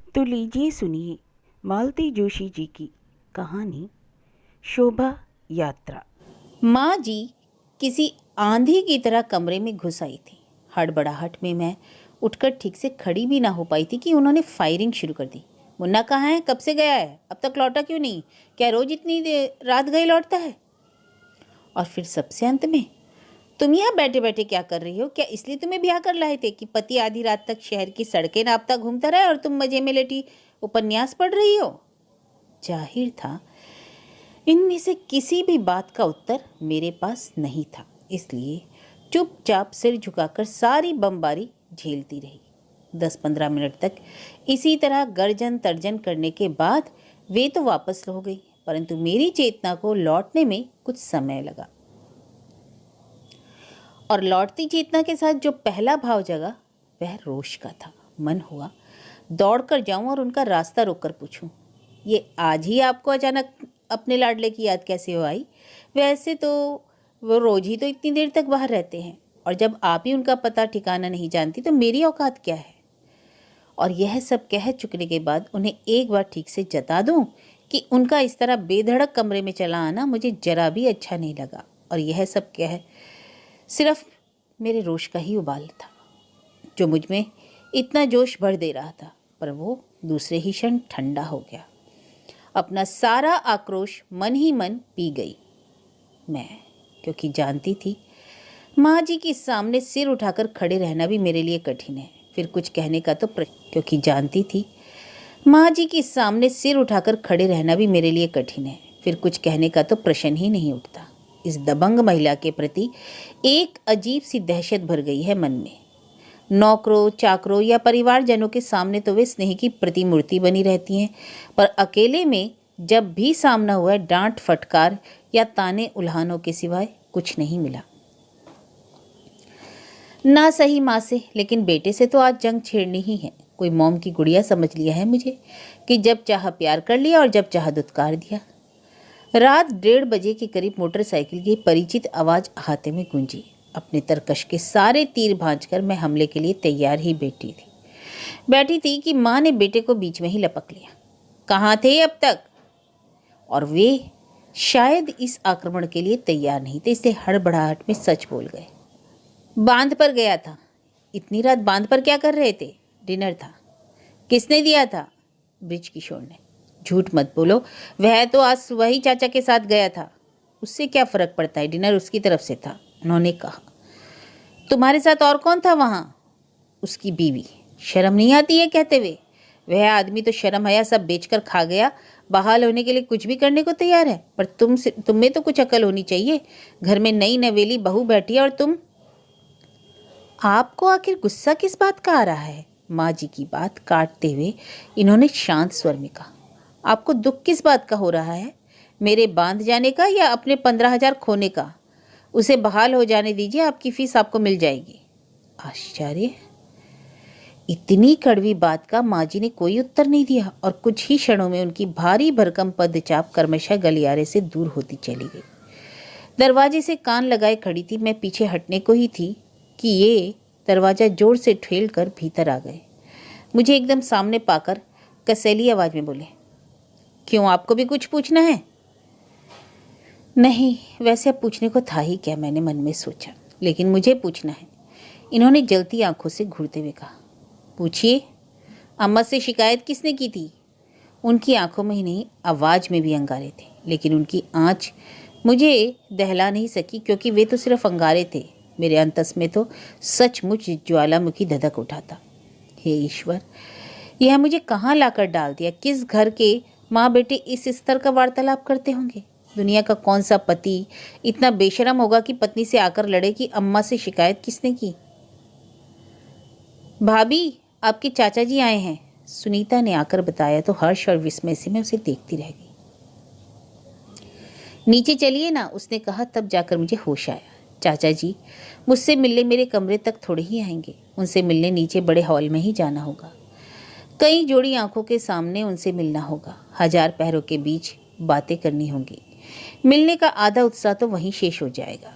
तो लीजिए सुनिए मालती जोशी जी की कहानी शोभा यात्रा। माँ जी किसी आंधी की तरह कमरे में घुस आई थी। हड़बड़ाहट में मैं उठकर ठीक से खड़ी भी ना हो पाई थी कि उन्होंने फायरिंग शुरू कर दी। मुन्ना कहाँ है? कब से गया है? अब तक लौटा क्यों नहीं? क्या रोज इतनी देर रात गए लौटता है? और फिर सबसे अंत में, तुम यहाँ बैठे बैठे क्या कर रही हो? क्या इसलिए तुम्हें ब्याह कर लाए थे कि पति आधी रात तक शहर की सड़कें नापता घूमता रहे और तुम मजे में लेटी उपन्यास पढ़ रही हो? जाहिर था इनमें से किसी भी बात का उत्तर मेरे पास नहीं था, इसलिए चुपचाप सिर झुकाकर सारी बमबारी झेलती रही। 10-15 मिनट तक इसी तरह गर्जन तर्जन करने के बाद वे तो वापस हो गई, परंतु मेरी चेतना को लौटने में कुछ समय लगा। और लौटती चेतना के साथ जो पहला भाव जगा वह रोष का था। मन हुआ दौड़कर जाऊं और उनका रास्ता रोककर पूछूं, ये आज ही आपको अचानक अपने लाडले की याद कैसे हो आई? वैसे तो वो रोज ही तो इतनी देर तक बाहर रहते हैं, और जब आप ही उनका पता ठिकाना नहीं जानती तो मेरी औकात क्या है? और यह सब कह चुकने के बाद उन्हें एक बार ठीक से जता दूं कि उनका इस तरह बेधड़क कमरे में चला आना मुझे जरा भी अच्छा नहीं लगा, और यह सब कह सिर्फ मेरे रोष का ही उबाल था जो मुझ में इतना जोश भर दे रहा था, पर वो दूसरे ही क्षण ठंडा हो गया। अपना सारा आक्रोश मन ही मन पी गई मैं, क्योंकि जानती थी माँ जी के सामने सिर उठाकर खड़े रहना भी मेरे लिए कठिन है। फिर कुछ कहने का तो क्योंकि जानती थी माँ जी के सामने सिर उठाकर खड़े रहना भी मेरे लिए कठिन है, फिर कुछ कहने का तो प्रश्न ही नहीं उठता। इस दबंग महिला के प्रति एक अजीब सी दहशत भर गई है मन में। नौकरों चाकरों या परिवारजनों के सामने तो वे स्नेह की प्रतिमूर्ति बनी रहती हैं, पर अकेले में जब भी सामना हुआ डांट फटकार या ताने उल्हानों के सिवाय कुछ नहीं मिला। ना सही माँ से, लेकिन बेटे से तो आज जंग छेड़नी ही है। कोई मोम की गुड़िया समझ लिया है मुझे कि जब चाह प्यार कर लिया और जब चाह दुत्कार दिया। रात 1:30 बजे के करीब मोटरसाइकिल की परिचित आवाज़ अहाते में गूंजी। अपने तरकश के सारे तीर भांजकर मैं हमले के लिए तैयार ही बैठी थी कि माँ ने बेटे को बीच में ही लपक लिया। कहाँ थे अब तक? और वे शायद इस आक्रमण के लिए तैयार नहीं थे, इसलिए हड़बड़ाहट में सच बोल गए। बांध पर गया था। इतनी रात बांध पर क्या कर रहे थे? डिनर था। किसने दिया था? ब्रिज किशोर ने। झूठ मत बोलो, वह तो आज सुबह ही चाचा के साथ गया था। उससे क्या फर्क पड़ता है, डिनर उसकी तरफ से था, उन्होंने कहा। तुम्हारे साथ और कौन था वहाँ? उसकी बीवी। शर्म नहीं आती है कहते हुए? वह आदमी तो शर्म हया सब बेचकर खा गया, बहाल होने के लिए कुछ भी करने को तैयार है। पर तुम्हें तो कुछ अकल होनी चाहिए। घर में नई नवेली बहू बैठी है और तुम। आपको आखिर गुस्सा किस बात का आ रहा है? माँ जी की बात काटते हुए इन्होंने शांत स्वर में कहा। आपको दुख किस बात का हो रहा है? मेरे बांध जाने का या अपने 15,000 खोने का? उसे बहाल हो जाने दीजिए, आपकी फीस आपको मिल जाएगी। आश्चर्य! इतनी कड़वी बात का माँ जी ने कोई उत्तर नहीं दिया, और कुछ ही क्षणों में उनकी भारी भरकम पदचाप क्रमशः गलियारे से दूर होती चली गई। दरवाजे से कान लगाए खड़ी थी मैं, पीछे हटने को ही थी कि ये दरवाज़ा जोर से ठेल कर भीतर आ गए। मुझे एकदम सामने पाकर कसैली आवाज़ में बोले, क्यों, आपको भी कुछ पूछना है? नहीं, वैसे अब पूछने को था ही क्या, मैंने मन में सोचा, लेकिन मुझे पूछना है। इन्होंने जलती आंखों से घूरते हुए कहा। पूछिए। अम्मा से शिकायत किसने की थी? उनकी आंखों में ही नहीं, आवाज़ में भी अंगारे थे, लेकिन उनकी आँच मुझे दहला नहीं सकी, क्योंकि वे तो सिर्फ अंगारे थे। मेरे अंतस में तो सचमुच ज्वालामुखी धधक उठा था। हे ईश्वर, यह मुझे कहाँ लाकर डाल दिया? किस घर के माँ बेटे इस स्तर का वार्तालाप करते होंगे? दुनिया का कौन सा पति इतना बेशरम होगा कि पत्नी से आकर लड़े कि अम्मा से शिकायत किसने की? भाभी, आपके चाचा जी आए हैं, सुनीता ने आकर बताया तो हर्ष और विस्मय से मैं उसे देखती रह गई। नीचे चलिए ना, उसने कहा, तब जाकर मुझे होश आया। चाचा जी मुझसे मिलने मेरे कमरे तक थोड़े ही आएंगे, उनसे मिलने नीचे बड़े हॉल में ही जाना होगा। कई जोड़ी आंखों के सामने उनसे मिलना होगा, 1000 पैरों के बीच बातें करनी होंगी। मिलने का आधा उत्साह तो वहीं शेष हो जाएगा।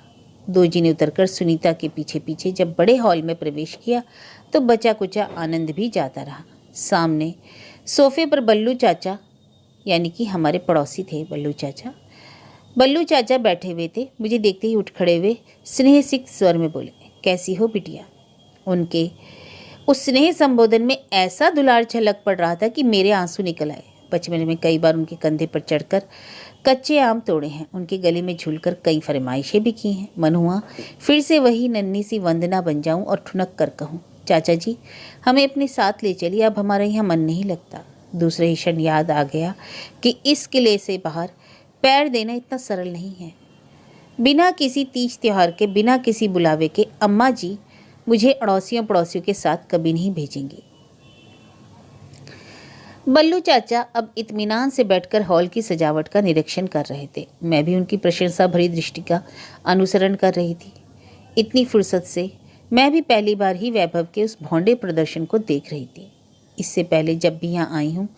दो जी ने उतरकर सुनीता के पीछे पीछे जब बड़े हॉल में प्रवेश किया तो बचा कुचा आनंद भी जाता रहा। सामने सोफे पर बल्लू चाचा, यानी कि हमारे पड़ोसी थे बल्लू चाचा बैठे हुए थे। मुझे देखते ही उठ खड़े हुए स्नेह सिक्त स्वर में बोले, कैसी हो बिटिया। उनके उस स्नेह संबोधन में ऐसा दुलार छलक पड़ रहा था कि मेरे आंसू निकल आए। बचपन में कई बार उनके कंधे पर चढ़कर कच्चे आम तोड़े हैं, उनके गले में झूलकर कई फरमाइशें भी की हैं। मन हुआ फिर से वही नन्ही सी वंदना बन जाऊं और ठुनक कर कहूं, चाचा जी हमें अपने साथ ले चलिए, अब हमारे यहाँ मन नहीं लगता। दूसरे ही क्षण याद आ गया कि इस किले से बाहर पैर देना इतना सरल नहीं है। बिना किसी तीज त्योहार के, बिना किसी बुलावे के अम्मा जी मुझे अड़ोसियों पड़ोसियों के साथ कभी नहीं भेजेंगी। बल्लू चाचा अब इत्मीनान से बैठकर हॉल की सजावट का निरीक्षण कर रहे थे। मैं भी उनकी प्रशंसा भरी दृष्टि का अनुसरण कर रही थी। इतनी फुर्सत से मैं भी पहली बार ही वैभव के उस भौंडे प्रदर्शन को देख रही थी। इससे पहले जब भी यहाँ आई हूँ,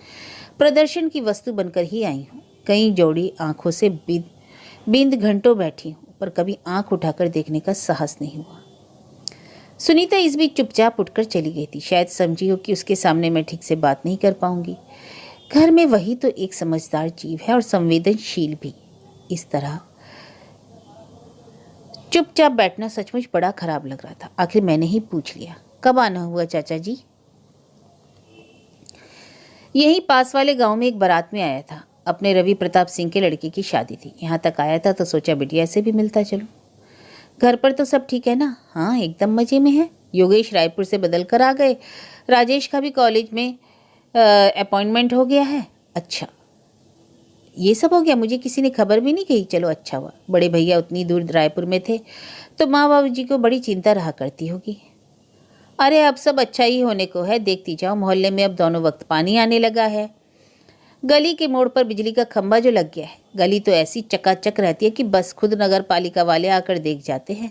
प्रदर्शन की वस्तु बनकर ही आई हूँ। कई जोड़ी आंखों से बिंद घंटों बैठी हूँ, पर कभी आंख उठाकर देखने का साहस नहीं हुआ। सुनीता इस बीच चुपचाप उठकर चली गई थी। शायद समझी हो कि उसके सामने मैं ठीक से बात नहीं कर पाऊंगी। घर में वही तो एक समझदार जीव है और संवेदनशील भी। इस तरह चुपचाप बैठना सचमुच बड़ा खराब लग रहा था। आखिर मैंने ही पूछ लिया, कब आना हुआ चाचा जी। यही पास वाले गांव में एक बारात में आया था। अपने रवि प्रताप सिंह के लड़के की शादी थी। यहाँ तक आया था तो सोचा बिटिया से भी मिलता चलूं। घर पर तो सब ठीक है ना? हाँ, एकदम मजे में है। योगेश रायपुर से बदल कर आ गए। राजेश का भी कॉलेज में अपॉइंटमेंट हो गया है। अच्छा, ये सब हो गया? मुझे किसी ने खबर भी नहीं कही। चलो अच्छा हुआ। बड़े भैया उतनी दूर रायपुर में थे तो माँ बाबू जी को बड़ी चिंता रहा करती होगी। अरे अब सब अच्छा ही होने को है। देखती जाओ, मोहल्ले में अब दोनों वक्त पानी आने लगा है। गली के मोड़ पर बिजली का खंभा जो लग गया है, गली तो ऐसी चकाचक रहती है कि बस खुद नगर पालिका वाले आकर देख जाते हैं।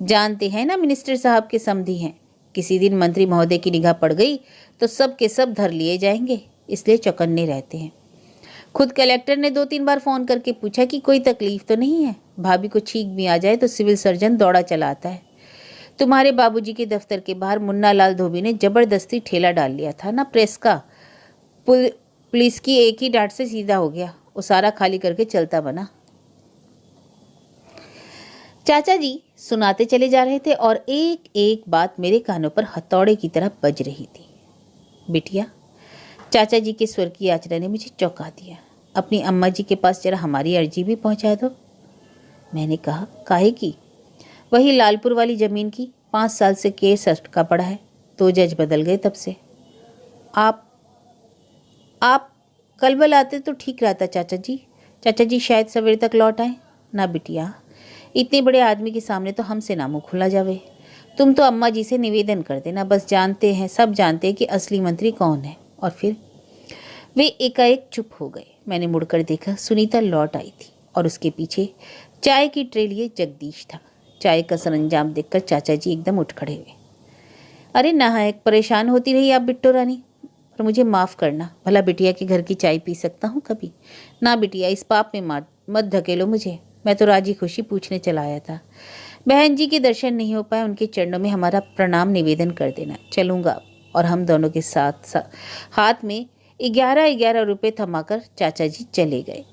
जानते हैं ना, मिनिस्टर साहब के समधी हैं। किसी दिन मंत्री महोदय की निगाह पड़ गई तो सब के सब धर लिए जाएंगे, इसलिए चौकन्ने रहते हैं। खुद कलेक्टर ने 2-3 बार फ़ोन करके पूछा कि कोई तकलीफ तो नहीं है। भाभी को छींक भी आ जाए तो सिविल सर्जन दौड़ा चला आता है। तुम्हारे बाबूजी के दफ्तर के बाहर मुन्ना लाल धोबी ने जबरदस्ती ठेला डाल लिया था ना प्रेस का। पुलिस की एक ही डांट से सीधा हो गया। वो सारा खाली करके चलता बना। चाचा जी सुनाते चले जा रहे थे और एक एक बात मेरे कानों पर हथौड़े की तरह बज रही थी। बिटिया, चाचा जी के स्वर की याचना ने मुझे चौंका दिया। अपनी अम्मा जी के पास जरा हमारी अर्जी भी पहुंचा दो। मैंने कहा, काहे की? वही लालपुर वाली ज़मीन की। 5 साल से केस अटका पड़ा है। 2 जज बदल गए तब से। आप कल बल आते तो ठीक रहता चाचा जी। चाचा जी शायद सवेरे तक लौट आए। ना बिटिया, इतने बड़े आदमी के सामने तो हमसे ना मुँह खुला जावे। तुम तो अम्मा जी से निवेदन कर देना। बस जानते हैं, सब जानते हैं कि असली मंत्री कौन है। और फिर वे एकाएक चुप हो गए। मैंने मुड़कर देखा, सुनीता लौट आई थी और उसके पीछे चाय की ट्रे लिए जगदीश था। चाय का सरंजाम देखकर चाचा जी एकदम उठ खड़े हुए। अरे नाहक परेशान होती रही आप बिट्टो रानी, पर मुझे माफ़ करना। भला बिटिया के घर की चाय पी सकता हूँ कभी? ना बिटिया, इस पाप में मत धकेलो मुझे। मैं तो राजी खुशी पूछने चला आया था। बहन जी के दर्शन नहीं हो पाए, उनके चरणों में हमारा प्रणाम निवेदन कर देना। चलूँगा। और हम दोनों के साथ हाथ में 11-11 रुपये थमाकर चाचा जी चले गए।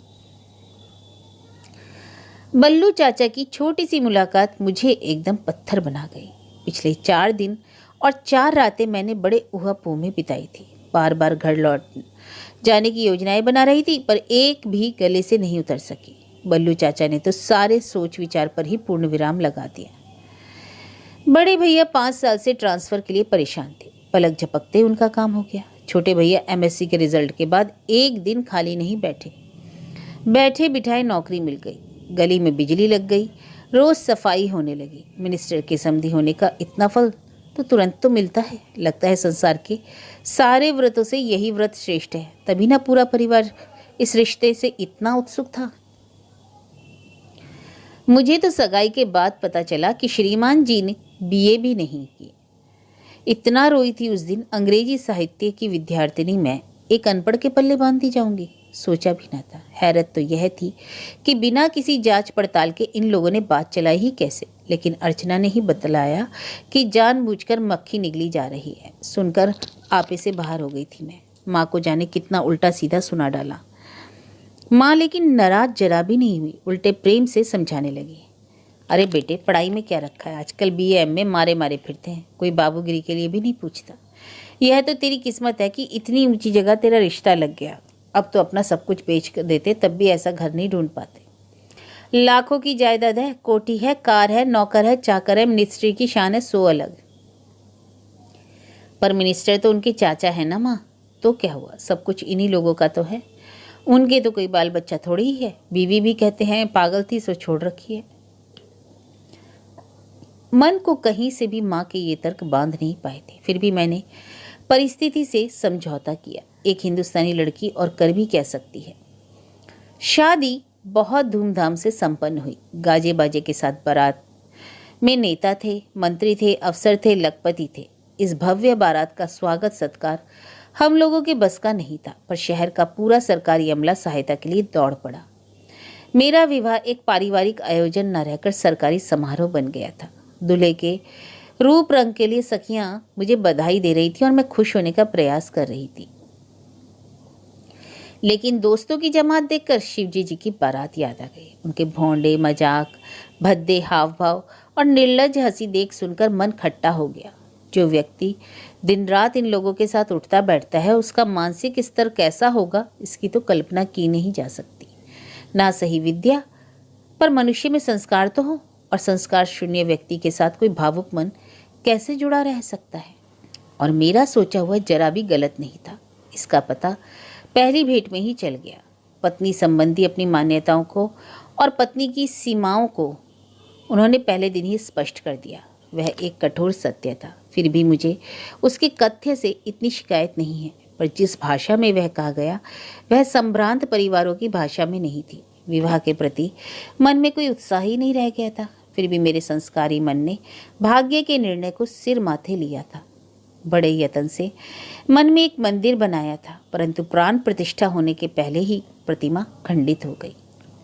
बल्लू चाचा की छोटी सी मुलाकात मुझे एकदम पत्थर बना गई। पिछले 4 दिन और 4 रातें मैंने बड़े ऊहापोह में बिताई थी। बार बार घर लौट जाने की योजनाएं बना रही थी, पर एक भी गले से नहीं उतर सकी। बल्लू चाचा ने तो सारे सोच विचार पर ही पूर्ण विराम लगा दिया। बड़े भैया 5 साल से ट्रांसफ़र के लिए परेशान थे। पलक झपकते उनका काम हो गया। छोटे भैया एमएससी के रिजल्ट के बाद एक दिन खाली नहीं बैठे बिठाए नौकरी मिल गई। गली में बिजली लग गई। रोज़ सफाई होने लगी। मिनिस्टर के समधी होने का इतना फल तो तुरंत तो मिलता है। लगता है संसार के सारे व्रतों से यही व्रत श्रेष्ठ है। तभी ना पूरा परिवार इस रिश्ते से इतना उत्सुक था। मुझे तो सगाई के बाद पता चला कि श्रीमान जी ने बीए भी नहीं की। इतना रोई थी उस दिन। अंग्रेजी साहित्य की विद्यार्थिनी मैं एक अनपढ़ के पल्ले बांध दी जाऊंगी, सोचा भी ना था। हैरत तो यह थी कि बिना किसी जांच पड़ताल के इन लोगों ने बात चलाई ही कैसे। लेकिन अर्चना ने ही बतलाया कि जानबूझकर मक्खी निगली जा रही है। सुनकर आपे से बाहर हो गई थी मैं। माँ को जाने कितना उल्टा सीधा सुना डाला। माँ लेकिन नाराज जरा भी नहीं हुई, उल्टे प्रेम से समझाने लगी। अरे बेटे, पढ़ाई में क्या रखा है, आजकल BA MA मारे मारे फिरते हैं, कोई बाबूगिरी के लिए भी नहीं पूछता। यह तो तेरी किस्मत है कि इतनी ऊंची जगह तेरा रिश्ता लग गया। अब तो अपना सब कुछ बेच कर देते तब भी ऐसा घर नहीं ढूंढ पाते। लाखों की जायदाद है, कोठी है, कार है, नौकर है, चाकर है, मिनिस्ट्री की शान है, सो अलग। पर मिनिस्टर तो उनके चाचा है ना माँ, तो क्या हुआ, सब कुछ इन्हीं लोगों का तो है। उनके तो कोई बाल बच्चा थोड़ी ही है। बीवी भी कहते हैं पागल थी सो छोड़ रखी है। मन को कहीं से भी माँ के ये तर्क बांध नहीं पाए थे। फिर भी मैंने परिस्थिति से समझौता किया। एक हिंदुस्तानी लड़की और कर भी कह सकती है। शादी बहुत धूमधाम से संपन्न हुई। गाजे बाजे के साथ बारात में नेता थे, मंत्री थे, अफसर थे, लखपति थे। इस भव्य बारात का स्वागत सत्कार हम लोगों के बस का नहीं था, पर शहर का पूरा सरकारी अमला सहायता के लिए दौड़ पड़ा। मेरा विवाह एक पारिवारिक आयोजन न रहकर सरकारी समारोह बन गया था। दूल्हे के रूप रंग के लिए सखियां मुझे बधाई दे रही थी और मैं खुश होने का प्रयास कर रही थी। लेकिन दोस्तों की जमात देखकर शिवजी जी की बारात याद आ गई। उनके भौंडे, मजाक, भद्दे हाव भाव और निर्लज हंसी देख सुनकर मन खट्टा हो गया। जो व्यक्ति दिन रात इन लोगों के साथ उठता बैठता है, उसका मानसिक स्तर कैसा होगा, इसकी तो कल्पना की नहीं जा सकती। ना सही विद्या, पर मनुष्य में संस्कार तो हो, और संस्कार शून्य व्यक्ति के साथ कोई भावुक मन कैसे जुड़ा रह सकता है। और मेरा सोचा हुआ जरा भी गलत नहीं था। इसका पता पहली भेंट में ही चल गया। पत्नी संबंधी अपनी मान्यताओं को और पत्नी की सीमाओं को उन्होंने पहले दिन ही स्पष्ट कर दिया। वह एक कठोर सत्य था। फिर भी मुझे उसके कथ्य से इतनी शिकायत नहीं है, पर जिस भाषा में वह कहा गया वह संभ्रांत परिवारों की भाषा में नहीं थी। विवाह के प्रति मन में कोई उत्साह ही नहीं रह गया था। फिर भी मेरे संस्कारी मन ने भाग्य के निर्णय को सिर माथे लिया था। बड़े यत्न से मन में एक मंदिर बनाया था, परंतु प्राण प्रतिष्ठा होने के पहले ही प्रतिमा खंडित हो गई।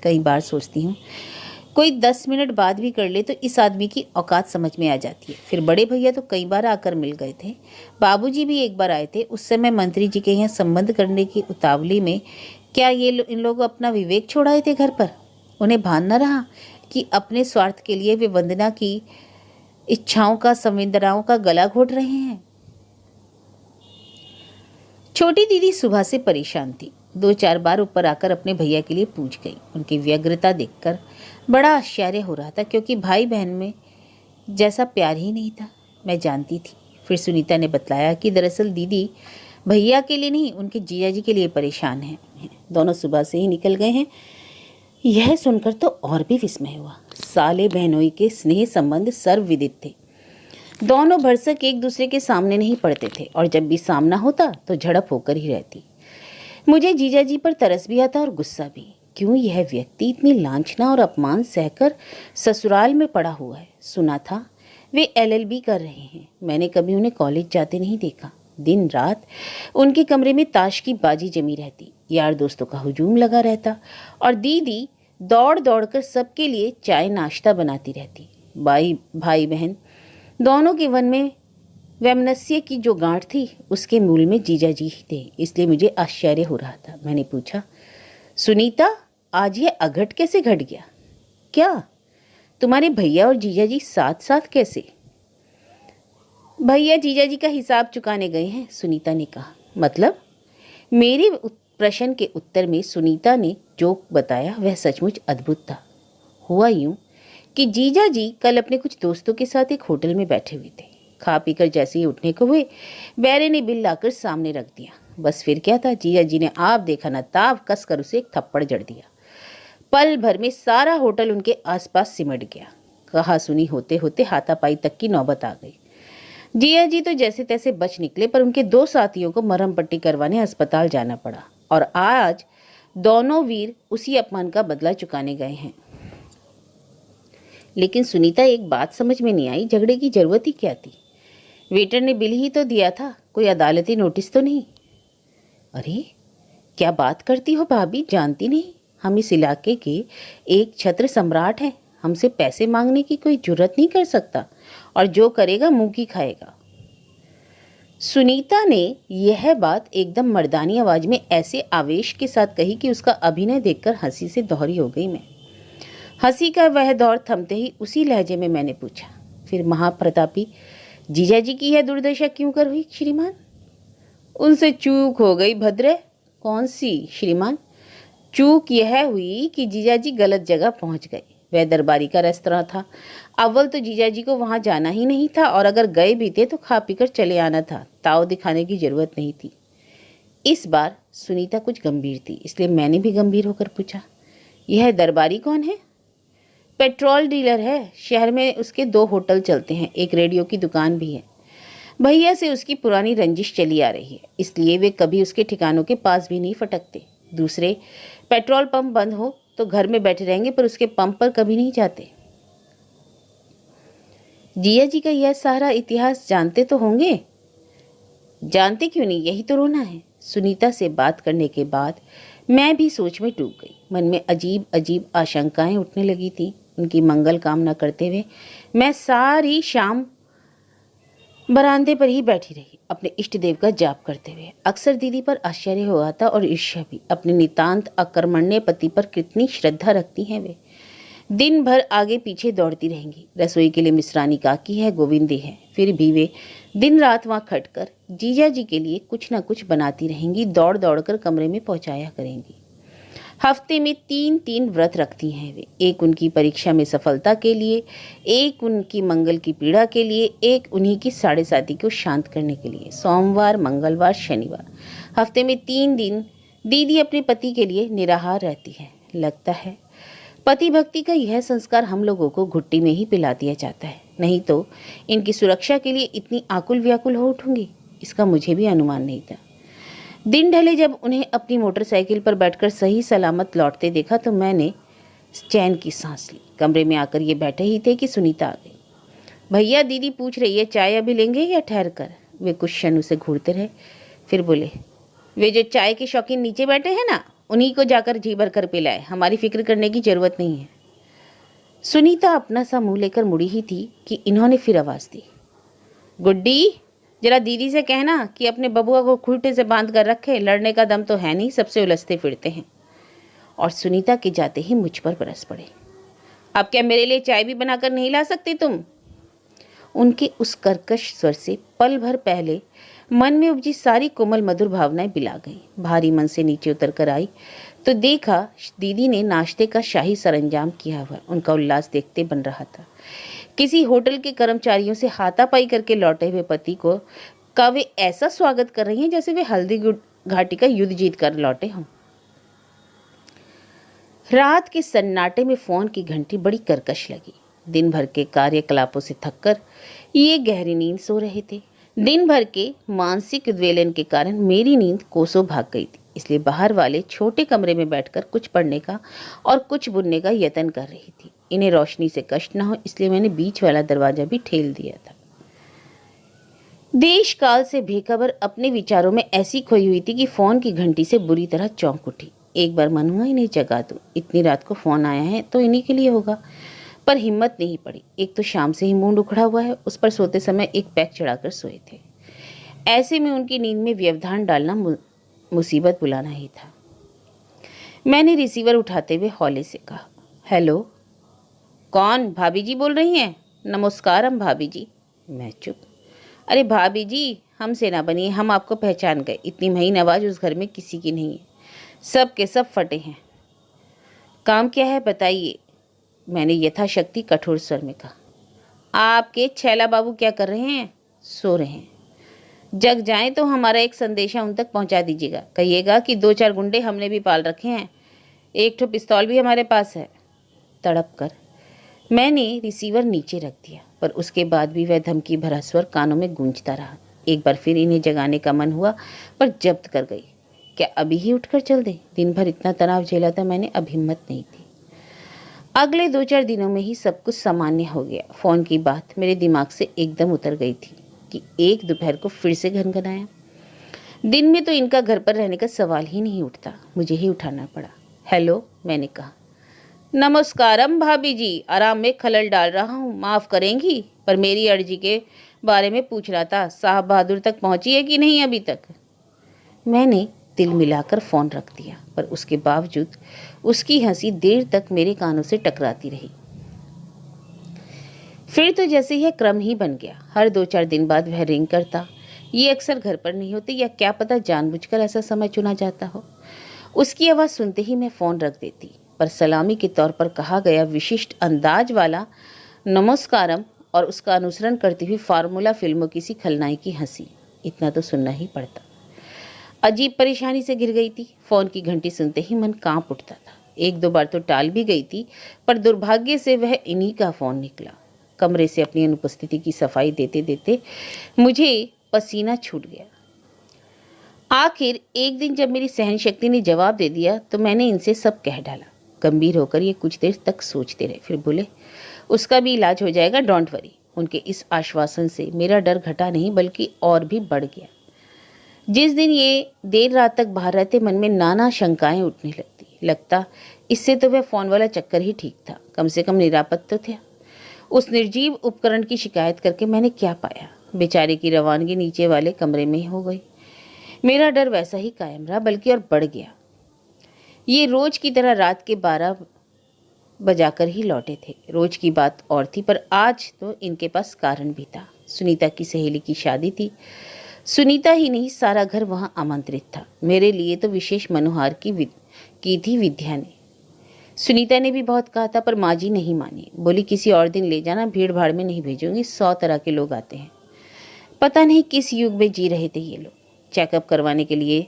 कई बार सोचती हूँ कोई 10 मिनट बाद भी कर ले तो इस आदमी की औकात समझ में आ जाती है। फिर बड़े भैया तो कई बार आकर मिल गए थे। बाबूजी भी एक बार आए थे। उस समय मंत्री जी के यहाँ संबंध करने की उतावली में क्या इन लोग अपना विवेक छोड़ाए थे घर पर? उन्हें भान न रहा कि अपने स्वार्थ के लिए वे वंदना की इच्छाओं का, संवेदनाओं का गला घोट रहे हैं। छोटी दीदी सुबह से परेशान थी। 2-4 बार ऊपर आकर अपने भैया के लिए पूछ गई। उनकी व्यग्रता देखकर बड़ा आश्चर्य हो रहा था, क्योंकि भाई बहन में जैसा प्यार ही नहीं था। मैं जानती थी। फिर सुनीता ने बतलाया कि दरअसल दीदी भैया के लिए नहीं, उनके जीजा जी के लिए परेशान हैं। दोनों सुबह से ही निकल गए हैं। यह सुनकर तो और भी विस्मय हुआ। साले बहनोई के स्नेह संबंध सर्वविदित थे। दोनों भरसक एक दूसरे के सामने नहीं पड़ते थे, और जब भी सामना होता तो झड़प होकर ही रहती। मुझे जीजा जी पर तरस भी आता और गुस्सा भी। क्यों यह व्यक्ति इतनी लांछना और अपमान सहकर ससुराल में पड़ा हुआ है? सुना था वे LLB कर रहे हैं। मैंने कभी उन्हें कॉलेज जाते नहीं देखा। दिन रात उनके कमरे में ताश की बाजी जमी रहती, यार दोस्तों का हुजूम लगा रहता, और दीदी दौड़ दौड़ कर सबके लिए चाय नाश्ता बनाती रहती। भाई बहन दोनों के मन में वैमनस्य की जो गांठ थी, उसके मूल में जीजा जी ही थे। इसलिए मुझे आश्चर्य हो रहा था। मैंने पूछा, सुनीता, आज ये अघट कैसे घट गया? क्या तुम्हारे भैया और जीजा जी साथ साथ कैसे? भैया जीजा जी का हिसाब चुकाने गए हैं, सुनीता ने कहा। मतलब? मेरे प्रश्न के उत्तर में सुनीता ने जो बताया वह सचमुच अद्भुत था। हुआ यूं कि जीजा जी कल अपने कुछ दोस्तों के साथ एक होटल में बैठे हुए थे। खा पीकर जैसे ही उठने को हुए, बैरे ने बिल लाकर सामने रख दिया। बस फिर क्या था, जीजा जी ने आप देखा ना ताव कसकर उसे एक थप्पड़ जड़ दिया। पल भर में सारा होटल उनके आसपास सिमट गया। कहा सुनी होते होते हाथापाई तक की नौबत आ गई। जिया जी तो जैसे तैसे बच निकले, पर उनके 2 साथियों को मरहम पट्टी करवाने अस्पताल जाना पड़ा, और आज दोनों वीर उसी अपमान का बदला चुकाने गए हैं। लेकिन सुनीता, एक बात समझ में नहीं आई, झगड़े की जरूरत ही क्या थी? वेटर ने बिल ही तो दिया था, कोई अदालती नोटिस तो नहीं। अरे क्या बात करती हो भाभी, जानती नहीं हम इस इलाके के एक छत्र सम्राट हैं। हमसे पैसे मांगने की कोई जुर्रत नहीं कर सकता, और जो करेगा मुंह की खाएगा। सुनीता ने यह बात एकदम मर्दानी आवाज में ऐसे आवेश के साथ कही कि उसका अभिनय देखकर हंसी से दोहरी हो गई मैं। हंसी का वह दौर थमते ही उसी लहजे में मैंने पूछा, फिर महाप्रतापी जीजाजी की यह दुर्दशा क्यों कर हुई श्रीमान? उनसे चूक हो गई भद्रे। कौन सी श्रीमान? चूक यह हुई कि जीजाजी गलत जगह पहुंच गए। वह दरबारी का रेस्तरां था। अव्वल तो जीजाजी को वहां जाना ही नहीं था, और अगर गए भी थे तो खा पीकर चले आना था। ताव दिखाने की जरूरत नहीं थी। इस बार सुनीता कुछ गंभीर थी, इसलिए मैंने भी गंभीर होकर पूछा, यह दरबारी कौन है? पेट्रोल डीलर है। शहर में उसके 2 होटल चलते हैं, एक रेडियो की दुकान भी है। भैया से उसकी पुरानी रंजिश चली आ रही है, इसलिए वे कभी उसके ठिकानों के पास भी नहीं फटकते। दूसरे, पेट्रोल पंप बंद हो तो घर में बैठे रहेंगे, पर उसके पंप पर कभी नहीं जाते। जिया जी का यह सारा इतिहास जानते तो होंगे? जानते क्यों नहीं, यही तो रोना है। सुनीता से बात करने के बाद मैं भी सोच में डूब गई। मन में अजीब अजीब आशंकाएं उठने लगी थी। उनकी मंगल कामना करते हुए मैं सारी शाम बरामदे पर ही बैठी रही, अपने इष्ट देव का जाप करते हुए। अक्सर दीदी पर आश्चर्य हुआ था और ईर्ष्या भी। अपने नितांत अकर्मण्य पति पर कितनी श्रद्धा रखती हैं वे। दिन भर आगे पीछे दौड़ती रहेंगी। रसोई के लिए मिश्रानी काकी है, गोविंदी है, फिर भी वे दिन रात वहां खटकर जीजा जी के लिए कुछ न कुछ बनाती रहेंगी। दौड़ दौड़ कर कमरे में पहुंचाया करेंगी। हफ्ते में 3 व्रत रखती हैं वे। एक उनकी परीक्षा में सफलता के लिए, एक उनकी मंगल की पीड़ा के लिए, एक उन्हीं की 7:30 को शांत करने के लिए। सोमवार, मंगलवार, शनिवार, हफ्ते में 3 दिन दीदी अपने पति के लिए निराहार रहती है। लगता है पति भक्ति का यह संस्कार हम लोगों को घुट्टी में ही पिला दिया जाता है, नहीं तो इनकी सुरक्षा के लिए इतनी आकुल व्याकुल हो उठूंगी, इसका मुझे भी अनुमान नहीं था। दिन ढले जब उन्हें अपनी मोटरसाइकिल पर बैठकर सही सलामत लौटते देखा तो मैंने चैन की सांस ली। कमरे में आकर ये बैठे ही थे कि सुनीता आ गई। भैया, दीदी पूछ रही है चाय अभी लेंगे या ठहर कर? वे कुछ क्षण उसे घूरते रहे, फिर बोले, वे जो चाय के शौकीन नीचे बैठे हैं ना, उन्हीं को जाकर जी भर कर पिलाए, हमारी फिक्र करने की जरूरत नहीं है। सुनीता अपना सा मुंह लेकर मुड़ी ही थी कि इन्होंने फिर आवाज दी, गुड्डी, जरा दीदी से कहना कि अपने बबुआ को खूंटे से बांध कर रखे, लड़ने का दम तो है नहीं, सबसे उलझते फिरते हैं। और सुनीता के जाते ही मुझ पर बरस पड़े, अब क्या मेरे लिए चाय भी बनाकर नहीं ला सकती तुम? उनके उस कर्कश स्वर से पल भर पहले मन में उपजी सारी कोमल मधुर भावनाएं बिला गई। भारी मन से नीचे उतर कर आई तो देखा दीदी ने नाश्ते का शाही सरंजाम किया हुआ। उनका उल्लास देखते बन रहा था। किसी होटल के कर्मचारियों से हाथापाई करके लौटे हुए पति को का वे ऐसा स्वागत कर रही हैं जैसे वे हल्दी घाटी का युद्ध जीत कर लौटे हों। रात के सन्नाटे में फोन की घंटी बड़ी कर्कश लगी। दिन भर के कार्यकलापों से थककर ये गहरी नींद सो रहे थे। दिन भर के मानसिक उद्वेलन के कारण मेरी नींद कोसों भाग गई थी, इसलिए बाहर वाले छोटे कमरे में बैठकर कुछ पढ़ने का और कुछ बुनने का यत्न कर रही थी। इन्हें रोशनी से कष्ट न हो इसलिए मैंने बीच वाला दरवाजा भी ठेल दिया था। देश काल से बेखबर अपने विचारों में ऐसी खोई हुई थी कि फोन की घंटी से बुरी तरह चौंक उठी। एक बार मन हुआ इन्हें जगा दूं, इतनी रात को फोन आया है तो इन्हीं के लिए होगा, पर हिम्मत नहीं पड़ी। एक तो शाम से ही मुंड उखड़ा हुआ है, उस पर सोते समय एक पैक चढ़ाकर सोए थे। ऐसे में उनकी नींद में व्यवधान डालना मुसीबत बुलाना ही था। मैंने रिसीवर उठाते हुए हौले से कहा, हेलो। कौन? भाभी जी बोल रही हैं? नमस्कारम भाभी जी। मैं चुप। अरे भाभी जी, हमसे ना बनिए, हम आपको पहचान गए। इतनी महीन आवाज उस घर में किसी की नहीं है, सब के सब फटे हैं। काम क्या है बताइए, मैंने यथाशक्ति कठोर स्वर में कहा। आपके छैला बाबू क्या कर रहे हैं? सो रहे हैं। जग जाएं तो हमारा एक संदेशा उन तक पहुंचा दीजिएगा। कहिएगा कि 2-4 गुंडे हमने भी पाल रखे हैं, एक ठो पिस्तौल भी हमारे पास है। तड़प कर मैंने रिसीवर नीचे रख दिया, पर उसके बाद भी वह धमकी भरा स्वर कानों में गूंजता रहा। एक बार फिर इन्हें जगाने का मन हुआ, पर जब्त कर गई। क्या अभी ही उठकर चल दें? दिन भर इतना तनाव झेला था मैंने, अब हिम्मत नहीं थी। अगले 2-4 दिनों में ही सब कुछ सामान्य हो गया। फोन की बात मेरे दिमाग से एकदम उतर गई थी कि एक दोपहर को फिर से घनघनाया। दिन में तो इनका घर पर रहने का सवाल ही नहीं उठता, मुझे ही उठाना पड़ा। हेलो, मैंने कहा। नमस्कारम भाभी जी, आराम में खलल डाल रहा हूँ, माफ़ करेंगी, पर मेरी अर्जी के बारे में पूछ रहा था। साहब बहादुर तक पहुंची है कि नहीं अभी तक? मैंने तिल मिलाकर फ़ोन रख दिया, पर उसके बावजूद उसकी हंसी देर तक मेरे कानों से टकराती रही। फिर तो जैसे यह क्रम ही बन गया। हर 2-4 दिन बाद वह रिंग करता। ये अक्सर घर पर नहीं होते, या क्या पता जानबूझकर ऐसा समय चुना जाता हो। उसकी आवाज़ सुनते ही मैं फ़ोन रख देती, पर सलामी के तौर पर कहा गया विशिष्ट अंदाज वाला नमस्कारम और उसका अनुसरण करती हुई फार्मूला फिल्मों की सी खलनायक की हंसी, इतना तो सुनना ही पड़ता। अजीब परेशानी से घिर गई थी। फ़ोन की घंटी सुनते ही मन कांप उठता था। 1-2 बार तो टाल भी गई थी, पर दुर्भाग्य से वह इन्हीं का फ़ोन निकला। कमरे से अपनी अनुपस्थिति की सफाई देते देते मुझे पसीना छूट गया। आखिर एक दिन जब मेरी सहन शक्ति ने जवाब दे दिया तो मैंने इनसे सब कह डाला। गंभीर होकर ये कुछ देर तक सोचते रहे, फिर बोले, उसका भी इलाज हो जाएगा, डोंट वरी। उनके इस आश्वासन से मेरा डर घटा नहीं बल्कि और भी बढ़ गया। जिस दिन ये देर रात तक बाहर रहते मन में नाना शंकाएं उठने लगता इससे तो वह फ़ोन वाला चक्कर ही ठीक था, कम से कम निरापद तो था। उस निर्जीव उपकरण की शिकायत करके मैंने क्या पाया? बेचारे की रवानगी नीचे वाले कमरे में ही हो गई। मेरा डर वैसा ही कायम रहा, बल्कि और बढ़ गया। ये रोज की तरह रात के 12 बजाकर ही लौटे थे। रोज की बात और थी, पर आज तो इनके पास कारण भी था। सुनीता की सहेली की शादी थी। सुनीता ही नहीं, सारा घर वहां आमंत्रित था। मेरे लिए तो विशेष मनोहार की थी विद्या ने। सुनीता ने भी बहुत कहा था, पर माँ जी नहीं मानी। बोली किसी और दिन ले जाना, भीड़ भाड़ में नहीं भेजूंगी, 100 तरह के लोग आते हैं। पता नहीं किस युग में जी रहे थे ये लोग। चेकअप करवाने के लिए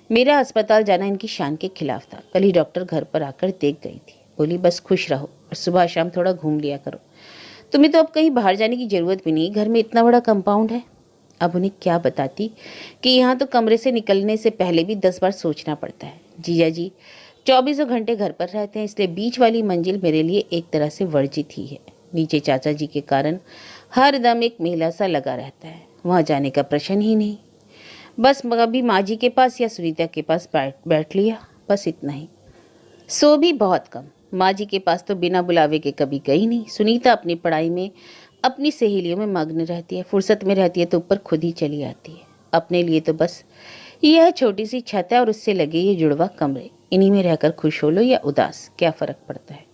मेरा अस्पताल जाना इनकी शान के खिलाफ था। कल ही डॉक्टर घर पर आकर देख गई थी। बोली बस खुश रहो और सुबह शाम थोड़ा घूम लिया करो। तुम्हें तो अब कहीं बाहर जाने की जरूरत भी नहीं, घर में इतना बड़ा कंपाउंड है। अब उन्हें क्या बताती कि यहाँ तो कमरे से निकलने से पहले भी 10 बार सोचना पड़ता है। जीजा जी 24 घंटे घर पर रहते हैं, इसलिए बीच वाली मंजिल मेरे लिए एक तरह से वर्जित ही है। नीचे चाचा जी के कारण हर दम एक मेला सा लगा रहता है, वहाँ जाने का प्रश्न ही नहीं। बस कभी माँ जी के पास या सुनीता के पास बैठ लिया, बस इतना ही। सो भी बहुत कम। माँ जी के पास तो बिना बुलावे के कभी गई नहीं। सुनीता अपनी पढ़ाई में, अपनी सहेलियों में मग्न रहती है। फुर्सत में रहती है तो ऊपर खुद ही चली आती है। अपने लिए तो बस यह छोटी सी छत है और उससे लगे ये जुड़वा कमरे। इन्हीं में रहकर खुश हो लो या उदास, क्या फर्क पड़ता है।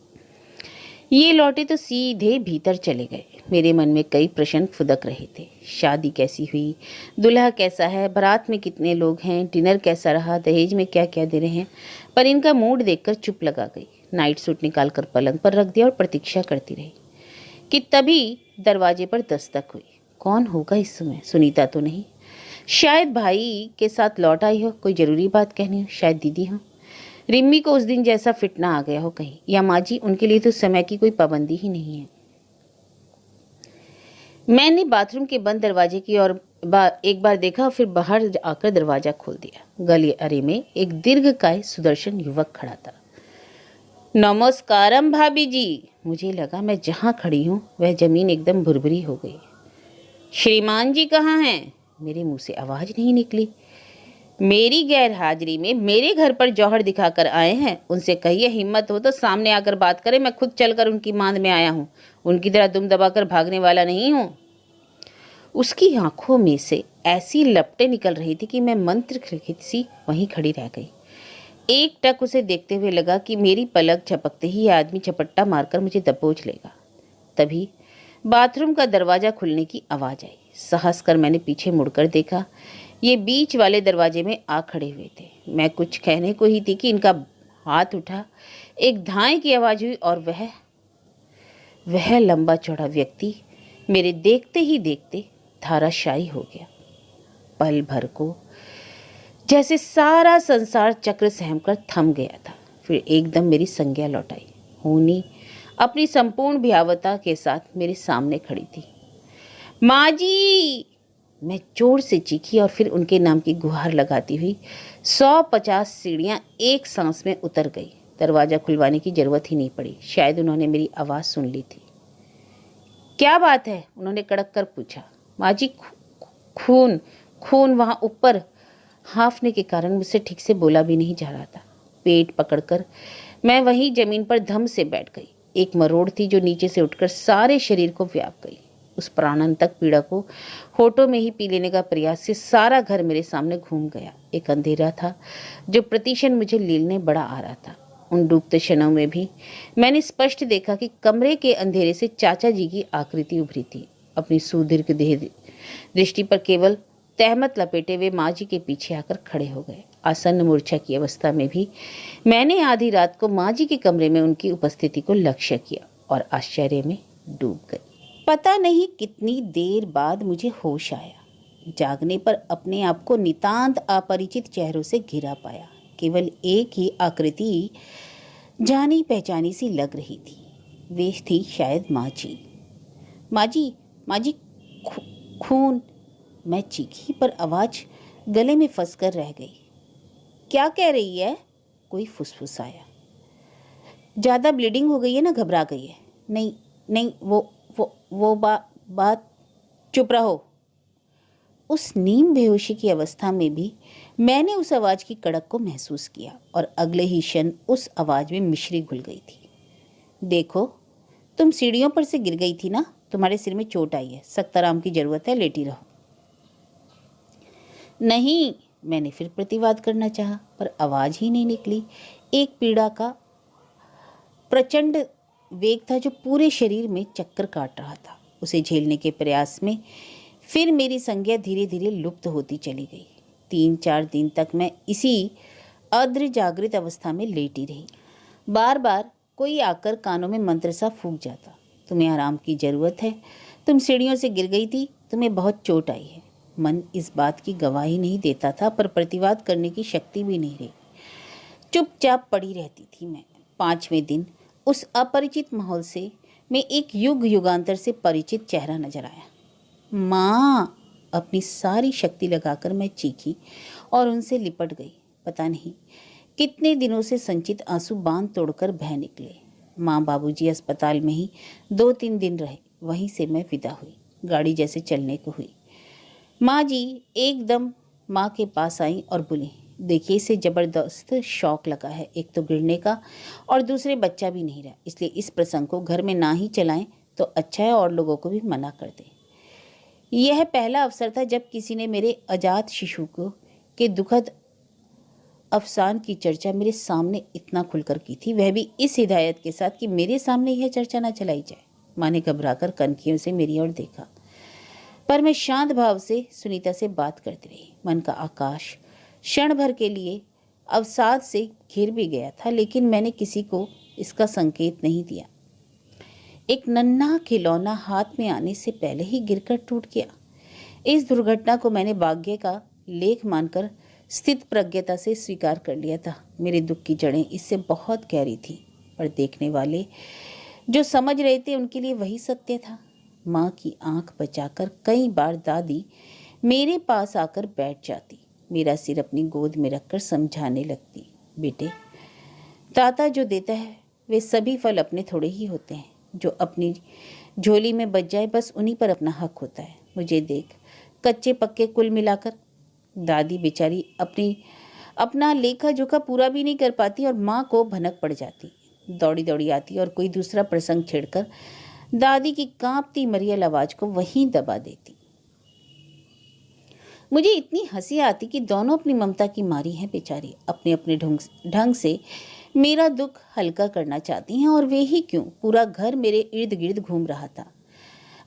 ये लौटे तो सीधे भीतर चले गए। मेरे मन में कई प्रश्न फुदक रहे थे। शादी कैसी हुई, दूल्हा कैसा है, बारात में कितने लोग हैं, डिनर कैसा रहा, दहेज में क्या क्या दे रहे हैं। पर इनका मूड देखकर चुप लगा गई। नाइट सूट निकाल कर पलंग पर रख दिया और प्रतीक्षा करती रही कि तभी दरवाजे पर दस्तक हुई। कौन होगा इस समय? सुनीता तो नहीं, शायद भाई के साथ लौट आई हो, कोई जरूरी बात कहनी हो, शायद दीदी हो। रिम्मी को उस दिन जैसा फिटना आ गया हो कहीं, या माँ जी, उनके लिए तो समय की कोई पाबंदी ही नहीं है। मैंने बाथरूम के बंद दरवाजे की ओर एक बार देखा, फिर बाहर आकर दरवाजा खोल दिया। गलियारे में एक दीर्घकाय सुदर्शन युवक खड़ा था। नमस्कारम भाभी जी। मुझे लगा मैं जहां खड़ी हूं वह जमीन एकदम भुरभुरी हो गई। श्रीमान जी कहाँ हैं? मेरे मुंह से आवाज नहीं निकली। मेरी गैर हाजिरी में मेरे घर पर जौहर दिखाकर आए हैं, उनसे कहिए हिम्मत हो तो सामने आकर बात करें। मैं खुद चलकर उनकी मांद में आया हूँ, उनकी तरह दुम दबाकर भागने वाला नहीं हूँ। उसकी आंखों में से ऐसी लपटें निकल रही थी कि मैं मंत्र खिड़कित सी वहीं खड़ी रह गई। एक टक उसे देखते हुए लगा कि मेरी पलक झपकते ही यह आदमी झपट्टा मारकर मुझे दबोच लेगा। तभी बाथरूम का दरवाजा खुलने की आवाज आई। साहस कर मैंने पीछे मुड़कर देखा। ये बीच वाले दरवाजे में आ खड़े हुए थे। मैं कुछ कहने को ही थी कि इनका हाथ उठा, एक धाए की आवाज हुई और वह लंबा चौड़ा व्यक्ति मेरे देखते ही देखते धाराशायी हो गया। पल भर को जैसे सारा संसार चक्र सहमकर थम गया था। फिर एकदम मेरी संज्ञा लौट आई। होनी अपनी संपूर्ण भयावता के साथ मेरे सामने खड़ी थी। माँ जी! मैं जोर से चीखी और फिर उनके नाम की गुहार लगाती हुई 150 सीढ़ियां एक सांस में उतर गई। दरवाजा खुलवाने की जरूरत ही नहीं पड़ी। शायद उन्होंने मेरी आवाज सुन ली थी। क्या बात है? उन्होंने कड़क कर पूछा। माँ जी, खून वहां ऊपर। हांफने के कारण मुझसे ठीक से बोला भी नहीं जा रहा था। पेट पकड़कर मैं वहीं जमीन पर धम से बैठ गई। एक मरोड़ थी जो नीचे से उठकर सारे शरीर को व्याप गई। उस प्राणांतक पीड़ा को होठों में ही पी लेने का प्रयास से सारा घर मेरे सामने घूम गया। एक अंधेरा था जो प्रतिक्षण मुझे लीलने बड़ा आ रहा था। उन डूबते क्षणों में भी मैंने स्पष्ट देखा कि कमरे के अंधेरे से चाचा जी की आकृति उभरी थी। अपनी सुदीर्घ देह दृष्टि पर केवल तहमत लपेटे हुए माँ जी के पीछे आकर खड़े हो गए। आसन्न मूर्छा की अवस्था में भी मैंने आधी रात को माँ जी के कमरे में उनकी उपस्थिति को लक्ष्य किया और आश्चर्य में डूब गई। पता नहीं कितनी देर बाद मुझे होश आया। जागने पर अपने आप को नितांत अपरिचित चेहरों से घिरा पाया। केवल एक ही आकृति जानी पहचानी सी लग रही थी। वे थी शायद माँ जी। माँ जी, माँ जी, खून। मैं चीखी पर आवाज गले में फंसकर रह गई। क्या कह रही है? कोई फुसफुसाया। ज़्यादा ब्लीडिंग हो गई है ना, घबरा गई है। नहीं नहीं, वो बात। चुप रहो। उस नीम बेहोशी की अवस्था में भी मैंने उस आवाज़ की कड़क को महसूस किया और अगले ही क्षण उस आवाज़ में मिश्री घुल गई थी। देखो, तुम सीढ़ियों पर से गिर गई थी ना, तुम्हारे सिर में चोट आई है, सख्त आराम की ज़रूरत है, लेटी रहो। नहीं, मैंने फिर प्रतिवाद करना चाहा, पर आवाज़ ही नहीं निकली। एक पीड़ा का प्रचंड वेग था जो पूरे शरीर में चक्कर काट रहा था। उसे झेलने के प्रयास में फिर मेरी संज्ञा धीरे धीरे लुप्त होती चली गई। 3-4 दिन तक मैं इसी अद्र जागृत अवस्था में लेटी रही। बार बार कोई आकर कानों में मंत्र सा फूंक जाता। तुम्हें आराम की ज़रूरत है, तुम सीढ़ियों से गिर गई थी, तुम्हें बहुत चोट आई है। मन इस बात की गवाही नहीं देता था, पर प्रतिवाद करने की शक्ति भी नहीं रही। चुपचाप पड़ी रहती थी मैं। 5वें दिन उस अपरिचित माहौल से मैं एक युग युगांतर से परिचित चेहरा नजर आया। माँ! अपनी सारी शक्ति लगाकर मैं चीखी और उनसे लिपट गई। पता नहीं कितने दिनों से संचित आंसू बांध तोड़कर बह निकले। माँ बाबूजी अस्पताल में ही 2-3 दिन रहे। वहीं से मैं विदा हुई, गाड़ी जैसे चलने को हुई। माँ जी एकदम माँ के पास आई और बोली, देखिए इसे ज़बरदस्त शौक लगा है, एक तो गिरने का और दूसरे बच्चा भी नहीं रहा, इसलिए इस प्रसंग को घर में ना ही चलाएं तो अच्छा है और लोगों को भी मना कर दें। यह पहला अवसर था जब किसी ने मेरे अजात शिशु को के दुखद अवसान की चर्चा मेरे सामने इतना खुलकर की थी, वह भी इस हिदायत के साथ कि मेरे सामने यह चर्चा ना चलाई जाए। माँ ने घबराकर कनखियों से मेरी ओर देखा, पर मैं शांत भाव से सुनीता से बात करती रही। मन का आकाश क्षण भर के लिए अवसाद से घिर भी गया था, लेकिन मैंने किसी को इसका संकेत नहीं दिया। एक नन्हा खिलौना हाथ में आने से पहले ही गिरकर टूट गया। इस दुर्घटना को मैंने भाग्य का लेख मानकर स्थित प्रज्ञता से स्वीकार कर लिया था। मेरे दुख की जड़ें इससे बहुत गहरी थी, पर देखने वाले जो समझ रहे थे उनके लिए वही सत्य था। माँ की आंख बचाकर कई बार दादी मेरे पास आकर बैठ जाती, मेरा सिर अपनी गोद में रखकर समझाने लगती, बेटे, दाता जो देता है वे सभी फल अपने थोड़े ही होते हैं, जो अपनी झोली में बच जाए बस उन्हीं पर अपना हक होता है। मुझे देख, कच्चे पक्के कुल मिलाकर दादी बेचारी अपना लेखा जोखा पूरा भी नहीं कर पाती और माँ को भनक पड़ जाती। दौड़ी दौड़ी आती और कोई दूसरा प्रसंग छेड़कर दादी की कांपती मरियल आवाज को वहीं दबा देती। मुझे इतनी हंसी आती कि दोनों अपनी ममता की मारी हैं बेचारी, अपने अपने ढंग से मेरा दुख हल्का करना चाहती हैं। और वे ही क्यों, पूरा घर मेरे इर्द गिर्द घूम रहा था।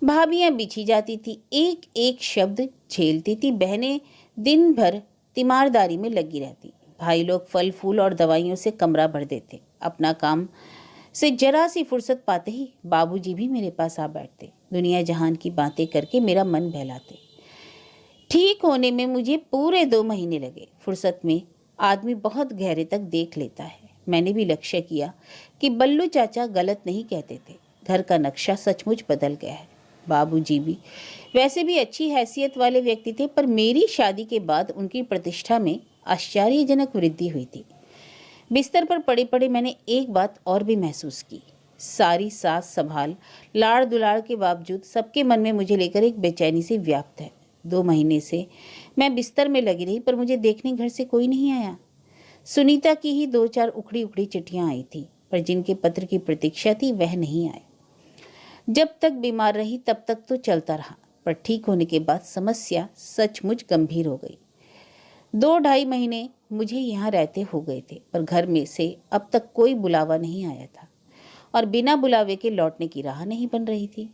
भाभियां बिछी जाती थी, एक एक शब्द झेलती थी। बहनें दिन भर तीमारदारी में लगी रहती। भाई लोग फल फूल और दवाइयों से कमरा भर देते। अपना काम से जरा सी फुर्सत पाते ही बाबूजी भी मेरे पास आ बैठते, दुनिया जहान की बातें करके मेरा मन बहलाते। ठीक होने में मुझे पूरे 2 महीने लगे। फुर्सत में आदमी बहुत गहरे तक देख लेता है। मैंने भी लक्ष्य किया कि बल्लू चाचा गलत नहीं कहते थे। घर का नक्शा सचमुच बदल गया है। बाबूजी भी वैसे भी अच्छी हैसियत वाले व्यक्ति थे, पर मेरी शादी के बाद उनकी प्रतिष्ठा में आश्चर्यजनक वृद्धि हुई थी। बिस्तर पर पड़े पड़े मैंने एक बात और भी महसूस की। सारी सास संभाल लाड़ दुलाड़ के बावजूद सबके मन में मुझे लेकर एक बेचैनी से व्याप्त है। 2 महीने से मैं बिस्तर में लगी रही, पर मुझे देखने घर से कोई नहीं आया। सुनीता की ही 2-4 उखड़ी उखड़ी चिट्ठियां आई थी, पर जिनके पत्र की प्रतीक्षा थी वह नहीं आए। जब तक बीमार रही तब तक तो चलता रहा, पर ठीक होने के बाद समस्या सचमुच गंभीर हो गई। 2-2.5 महीने मुझे यहाँ रहते हो गए थे, पर घर में से अब तक कोई बुलावा नहीं आया था और बिना बुलावे के लौटने की राह नहीं बन रही थी।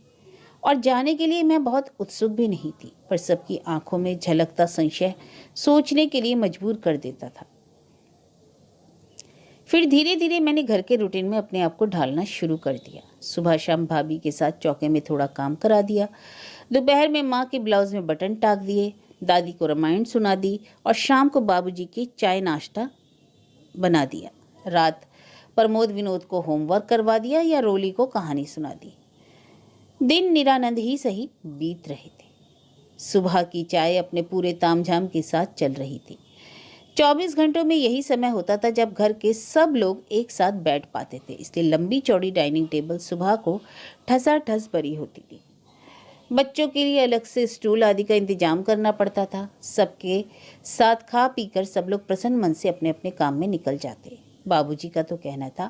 और जाने के लिए मैं बहुत उत्सुक भी नहीं थी, पर सबकी आंखों में झलकता संशय सोचने के लिए मजबूर कर देता था। फिर धीरे धीरे मैंने घर के रूटीन में अपने आप को ढालना शुरू कर दिया। सुबह शाम भाभी के साथ चौके में थोड़ा काम करा दिया, दोपहर में माँ के ब्लाउज में बटन टाक दिए, दादी को रामायण सुना दी और शाम को बाबूजी की चाय नाश्ता बना दिया। रात प्रमोद विनोद को होमवर्क करवा दिया या रोली को कहानी सुना दी। दिन निरानंद ही सही बीत रहे थे। सुबह की चाय अपने पूरे तामझाम के साथ चल रही थी। 24 घंटों में यही समय होता था जब घर के सब लोग एक साथ बैठ पाते थे, इसलिए लंबी चौड़ी डाइनिंग टेबल सुबह को ठसाठस भरी होती थी। बच्चों के लिए अलग से स्टूल आदि का इंतजाम करना पड़ता था। सबके साथ खा पीकर सब लोग प्रसन्न मन से अपने अपने काम में निकल जाते। बाबूजी का तो कहना था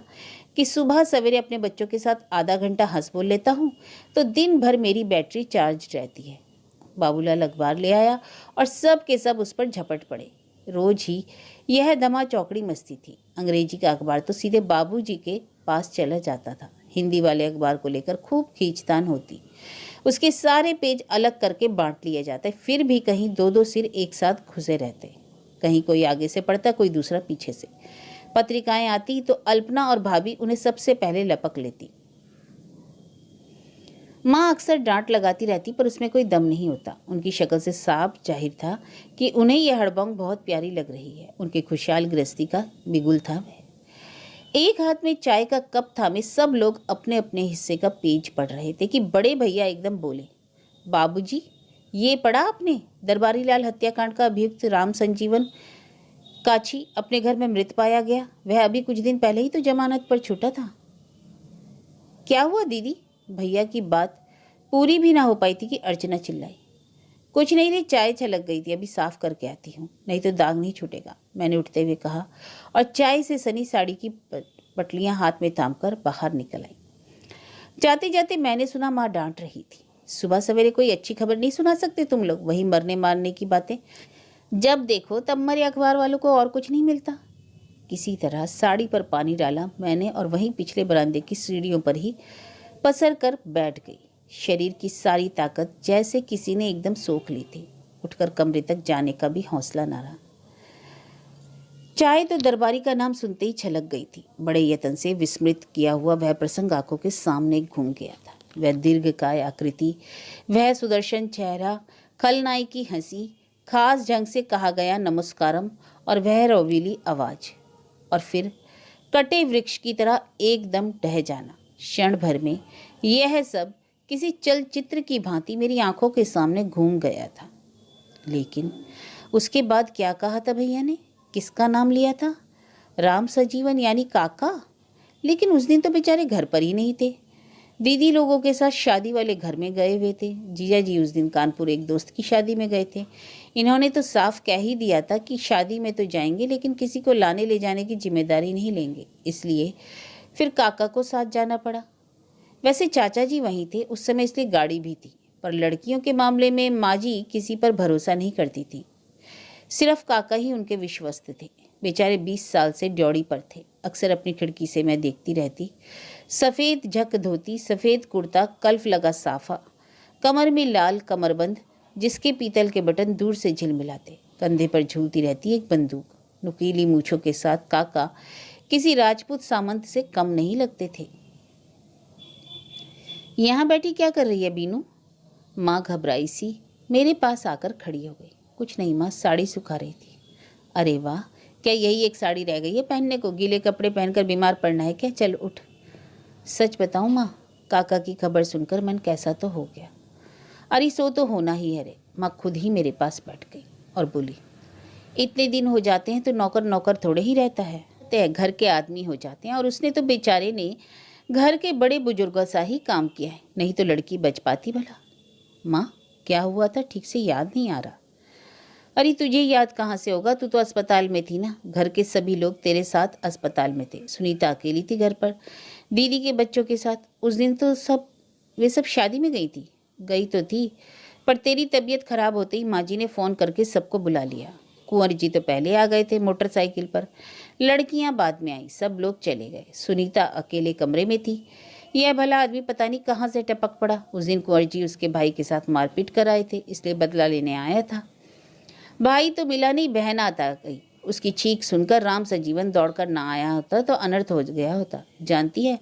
कि सुबह सवेरे अपने बच्चों के साथ आधा घंटा हंस बोल लेता हूँ तो दिन भर मेरी बैटरी चार्ज रहती है। बाबूलाल अखबार ले आया और सब के सब उस पर झपट पड़े। रोज ही यह धमा चौकड़ी मस्ती थी। अंग्रेजी का अखबार तो सीधे बाबूजी के पास चला जाता था। हिंदी वाले अखबार को लेकर खूब खींचतान होती। उसके सारे पेज अलग करके बांट लिए जाते, फिर भी कहीं दो दो सिर एक साथ घुसे रहते। कहीं कोई आगे से पढ़ता, कोई दूसरा पीछे से। पत्रिकाएं आती तो अल्पना और भाभी उन्हें सबसे पहले लपक लेती। माँ अक्सर डांट लगाती रहती, पर उसमें कोई दम नहीं होता। उनकी शक्ल से साफ जाहिर था कि उन्हें यह हड़बंग बहुत प्यारी लग रही है। उनके खुशहाल गृहस्थी का बिगुल था वह। एक हाथ में चाय का कप थामे सब लोग अपने अपने हिस्से का पेज पढ़ रहे थे कि बड़े भैया एकदम बोले, बाबूजी ये पढ़ा आपने? दरबारी लाल हत्याकांड का अभियुक्त राम संजीवन काछी अपने घर में मृत पाया गया। वह अभी कुछ दिन पहले ही तो जमानत पर छूटा था। क्या हुआ दीदी? भैया की बात पूरी भी ना हो पाई थी कि अर्चना चिल्लाई। कुछ नहीं रे, चाय छलक गई थी, अभी साफ करके आती हूँ, नहीं तो दाग नहीं छूटेगा, मैंने उठते हुए कहा और चाय से सनी साड़ी की पटलियां हाथ में थामकर बाहर निकल आई। जाते जाते मैंने सुना माँ डांट रही थी, सुबह सवेरे कोई अच्छी खबर नहीं सुना सकते तुम लोग? वही मरने मारने की बातें, जब देखो तब मरे। अखबार वालों को और कुछ नहीं मिलता? किसी तरह साड़ी पर पानी डाला मैंने और वहीं पिछले बरामदे की सीढ़ियों पर ही पसर कर बैठ गई। शरीर की सारी ताकत जैसे किसी ने एकदम सोख ली थी। उठकर कमरे तक जाने का भी हौसला न रहा। चाय तो दरबारी का नाम सुनते ही छलक गई थी। बड़े यत्न से विस्मृत किया हुआ वह प्रसंग आंखों के सामने घूम गया था। वह दीर्घकाय आकृति, वह सुदर्शन चेहरा, खलनाई की हंसी, खास ढंग से कहा गया नमस्कारम और वह रौवीली आवाज, और फिर कटे वृक्ष की तरह एकदम ढह जाना। क्षण भर में यह सब किसी चलचित्र की भांति मेरी आंखों के सामने घूम गया था। लेकिन उसके बाद क्या कहा था भैया ने? किसका नाम लिया था? राम सजीवन यानी काका? लेकिन उस दिन तो बेचारे घर पर ही नहीं थे। दीदी लोगों के साथ शादी वाले घर में गए हुए थे। जीजा जी उस दिन कानपुर एक दोस्त की शादी में गए थे। इन्होंने तो साफ कह ही दिया था कि शादी में तो जाएंगे लेकिन किसी को लाने ले जाने की जिम्मेदारी नहीं लेंगे, इसलिए फिर काका को साथ जाना पड़ा। वैसे चाचा जी वहीं थे उस समय, इसलिए गाड़ी भी थी, पर लड़कियों के मामले में माँ जी किसी पर भरोसा नहीं करती थी। सिर्फ काका ही उनके विश्वस्त थे। बेचारे 20 साल से ड्योढ़ी पर थे। अक्सर अपनी खिड़की से मैं देखती रहती। सफ़ेद झक धोती, सफ़ेद कुर्ता, कल्फ लगा साफा, कमर में लाल कमरबंद जिसके पीतल के बटन दूर से झिलमिलाते, कंधे पर झूलती रहती एक बंदूक। नुकीली मूछों के साथ काका किसी राजपूत सामंत से कम नहीं लगते थे। यहाँ बैठी क्या कर रही है बीनू? माँ घबराई सी मेरे पास आकर खड़ी हो गई। कुछ नहीं माँ, साड़ी सुखा रही थी। अरे वाह, क्या यही एक साड़ी रह गई है पहनने को? गीले कपड़े पहनकर बीमार पड़ना है क्या? चल उठ। सच बताऊँ माँ, काका की खबर सुनकर मन कैसा तो हो गया। अरे सो तो होना ही है रे। माँ खुद ही मेरे पास बैठ गई और बोली, इतने दिन हो जाते हैं तो नौकर नौकर थोड़े ही रहता है, ते घर के आदमी हो जाते हैं। और उसने तो बेचारे ने घर के बड़े बुजुर्गों सा ही काम किया है, नहीं तो लड़की बच पाती भला। माँ क्या हुआ था ठीक से याद नहीं आ रहा। अरे तुझे याद कहाँ से होगा, तू तो अस्पताल में थी ना। घर के सभी लोग तेरे साथ अस्पताल में थे। सुनीता अकेली थी घर पर दीदी के बच्चों के साथ। उस दिन तो सब वे सब शादी में गई थी? गई तो थी, पर तेरी तबीयत खराब होते ही माँ जी ने फ़ोन करके सबको बुला लिया। कुंवर जी तो पहले आ गए थे मोटरसाइकिल पर, लड़कियां बाद में आई, सब लोग चले गए। सुनीता अकेले कमरे में थी। यह भला आदमी पता नहीं कहाँ से टपक पड़ा। उस दिन कुंवर जी उसके भाई के साथ मारपीट कर आए थे, इसलिए बदला लेने आया था। भाई तो मिला नहीं, बहन आता गई। उसकी चीख सुनकर राम सजीवन दौड़कर ना आया होता तो अनर्थ हो गया होता। जानती है,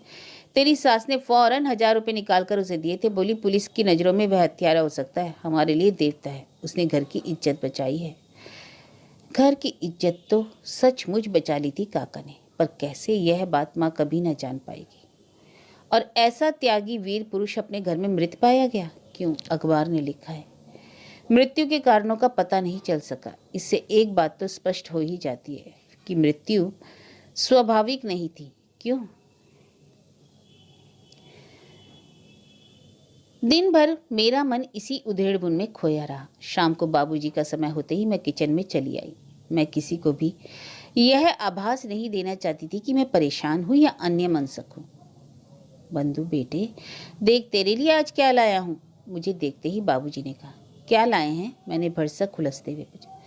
तेरी सास ने फौरन 1000 रुपये निकाल कर उसे दिए थे। बोली पुलिस की नज़रों में वह हत्यारा हो सकता है, हमारे लिए देवता है। उसने घर की इज्जत बचाई है। घर की इज्जत तो सचमुच बचा ली थी काका ने, पर कैसे, यह बात माँ कभी न जान पाएगी। और ऐसा त्यागी वीर पुरुष अपने घर में मृत पाया गया। क्यों? अखबार ने लिखा है। मृत्यु के कारणों का पता नहीं चल सका। इससे एक बात तो स्पष्ट हो ही जाती है कि मृत्यु स्वाभाविक नहीं थी। क्यों? दिन भर मेरा मन इसी उधेड़बुन में खोया रहा। शाम को बाबूजी का समय होते ही मैं किचन में चली आई। मैं किसी को भी यह आभास नहीं देना चाहती थी कि मैं परेशान हूं या अन्य मनसक हूं। बंधु बेटे, देख तेरे लिए आज क्या लाया हूं। मुझे देखते ही बाबूजी ने कहा। क्या लाए हैं? मैंने भरसक खुलसते हुए पूछा।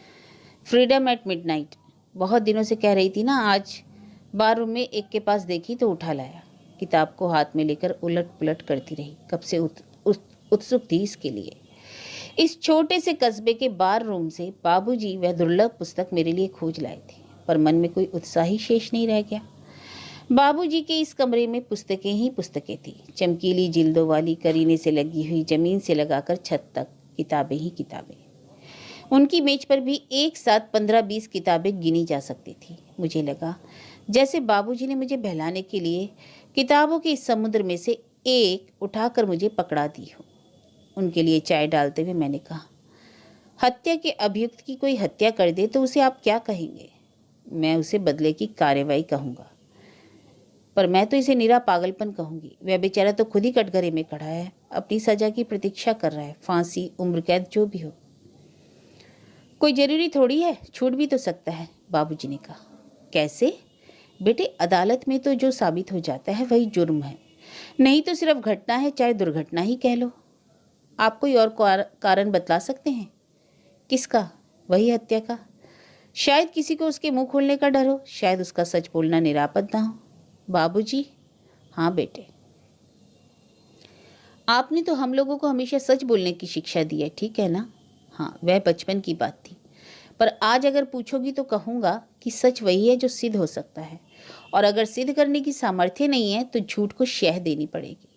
Freedom at Midnight. बहुत दिनों से कह रही थी ना, आज बार रूम में एक के पास देखी तो उठा लाया। किताब को हाथ में लेकर उलट पुलट करती रही। कब से उत्सुक थी इसके लिए। इस छोटे से कस्बे के बार रूम से बाबूजी वह दुर्लभ पुस्तक मेरे लिए खोज लाए थे, पर मन में कोई उत्साह ही शेष नहीं रह गया। बाबूजी के इस कमरे में पुस्तकें ही पुस्तकें थी, चमकीली जिल्दों वाली, करीने से लगी हुई, जमीन से लगाकर छत तक किताबें ही किताबें। उनकी मेज पर भी एक साथ 15-20 किताबें गिनी जा सकती थी। मुझे लगा जैसे बाबूजी ने मुझे बहलाने के लिए किताबों के इस समुद्र में से एक उठाकर मुझे पकड़ा दी हो। उनके लिए चाय डालते हुए मैंने कहा, हत्या के अभियुक्त की कोई हत्या कर दे तो उसे आप क्या कहेंगे? मैं उसे बदले की कार्यवाही कहूँगा, पर मैं तो इसे निरा पागलपन कहूँगी। वह बेचारा तो खुद ही कटघरे में खड़ा है, अपनी सजा की प्रतीक्षा कर रहा है। फांसी, उम्र कैद, जो भी हो, कोई जरूरी थोड़ी है, छूट भी तो सकता है। बाबूजी ने कहा। कैसे? बेटे, अदालत में तो जो साबित हो जाता है वही जुर्म है, नहीं तो सिर्फ घटना है, चाहे दुर्घटना ही कह लो। आप कोई और कारण बतला सकते हैं? किसका? वही हत्या का। शायद किसी को उसके मुंह खोलने का डर हो, शायद उसका सच बोलना निरापद ना हो। बाबूजी? हाँ बेटे, आपने तो हम लोगों को हमेशा सच बोलने की शिक्षा दी है, ठीक है ना? हाँ, वह बचपन की बात थी, पर आज अगर पूछोगी तो कहूँगा कि सच वही है जो सिद्ध हो सकता है, और अगर सिद्ध करने की सामर्थ्य नहीं है तो झूठ को शह देनी पड़ेगी,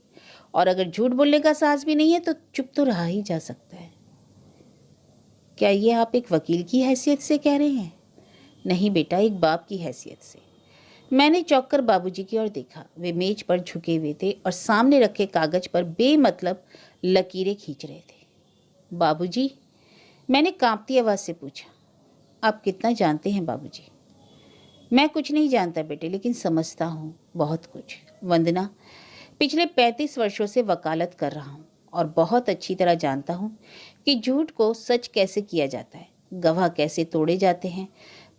और अगर झूठ बोलने का साहस भी नहीं है तो चुप तो रहा ही जा सकता है। क्या ये आप एक वकील की हैसियत से कह रहे हैं? नहीं बेटा, एक बाप की हैसियत से। मैंने चौंक कर बाबूजी की ओर देखा। वे मेज पर झुके हुए थे और सामने रखे कागज पर बेमतलब लकीरें खींच रहे थे। बाबूजी? मैंने कांपती आवाज से पूछा। आप कितना जानते हैं बाबूजी? मैं कुछ नहीं जानता बेटे, लेकिन समझता हूँ बहुत कुछ। वंदना, पिछले 35 वर्षों से वकालत कर रहा हूँ और बहुत अच्छी तरह जानता हूँ कि झूठ को सच कैसे किया जाता है, गवाह कैसे तोड़े जाते हैं,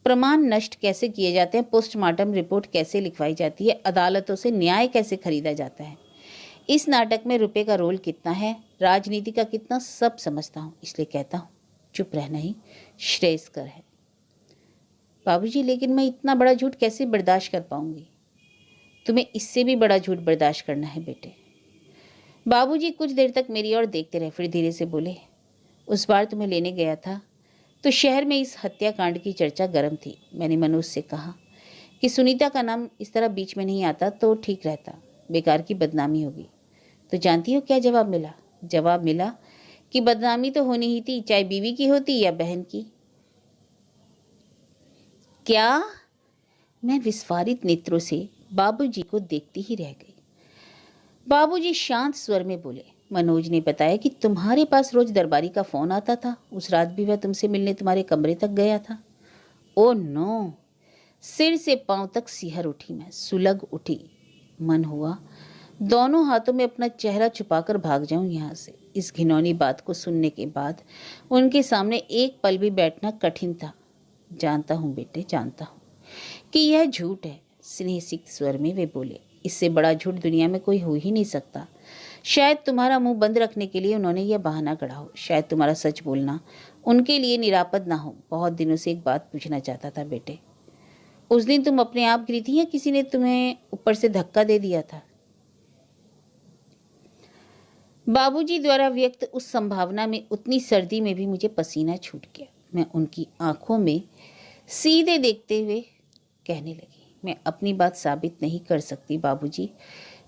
प्रमाण नष्ट कैसे किए जाते हैं, पोस्टमार्टम रिपोर्ट कैसे लिखवाई जाती है, अदालतों से न्याय कैसे खरीदा जाता है, इस नाटक में रुपए का रोल कितना है, राजनीति का कितना, सब समझता हूँ। इसलिए कहता हूँ चुप रहना ही श्रेयस्कर है। बाबूजी, लेकिन मैं इतना बड़ा झूठ कैसे बर्दाश्त कर पाऊंगी? तुम्हें इससे भी बड़ा झूठ बर्दाश्त करना है बेटे। बाबूजी कुछ देर तक मेरी ओर देखते रहे, फिर धीरे से बोले, उस बार तुम्हें लेने गया था तो शहर में इस हत्याकांड की चर्चा गर्म थी। मैंने मनोज से कहा कि सुनीता का नाम इस तरह बीच में नहीं आता तो ठीक रहता, बेकार की बदनामी होगी। तो जानती हो क्या जवाब मिला? जवाब मिला कि बदनामी तो होनी ही थी, चाहे बीवी की होती या बहन की। क्या? मैं विस्फारित नेत्रों से बाबूजी को देखती ही रह गई। बाबूजी शांत स्वर में बोले, मनोज ने बताया कि तुम्हारे पास रोज दरबारी का फोन आता था। उस रात भी वह तुमसे मिलने तुम्हारे कमरे तक गया था। Oh no! सिर से पांव तक सिहर उठी, मैं सुलग उठी। मन हुआ दोनों हाथों में अपना चेहरा छुपाकर भाग जाऊं यहाँ से। इस घिनौनी बात को सुनने के बाद उनके सामने एक पल भी बैठना कठिन था। जानता हूँ बेटे, जानता हूँ कि यह झूठ है, स्नेहसिक्त स्वर में वे बोले। इससे बड़ा झूठ दुनिया में कोई हो ही नहीं सकता। शायद तुम्हारा मुंह बंद रखने के लिए उन्होंने यह बहाना गढ़ा हो, शायद तुम्हारा सच बोलना उनके लिए निरापद ना हो। बहुत दिनों से एक बात पूछना चाहता था बेटे, उस दिन तुम अपने आप गिरी थी या किसी ने तुम्हें ऊपर से धक्का दे दिया था? बाबूजी द्वारा व्यक्त उस संभावना में उतनी सर्दी में भी मुझे पसीना छूट गया। मैं उनकी आंखों में सीधे देखते हुए कहने लगी, मैं अपनी बात साबित नहीं कर सकती बाबूजी,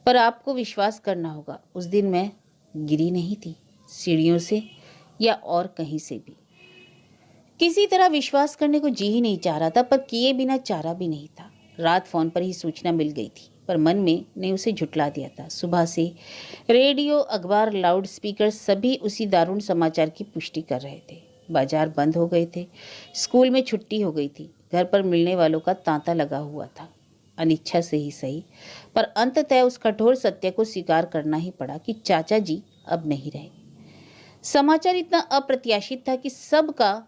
पर आपको विश्वास करना होगा, उस दिन मैं गिरी नहीं थी, सीढ़ियों से या और कहीं से भी। किसी तरह विश्वास करने को जी ही नहीं चाह रहा था, पर किए बिना चारा भी नहीं था। रात फोन पर ही सूचना मिल गई थी, पर मन में ने उसे झुठला दिया था। सुबह से रेडियो, अखबार, लाउड स्पीकर सभी उसी दारुण समाचार की पुष्टि कर रहे थे। बाजार बंद हो गए थे, स्कूल में छुट्टी हो गई थी, घर पर मिलने वालों का तांता लगा हुआ था। अनिच्छा से ही सही, पर अंततः उस कठोर सत्य को स्वीकार करना ही पड़ा कि चाचा जी अब नहीं रहे। समाचार इतना अप्रत्याशित था कि सबका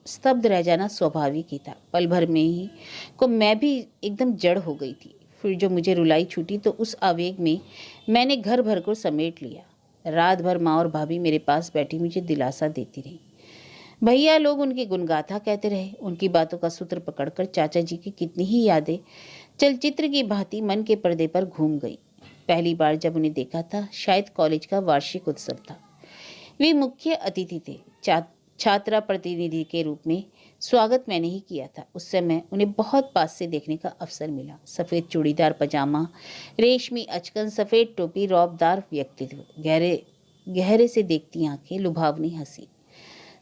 स्तब्ध रह जाना स्वाभाविक ही था। पल भर में ही को मैं भी एकदम जड़ हो गई थी। फिर जो मुझे रुलाई छूटी तो उस आवेग में मैंने घर भर को समेट लिया। रात भर माँ और भाभी मेरे पास बैठी मुझे दिलासा देती रही। भैया लोग उनकी गुणगाथा कहते रहे। उनकी बातों का सूत्र पकड़कर चाचा जी की कितनी ही यादें चलचित्र की भांति मन के पर्दे पर घूम गई। पहली बार जब उन्हें देखा था, शायद कॉलेज का वार्षिक उत्सव था। वे मुख्य अतिथि थे। छात्रा प्रतिनिधि के रूप में स्वागत मैंने ही किया था। उस समय उन्हें बहुत पास से देखने का अवसर मिला। सफ़ेद चूड़ीदार पजामा, रेशमी अचकन, सफ़ेद टोपी, रौबदार व्यक्तित्व, गहरे से देखती आंखें, लुभावनी हंसी।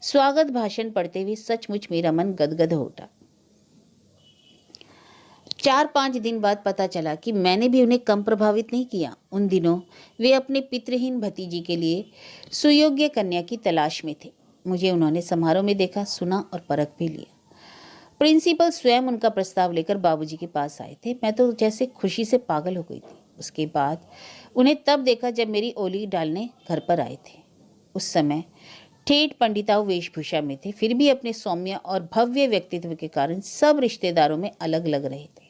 स्वागत भाषण पढ़ते हुए सचमुच मेरा मन गदगद हो उठा। 4-5 दिन बाद पता चला कि मैंने भी उन्हें कम प्रभावित नहीं किया। उन दिनों वे अपने पितृहीन भतीजी के लिए सुयोग्य कन्या की तलाश में थे। मुझे उन्होंने समारोह में देखा, सुना और परख भी लिया। प्रिंसिपल स्वयं उनका प्रस्ताव लेकर बाबूजी के पास आए थे। मैं तो जैसे खुशी से पागल हो गई थी। उसके बाद उन्हें तब देखा जब मेरी ओली डालने घर पर आए थे। उस समय ठेठ पंडिताऊ वेशभूषा में थे, फिर भी अपने सौम्य और भव्य व्यक्तित्व के कारण सब रिश्तेदारों में अलग लग रहे थे।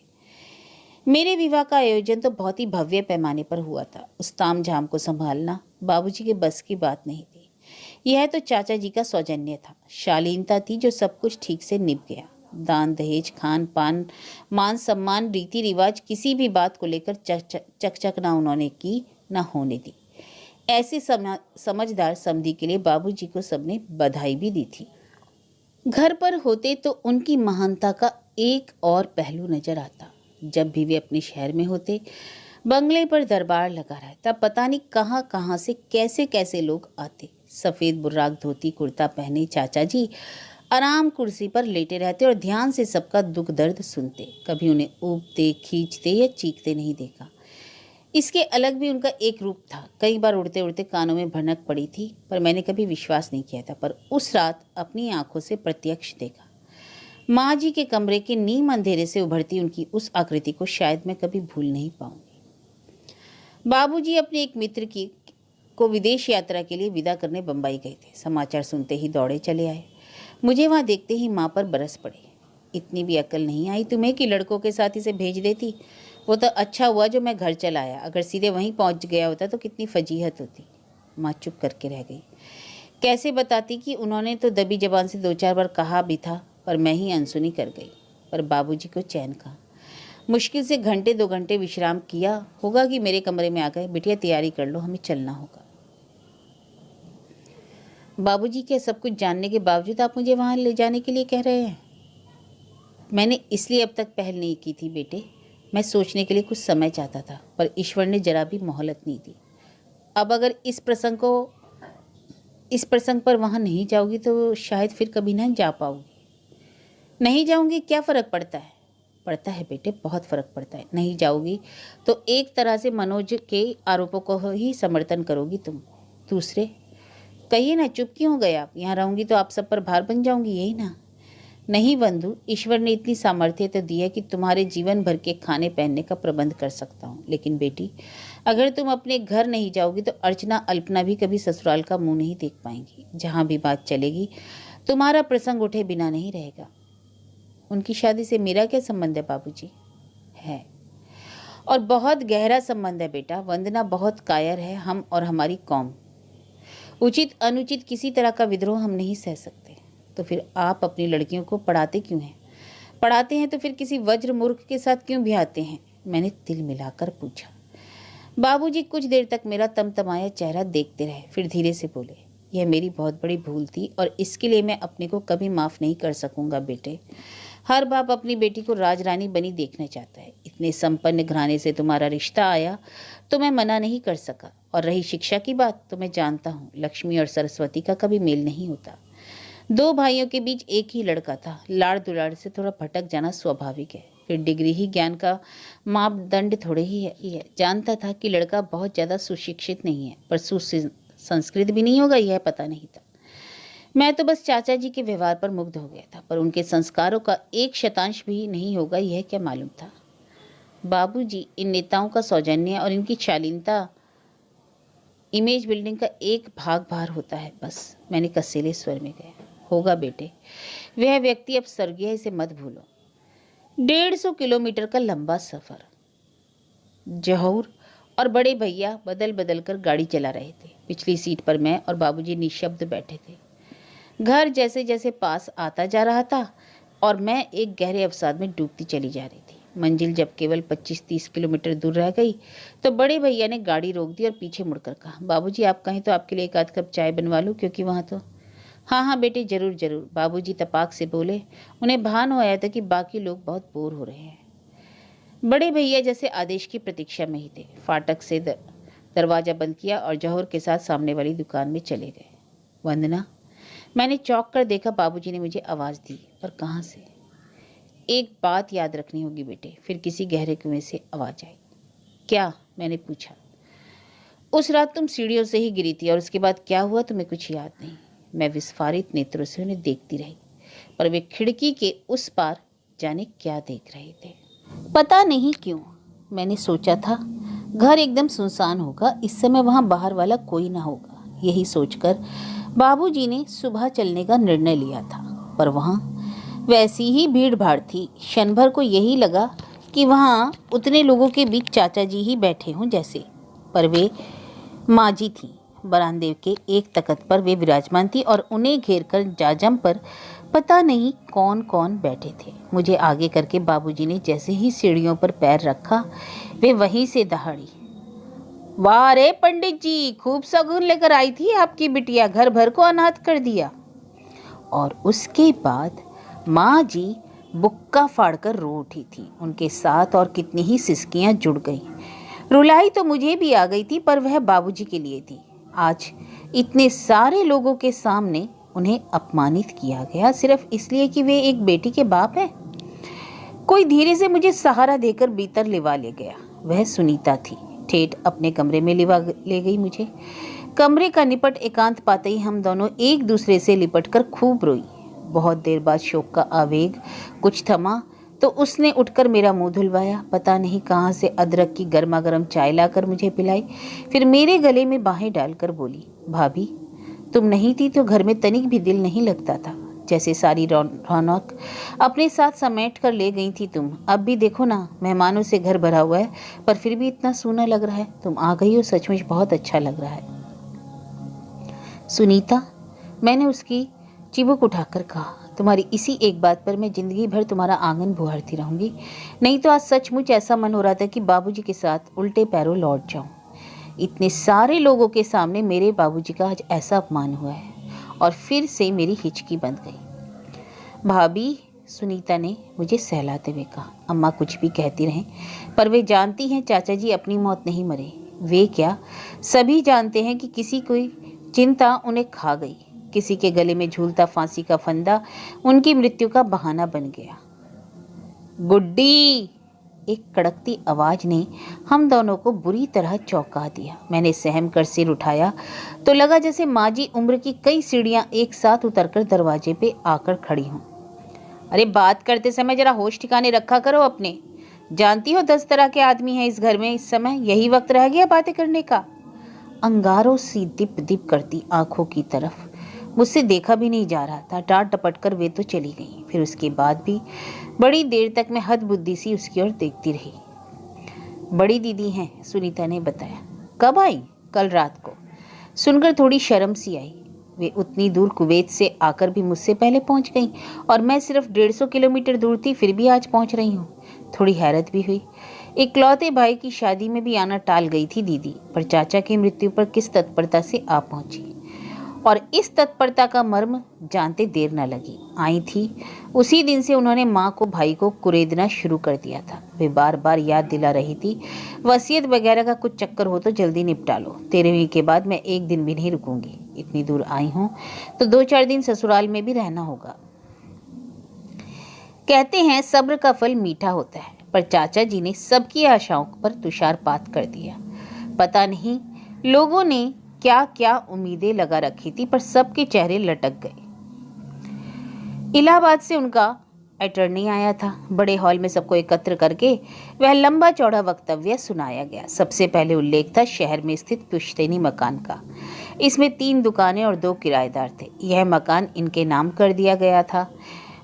मेरे विवाह का आयोजन तो बहुत ही भव्य पैमाने पर हुआ था। उस तामझाम को संभालना बाबूजी के बस की बात नहीं थी। यह तो चाचा जी का सौजन्य था, शालीनता थी जो सब कुछ ठीक से निभ गया। दान दहेज, खान पान, मान सम्मान, रीति रिवाज, किसी भी बात को लेकर चकचक ना उन्होंने की, ना होने दी। ऐसे समझदार समधी के लिए बाबूजी को सबने बधाई भी दी थी। घर पर होते तो उनकी महानता का एक और पहलू नजर आता। जब भी वे अपने शहर में होते, बंगले पर दरबार लगा रहता। पता नहीं कहाँ कहाँ से कैसे कैसे लोग आते। सफ़ेद बुर्राक धोती कुर्ता पहने चाचा जी आराम कुर्सी पर लेटे रहते और ध्यान से सबका दुख दर्द सुनते। कभी उन्हें ऊबते, खींचते या चीखते नहीं देखा। इसके अलग भी उनका एक रूप था। कई बार उड़ते उड़ते कानों में भनक पड़ी थी, पर मैंने कभी विश्वास नहीं किया था। पर उस रात अपनी आंखों से प्रत्यक्ष देखा। माँ जी के कमरे के नीम अंधेरे से उभरती उनकी उस आकृति को शायद मैं कभी भूल नहीं पाऊंगी। बाबूजी अपने एक मित्र को विदेश यात्रा के लिए विदा करने बंबई गए थे। समाचार सुनते ही दौड़े चले आए। मुझे वहाँ देखते ही माँ पर बरस पड़े। इतनी भी अकल नहीं आई तुम्हें कि लड़कों के साथ इसे भेज देती। वो तो अच्छा हुआ जो मैं घर चला आया, अगर सीधे वहीं पहुँच गया होता तो कितनी फजीहत होती। माँ चुप करके रह गई। कैसे बताती कि उन्होंने तो दबी जबान से 2-4 बार कहा भी था, पर मैं ही अनसुनी कर गई। पर बाबूजी को चैन कहा। मुश्किल से घंटे 2 घंटे विश्राम किया होगा कि मेरे कमरे में आ गए। बिटिया तैयारी कर लो, हमें चलना होगा। बाबूजी के सब कुछ जानने के बावजूद आप मुझे वहाँ ले जाने के लिए कह रहे हैं? मैंने इसलिए अब तक पहल नहीं की थी बेटे, मैं सोचने के लिए कुछ समय चाहता था, पर ईश्वर ने जरा भी मोहलत नहीं दी। अब अगर इस प्रसंग पर वहाँ नहीं जाओगी तो शायद फिर कभी ना जा पाओगी। नहीं जाऊंगी क्या फ़र्क पड़ता है? पड़ता है बेटे, बहुत फ़र्क पड़ता है। नहीं जाओगी तो एक तरह से मनोज के आरोपों को ही समर्थन करोगी तुम। दूसरे कहिए ना, चुप क्यों गए आप? यहाँ रहूंगी तो आप सब पर भार बन जाऊंगी, यही ना? नहीं बंधु, ईश्वर ने इतनी सामर्थ्य तो दी है कि तुम्हारे जीवन भर के खाने पहनने का प्रबंध कर सकता हूँ। लेकिन बेटी, अगर तुम अपने घर नहीं जाओगी तो अर्चना अल्पना भी कभी ससुराल का मुंह नहीं देख पाएंगी। जहाँ भी बात चलेगी तुम्हारा प्रसंग उठे बिना नहीं रहेगा। उनकी शादी से मेरा क्या संबंध है बाबूजी? है। और बहुत गहरा संबंध है बेटा। वंदना बहुत कायर है, हम और हमारी कौम। उचित अनुचित किसी तरह का विद्रोह हम नहीं सह सकते। तो फिर आप अपनी लड़कियों को पढ़ाते क्यों हैं? पढ़ाते हैं तो फिर किसी वज्र मूर्ख के साथ क्यों ब्याहते हैं? मैंने तिल मिलाकर पूछा। बाबूजी कुछ देर तक मेरा तमतमाया चेहरा देखते रहे, फिर धीरे से बोले, यह मेरी बहुत बड़ी भूल थी और इसके लिए मैं अपने को कभी माफ़ नहीं कर सकूंगा बेटे। हर बाप अपनी बेटी को राजरानी बनी देखना चाहता है। इतने संपन्न घराने से तुम्हारा रिश्ता आया तो मैं मना नहीं कर सका। और रही शिक्षा की बात, तो मैं जानता हूँ लक्ष्मी और सरस्वती का कभी मेल नहीं होता। दो भाइयों के बीच एक ही लड़का था। लाड़ दुलाड़ से थोड़ा भटक जाना स्वाभाविक है। फिर डिग्री ही ज्ञान का मापदंड थोड़े ही है। जानता था कि लड़का बहुत ज़्यादा सुशिक्षित नहीं है, पर सुसंस्कृत भी नहीं होगा, यह पता नहीं था। मैं तो बस चाचा जी के व्यवहार पर मुग्ध हो गया था, पर उनके संस्कारों का 1% भी नहीं होगा, यह क्या मालूम था। बाबूजी, इन नेताओं का सौजन्य और इनकी शालीनता इमेज बिल्डिंग का एक भाग भार होता है बस। मैंने कसीले स्वर में कहा। होगा बेटे, वह व्यक्ति अब स्वर्गीय है, इसे मत भूलो। 150 किलोमीटर का लंबा सफर। जहूर और बड़े भैया बदल बदल कर गाड़ी चला रहे थे। पिछली सीट पर मैं और बाबूजी निशब्द बैठे थे। घर जैसे जैसे पास आता जा रहा था और मैं एक गहरे अवसाद में डूबती चली जा रही थी। मंजिल जब केवल 25-30 किलोमीटर दूर रह गई तो बड़े भैया ने गाड़ी रोक दी और पीछे मुड़कर कहा, बाबूजी आप कहें तो आपके लिए एक आध कप चाय बनवा लूं, क्योंकि वहाँ तो। हाँ हाँ बेटे, जरूर जरूर, बाबूजी तपाक से बोले। उन्हें भान हो आया था कि बाकी लोग बहुत बोर हो रहे हैं। बड़े भैया जैसे आदेश की प्रतीक्षा में ही थे। फाटक से दरवाजा बंद किया और जौहर के साथ सामने वाली दुकान में चले गए। वंदना, मैंने चौंक कर देखा। बाबूजी ने मुझे आवाज़ दी, पर कहाँ से? एक बात याद रखनी होगी बेटे। फिर किसी गहरे कुएं से आवाज़ आई। क्या? मैंने पूछा। उस रात तुम सीढ़ियों से ही गिरी थी और उसके बाद क्या हुआ तुम्हें कुछ याद नहीं? मैं विस्फारित नेत्रों से उन्हें देखती रही, पर वे खिड़की के उस पार जाने क्या देख रहे थे। पता नहीं क्यों मैंने सोचा था घर एकदम सुनसान होगा, इस समय वहाँ बाहर वाला कोई ना होगा। यही सोचकर बाबूजी ने सुबह चलने का निर्णय लिया था, पर वहाँ वैसी ही भीड़ भाड़ थी। क्षण भर को यही लगा कि वहाँ उतने लोगों के बीच चाचा जी ही बैठे हों जैसे, पर वे माँ जी थीं। बरामदे के एक तख्त पर वे विराजमान थी और उन्हें घेर कर जाजम पर पता नहीं कौन कौन बैठे थे। मुझे आगे करके बाबूजी ने जैसे ही सीढ़ियों पर पैर रखा, वे वहीं से दहाड़ी, वाह रे पंडित जी, खूब सगुन लेकर आई थी आपकी बिटिया, घर भर को अनाथ कर दिया। और उसके बाद माँ जी बुक्का फाड़कर रो उठी थी। उनके साथ और कितनी ही सिसकियां जुड़ गई। रुलाई तो मुझे भी आ गई थी, पर वह बाबूजी के लिए थी। आज इतने सारे लोगों के सामने उन्हें अपमानित किया गया सिर्फ इसलिए कि वे एक बेटी के बाप हैं। कोई धीरे से मुझे सहारा देकर भीतर लिवा ले गया। वह सुनीता थी। ठेठ अपने कमरे में लिवा ले गई मुझे। कमरे का निपट एकांत पाते ही हम दोनों एक दूसरे से लिपटकर खूब रोई। बहुत देर बाद शोक का आवेग कुछ थमा तो उसने उठकर मेरा मुंह धुलवाया। पता नहीं कहाँ से अदरक की गर्मा गर्म चाय लाकर मुझे पिलाई। फिर मेरे गले में बाहें डालकर बोली, भाभी तुम नहीं थी तो घर में तनिक भी दिल नहीं लगता था। जैसे सारी रौनक अपने साथ समेट कर ले गई थी तुम। अब भी देखो ना, मेहमानों से घर भरा हुआ है, पर फिर भी इतना सूना लग रहा है। तुम आ गई हो, सचमुच बहुत अच्छा लग रहा है। सुनीता, मैंने उसकी चिबुक उठाकर कहा, तुम्हारी इसी एक बात पर मैं जिंदगी भर तुम्हारा आंगन बुहारती रहूंगी। नहीं तो आज सचमुच ऐसा मन हो रहा था कि बाबूजी के साथ उल्टे पैरों लौट जाऊं। इतने सारे लोगों के सामने मेरे बाबूजी का आज ऐसा अपमान हुआ है। और फिर से मेरी हिचकी बंध गई। भाभी, सुनीता ने मुझे सहलाते हुए कहा, अम्मा कुछ भी कहती रहें, पर वे जानती हैं चाचा जी अपनी मौत नहीं मरे। वे क्या, सभी जानते हैं कि किसी कोई चिंता उन्हें खा गई। किसी के गले में झूलता फांसी का फंदा उनकी मृत्यु का बहाना बन गया। गुड्डी, एक कड़कती आवाज ने हम दोनों को बुरी तरह चौंका दिया। मैंने सहम कर सिर उठाया तो लगा जैसे माँ जी उम्र की कई सीढ़ियां एक साथ उतरकर दरवाजे पे आकर खड़ी हों। अरे बात करते समय जरा होश ठिकाने रखा करो अपने। जानती हो 10 तरह के आदमी हैं इस घर में इस समय, यही वक्त रह गया बातें करने का। अंगारों सी दिप दिप करती आंखों की तरफ मुझसे देखा भी नहीं जा रहा था। डांट डपट कर वे तो चली गई। फिर उसके बाद भी बड़ी देर तक मैं हद बुद्धि सी उसकी ओर देखती रही। बड़ी दीदी हैं, सुनीता ने बताया। कब आई? कल रात को। सुनकर थोड़ी शर्म सी आई। वे उतनी दूर कुवैत से आकर भी मुझसे पहले पहुंच गईं और मैं सिर्फ 150 किलोमीटर दूर थी, फिर भी आज पहुंच रही हूँ। थोड़ी हैरत भी हुई। इकलौते भाई की शादी में भी आना टाल गई थी दीदी, पर चाचा की मृत्यु पर किस तत्परता से आ पहुंची, और इस तत्परता का मर्म जानते देर न लगी। आई थी उसी दिन से उन्होंने माँ को भाई को कुरेदना शुरू कर दिया था। वे बार बार याद दिला रही थी, वसीयत वगैरह का कुछ चक्कर हो तो जल्दी निपटा लो, 13वीं के बाद मैं एक दिन भी नहीं रुकूंगी। इतनी दूर आई हूँ तो 2-4 दिन ससुराल में भी रहना होगा। कहते हैं सब्र का फल मीठा होता है, पर चाचा जी ने सबकी आशाओं पर तुषारपात कर दिया। पता नहीं लोगों ने क्या क्या उम्मीदें लगा रखी थी, पर सबके चेहरे लटक गए। इलाहाबाद से उनका अटर्नी आया था। बड़े हॉल में सबको एकत्र करके वह लंबा चौड़ा वक्तव्य सुनाया गया। सबसे पहले उल्लेख था शहर में स्थित पुश्तैनी मकान का। इसमें 3 दुकानें और 2 किराएदार थे। यह मकान इनके नाम कर दिया गया था।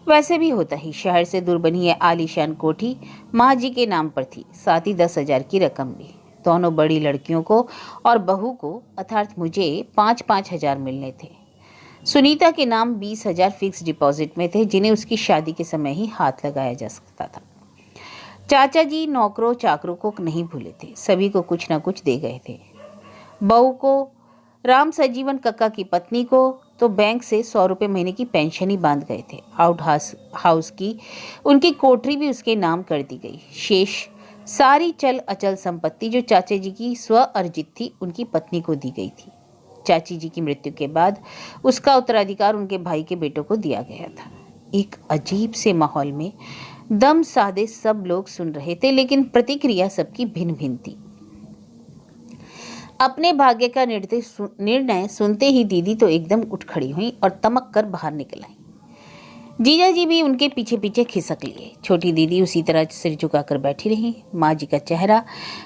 वैसे भी होता ही, शहर से दूर बनी यह आलीशान कोठी माँ जी के नाम पर थी, साथ ही 10,000 की रकम भी। दोनों बड़ी लड़कियों को और बहू को अर्थात मुझे 5-5 हजार मिलने थे। सुनीता के नाम 20,000 फिक्स डिपॉजिट में थे, जिन्हें उसकी शादी के समय ही हाथ लगाया जा सकता था। चाचा जी नौकरों चाकरों को नहीं भूले थे, सभी को कुछ न कुछ दे गए थे। बहू को, राम सजीवन कक्का की पत्नी को तो बैंक से 100 रुपये महीने की पेंशन ही बांध गए थे। आउट हाउस की उनकी कोठरी भी उसके नाम कर दी गई। शेष सारी चल अचल संपत्ति जो चाचा जी की स्व अर्जित थी, उनकी पत्नी को दी गई थी। चाची जी की मृत्यु के बाद उसका उत्तराधिकार उनके भाई के बेटों को दिया गया था। एक अजीब से माहौल में दम साधे सब लोग सुन रहे थे, लेकिन प्रतिक्रिया सबकी भिन्न भिन्न थी। अपने भाग्य का निर्णय सुनते ही दीदी तो एकदम उठ खड़ी हुई और तमक कर बाहर निकल आई। जीजा जी भी उनके पीछे पीछे खिसक लिए। छोटी दीदी उसी तरह सिर झुकाकर बैठी रही। माँ जी का चेहरा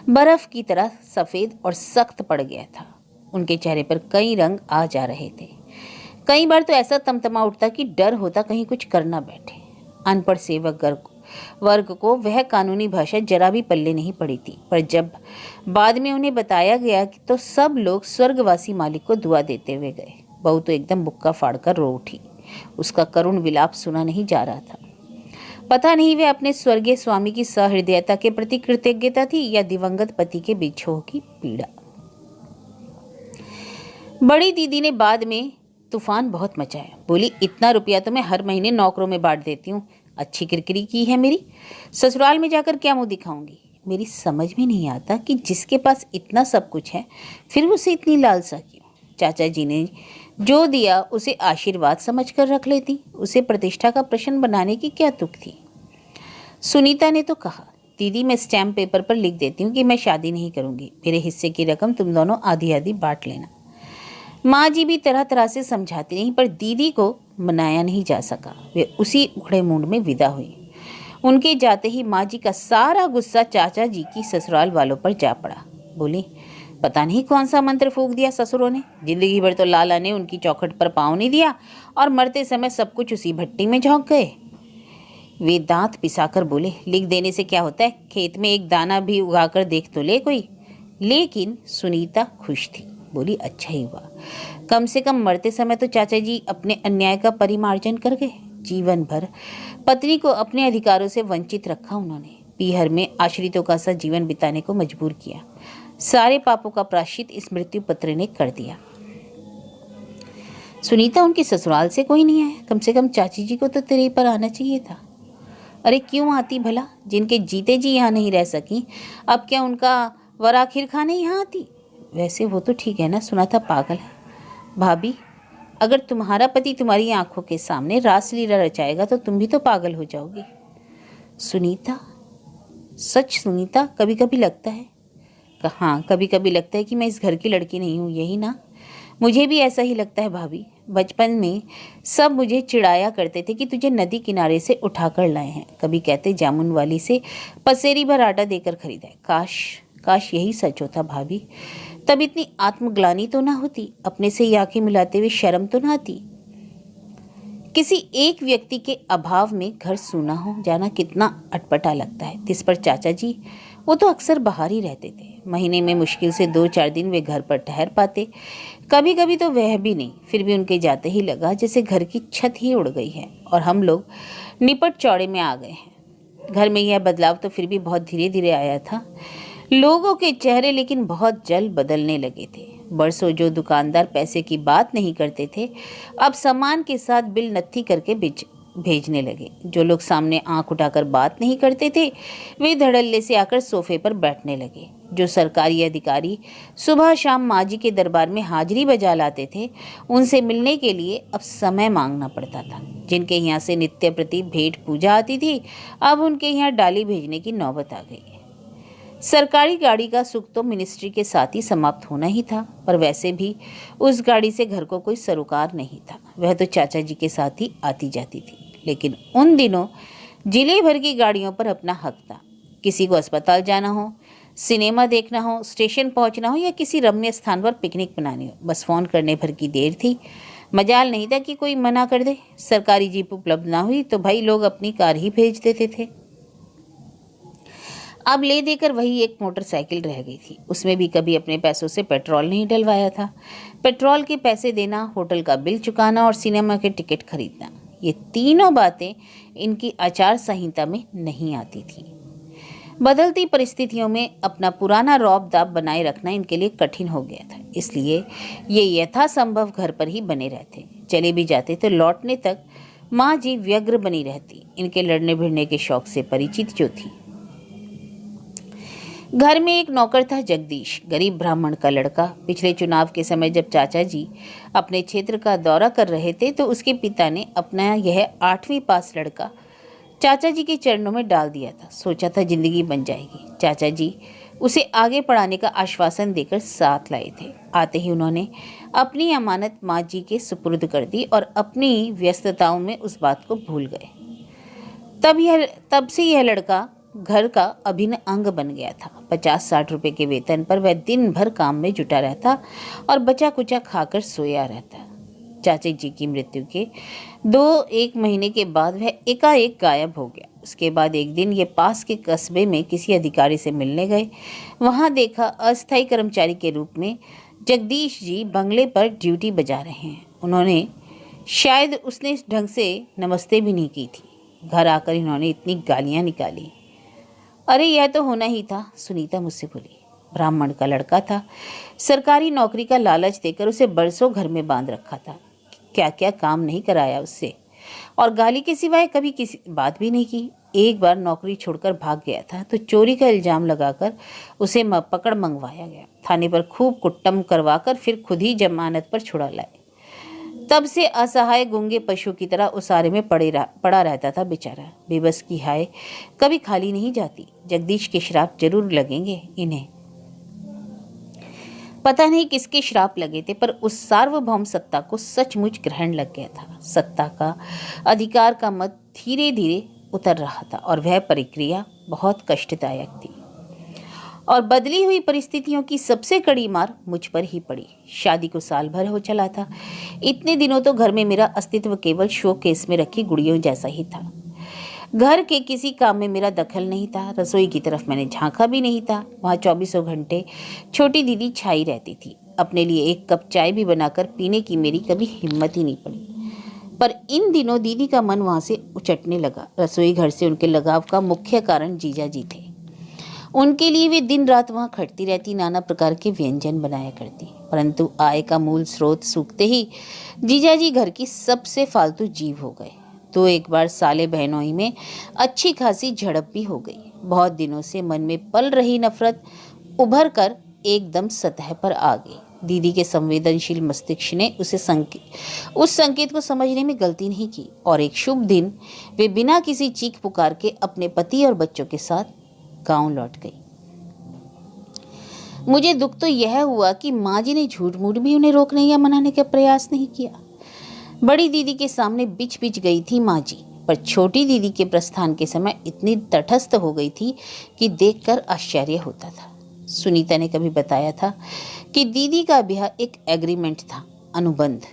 बर्फ की तरह सफ़ेद और सख्त पड़ गया था। उनके चेहरे पर कई रंग आ जा रहे थे। कई बार तो ऐसा तमतमा उठता कि डर होता कहीं कुछ कर ना बैठे। अनपढ़ सेवक वर्ग को वह कानूनी भाषा जरा भी पल्ले नहीं पड़ी थी, पर जब बाद में उन्हें बताया गया कि तो सब लोग स्वर्गवासी मालिक को दुआ देते हुए गए। बहू तो एकदम बुक्का फाड़कर रो उठी। उसका करुण विलाप सुना नहीं जा रहा था। पता नहीं वे अपने स्वर्गीय स्वामी की सहृदयता के प्रति कृतज्ञता थी या दिवंगत पति के विछोह की पीड़ा। बड़ी दीदी ने बाद में तूफान बहुत मचाया। बोली, इतना रुपया तो मैं हर महीने नौकरों में बांट देती हूँ। अच्छी किरकिरी की है मेरी। ससुराल में जाकर क्या मुंह दिखाऊंगी। मेरी समझ में नहीं आता कि जिसके पास इतना सब कुछ है, फिर उसे इतनी लालसा क्यों। चाचा जी ने जो दिया उसे आशीर्वाद समझकर रख लेती। उसे प्रतिष्ठा का प्रश्न बनाने की क्या तुक थी। सुनीता ने तो कहा, दीदी मैं स्टैम्प पेपर पर लिख देती हूँ कि मैं शादी नहीं करूँगी। मेरे हिस्से की रकम तुम दोनों आधी आधी बांट लेना। माँ जी भी तरह तरह से समझाती रहीं, पर दीदी को मनाया नहीं जा सका। वे उसी उखड़े मूड में विदा हुई। उनके जाते ही माँ जी का सारा गुस्सा चाचा जी की ससुराल वालों पर जा पड़ा। बोली, पता नहीं कौन सा मंत्र फूंक दिया ससुरों ने। जिंदगी भर तो लाला ने उनकी चौखट पर पाँव नहीं दिया और मरते समय सब कुछ उसी भट्टी में झोंक गए। वे दांत पिसाकर बोले, लिख देने से क्या होता है, खेत में एक दाना भी उगाकर देख तो ले कोई। लेकिन सुनीता खुश थी। बोली, अच्छा ही हुआ, कम से कम मरते समय तो चाचा जी अपने अन्याय का परिमार्जन कर गए। जीवन भर पत्नी को अपने अधिकारों से वंचित रखा उन्होंने। पीहर में आश्रितों का सा जीवन बिताने को मजबूर किया। सारे पापों का प्रायश्चित इस मृत्यु पत्र ने कर दिया। सुनीता, उनकी ससुराल से कोई नहीं आया। कम से कम चाची जी को तो तेरे पर आना चाहिए था। अरे क्यों आती भला, जिनके जीते जी यहाँ नहीं रह सकी, अब क्या उनका वर आखिर खाने यहाँ आती। वैसे वो तो ठीक है ना, सुना था पागल है। भाभी, अगर तुम्हारा पति तुम्हारी आंखों के सामने रासलीला रचाएगा तो तुम भी तो पागल हो जाओगी। सुनीता, सच सुनीता, कभी कभी लगता है, हाँ कभी कभी लगता है कि मैं इस घर की लड़की नहीं हूँ। यही ना, मुझे भी ऐसा ही लगता है भाभी। बचपन में सब मुझे चिढ़ाया करते थे कि तुझे नदी किनारे से उठाकर लाए हैं। कभी कहते जामुन वाली से पसेरी भर आटा देकर खरीदा है। काश यही सच होता भाभी, तब इतनी आत्मग्लानि तो ना होती, अपने से ही आंखें मिलाते हुए शर्म तो ना आती। किसी एक व्यक्ति के अभाव में घर सूना हो जाना कितना अटपटा लगता है। इस पर चाचा जी, वो तो अक्सर बाहर ही रहते थे। महीने में मुश्किल से 2-4 दिन वे घर पर ठहर पाते, कभी कभी तो वह भी नहीं। फिर भी उनके जाते ही लगा जैसे घर की छत ही उड़ गई है और हम लोग निपट चौड़े में आ गए हैं। घर में यह बदलाव तो फिर भी बहुत धीरे धीरे आया था। लोगों के चेहरे लेकिन बहुत जल्द बदलने लगे थे। बरसों जो दुकानदार पैसे की बात नहीं करते थे, अब सामान के साथ बिल नत्थी करके भेजने लगे। जो लोग सामने आंख उठाकर बात नहीं करते थे, वे धड़ल्ले से आकर सोफे पर बैठने लगे। जो सरकारी अधिकारी सुबह शाम माँ जी के दरबार में हाजिरी बजा लाते थे, उनसे मिलने के लिए अब समय मांगना पड़ता था। जिनके यहाँ से नित्य प्रति भेंट पूजा आती थी, अब उनके यहाँ डाली भेजने की नौबत आ गई। सरकारी गाड़ी का सुख तो मिनिस्ट्री के साथ ही समाप्त होना ही था, पर वैसे भी उस गाड़ी से घर को कोई सरोकार नहीं था। वह तो चाचा जी के साथ ही आती जाती थी। लेकिन उन दिनों जिले भर की गाड़ियों पर अपना हक था। किसी को अस्पताल जाना हो, सिनेमा देखना हो, स्टेशन पहुंचना हो या किसी रम्य स्थान पर पिकनिक मनानी हो, बस फोन करने भर की देर थी। मजाल नहीं था कि कोई मना कर दे। सरकारी जीप उपलब्ध ना हुई तो भाई लोग अपनी कार ही भेज देते थे। अब ले देकर वही एक मोटरसाइकिल रह गई थी। उसमें भी कभी अपने पैसों से पेट्रोल नहीं डलवाया था। पेट्रोल के पैसे देना, होटल का बिल चुकाना और सिनेमा के टिकट खरीदना, ये तीनों बातें इनकी आचार संहिता में नहीं आती थी। बदलती परिस्थितियों में अपना पुराना रौब दाब बनाए रखना इनके लिए कठिन हो गया था। इसलिए ये यथासंभव घर पर ही बने रहते। चले भी जाते तो लौटने तक माँ जी व्यग्र बनी रहती, इनके लड़ने भिड़ने के शौक से परिचित जो थी। घर में एक नौकर था, जगदीश, गरीब ब्राह्मण का लड़का। पिछले चुनाव के समय जब चाचा जी अपने क्षेत्र का दौरा कर रहे थे तो उसके पिता ने अपना यह 8वीं पास लड़का चाचा जी के चरणों में डाल दिया था। सोचा था जिंदगी बन जाएगी। चाचा जी उसे आगे पढ़ाने का आश्वासन देकर साथ लाए थे। आते ही उन्होंने अपनी अमानत माँ जी के सुपुर्द कर दी और अपनी व्यस्तताओं में उस बात को भूल गए। तब से यह लड़का घर का अभिन्न अंग बन गया था। 50-60 रुपए के वेतन पर वह दिन भर काम में जुटा रहता और बचा कुचा खाकर सोया रहता। चाचा जी की मृत्यु के 2-1 महीने के बाद वह एकाएक गायब हो गया। उसके बाद एक दिन ये पास के कस्बे में किसी अधिकारी से मिलने गए। वहां देखा अस्थायी कर्मचारी के रूप में जगदीश जी बंगले पर ड्यूटी बजा रहे हैं। उन्होंने शायद उसने ढंग से नमस्ते भी नहीं की थी। घर आकर इन्होंने इतनी गालियां निकाली। अरे यह तो होना ही था, सुनीता मुझसे बोली। ब्राह्मण का लड़का था। सरकारी नौकरी का लालच देकर उसे बरसों घर में बांध रखा था। क्या क्या काम नहीं कराया उससे, और गाली के सिवाय कभी किसी बात भी नहीं की। एक बार नौकरी छोड़कर भाग गया था तो चोरी का इल्जाम लगाकर उसे पकड़ मंगवाया गया। थाने पर खूब कुट्टम करवाकर फिर खुद ही जमानत पर छुड़ा लाए। तब से असहाय गूंगे पशु की तरह उसारे में पड़ा रहता था बेचारा। बेबस की हाय कभी खाली नहीं जाती। जगदीश के श्राप जरूर लगेंगे इन्हें। पता नहीं किसके श्राप लगे थे, पर उस सार्वभौम सत्ता को सचमुच ग्रहण लग गया था। सत्ता का, अधिकार का मत धीरे धीरे उतर रहा था और वह प्रक्रिया बहुत कष्टदायक थी। और बदली हुई परिस्थितियों की सबसे कड़ी मार मुझ पर ही पड़ी। शादी को साल भर हो चला था। इतने दिनों तो घर में मेरा अस्तित्व केवल शो केस में रखी गुड़ियों जैसा ही था। घर के किसी काम में मेरा दखल नहीं था। रसोई की तरफ मैंने झांका भी नहीं था। वहाँ 24 घंटे छोटी दीदी छाई रहती थी। अपने लिए एक कप चाय भी बनाकर पीने की मेरी कभी हिम्मत ही नहीं पड़ी। पर इन दिनों दीदी का मन वहाँ से उचटने लगा। रसोई घर से उनके लगाव का मुख्य कारण जीजा जी थे। उनके लिए वे दिन रात वहाँ खटती रहती, नाना प्रकार के व्यंजन बनाया करती। परंतु आय का मूल स्रोत सूखते ही जीजा जी घर की सबसे फालतू जीव हो गए। तो एक बार साले बहनोई में अच्छी खासी झड़प भी हो गई। बहुत दिनों से मन में पल रही नफरत उभर कर एकदम सतह पर आ गई। दीदी के संवेदनशील मस्तिष्क ने उस संकेत को समझने में गलती नहीं की और एक शुभ दिन वे बिना किसी चीख पुकार के अपने पति और बच्चों के साथ गांव लौट गई। मुझे दुख तो यह हुआ कि माँ जी ने झूठ मूठ भी उन्हें रोकने या मनाने का प्रयास नहीं किया। बड़ी दीदी के सामने बिच बिच गई थी माँ जी, पर छोटी दीदी के प्रस्थान के समय इतनी तटस्थ हो गई थी कि देखकर आश्चर्य होता था। सुनीता ने कभी बताया था कि दीदी का ब्याह एक एग्रीमेंट था, अनुबंध।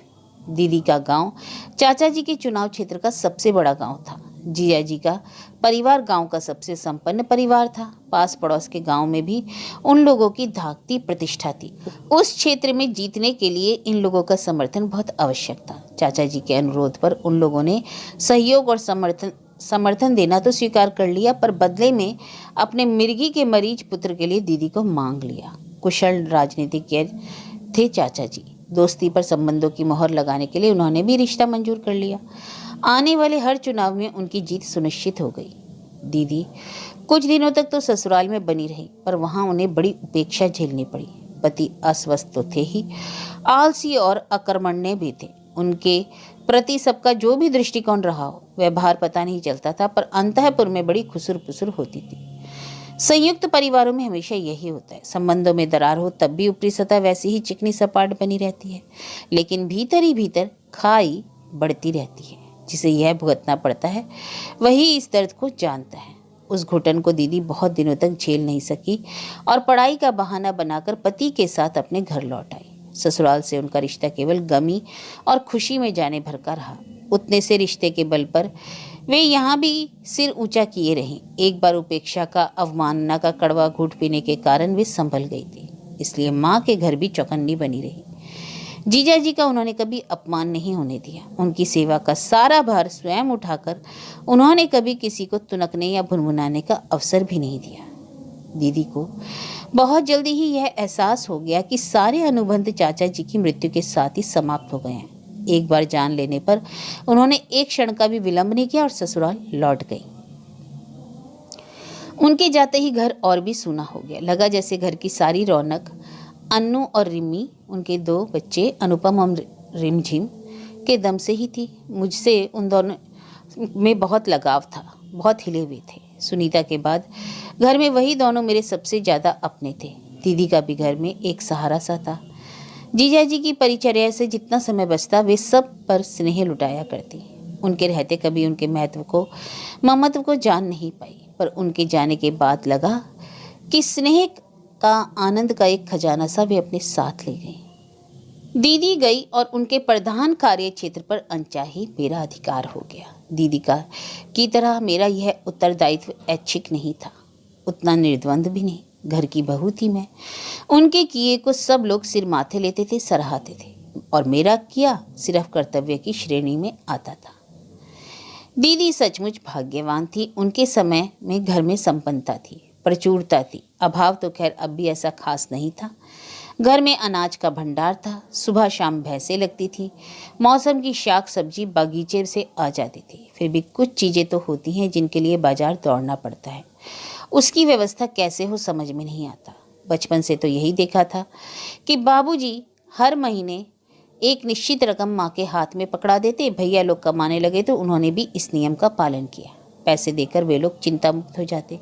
दीदी का गांव चाचा जी के चुनाव क्षेत्र का सबसे बड़ा गांव था। जीजा जी का परिवार गांव का सबसे संपन्न परिवार था। पास पड़ोस के गांव में भी उन लोगों की धाकती प्रतिष्ठा थी। उस क्षेत्र में जीतने के लिए इन लोगों का समर्थन बहुत आवश्यक था। चाचा जी के अनुरोध पर उन लोगों ने सहयोग और समर्थन देना तो स्वीकार कर लिया, पर बदले में अपने मिर्गी के मरीज पुत्र के लिए दीदी को मांग लिया। कुशल राजनीतिज्ञ थे चाचा जी। दोस्ती पर संबंधों की मोहर लगाने के लिए उन्होंने भी रिश्ता मंजूर कर लिया। आने वाले हर चुनाव में उनकी जीत सुनिश्चित हो गई। दीदी कुछ दिनों तक तो ससुराल में बनी रही, पर वहां उन्हें बड़ी उपेक्षा झेलनी पड़ी। पति अस्वस्थ तो थे ही, आलसी और अकर्मण्य भी थे। उनके प्रति सबका जो भी दृष्टिकोण रहा हो, व्यवहार पता नहीं चलता था, पर अंतःपुर में बड़ी खुसुर पुसुर होती थी। संयुक्त परिवारों में हमेशा यही होता है। संबंधों में दरार हो तब भी ऊपरी सतह वैसी ही चिकनी सपाट बनी रहती है, लेकिन भीतर ही भीतर खाई बढ़ती रहती है। जिसे यह भुगतना पड़ता है वही इस दर्द को जानता है। उस घुटन को दीदी बहुत दिनों तक झेल नहीं सकी और पढ़ाई का बहाना बनाकर पति के साथ अपने घर लौट आई। ससुराल से उनका रिश्ता केवल गमी और खुशी में जाने भर का रहा। उतने से रिश्ते के बल पर वे यहाँ भी सिर ऊंचा किए रहीं। एक बार उपेक्षा का, अवमानना का कड़वा घूंट पीने के कारण वे संभल गई थी, इसलिए माँ के घर भी चौकन्नी बनी रही। जीजा जी का उन्होंने कभी अपमान नहीं होने दिया। उनकी सेवा का सारा भार स्वयं उठाकर उन्होंने कभी किसी को तुनकने या भुनभुनाने का अवसर भी नहीं दिया। दीदी को बहुत जल्दी ही यह एहसास हो गया कि सारे अनुबंध चाचा जी की मृत्यु के साथ ही समाप्त हो गए हैं। एक बार जान लेने पर उन्होंने एक क्षण का भी विलंब नहीं किया और ससुराल लौट गई। उनके जाते ही घर और भी सूना हो गया। लगा जैसे घर की सारी रौनक अन्नू और रिमी, उनके 2 बच्चे अनुपम और रिमझिम के दम से ही थी। मुझसे उन दोनों में बहुत लगाव था, बहुत हिले हुए थे। सुनीता के बाद घर में वही दोनों मेरे सबसे ज़्यादा अपने थे। दीदी का भी घर में एक सहारा सा था। जीजा जी की परिचर्या से जितना समय बचता वे सब पर स्नेह लुटाया करती। उनके रहते कभी उनके ममत्व को जान नहीं पाई, पर उनके जाने के बाद लगा कि स्नेह का आनंद का एक खजाना सा वे अपने साथ ले गई। दीदी गई और उनके प्रधान कार्य क्षेत्र पर अनचाही मेरा अधिकार हो गया। दीदी की तरह मेरा यह उत्तरदायित्व ऐच्छिक नहीं था, उतना निर्द्वंद भी नहीं। घर की बहू थी मैं। उनके किए को सब लोग सिर माथे लेते थे, सराहते थे, और मेरा किया सिर्फ कर्तव्य की श्रेणी में आता था। दीदी सचमुच भाग्यवान थी। उनके समय में घर में संपन्नता थी, प्रचुरता थी। अभाव तो खैर अब भी ऐसा खास नहीं था। घर में अनाज का भंडार था। सुबह शाम भैंसें लगती थी। मौसम की शाक सब्जी बागीचे से आ जाती थी। फिर भी कुछ चीज़ें तो होती हैं जिनके लिए बाजार दौड़ना पड़ता है। उसकी व्यवस्था कैसे हो समझ में नहीं आता। बचपन से तो यही देखा था कि बाबूजी हर महीने एक निश्चित रकम माँ के हाथ में पकड़ा देते। भैया लोग कमाने लगे तो उन्होंने भी इस नियम का पालन किया। पैसे देकर वे लोग चिंता मुक्त हो जाते।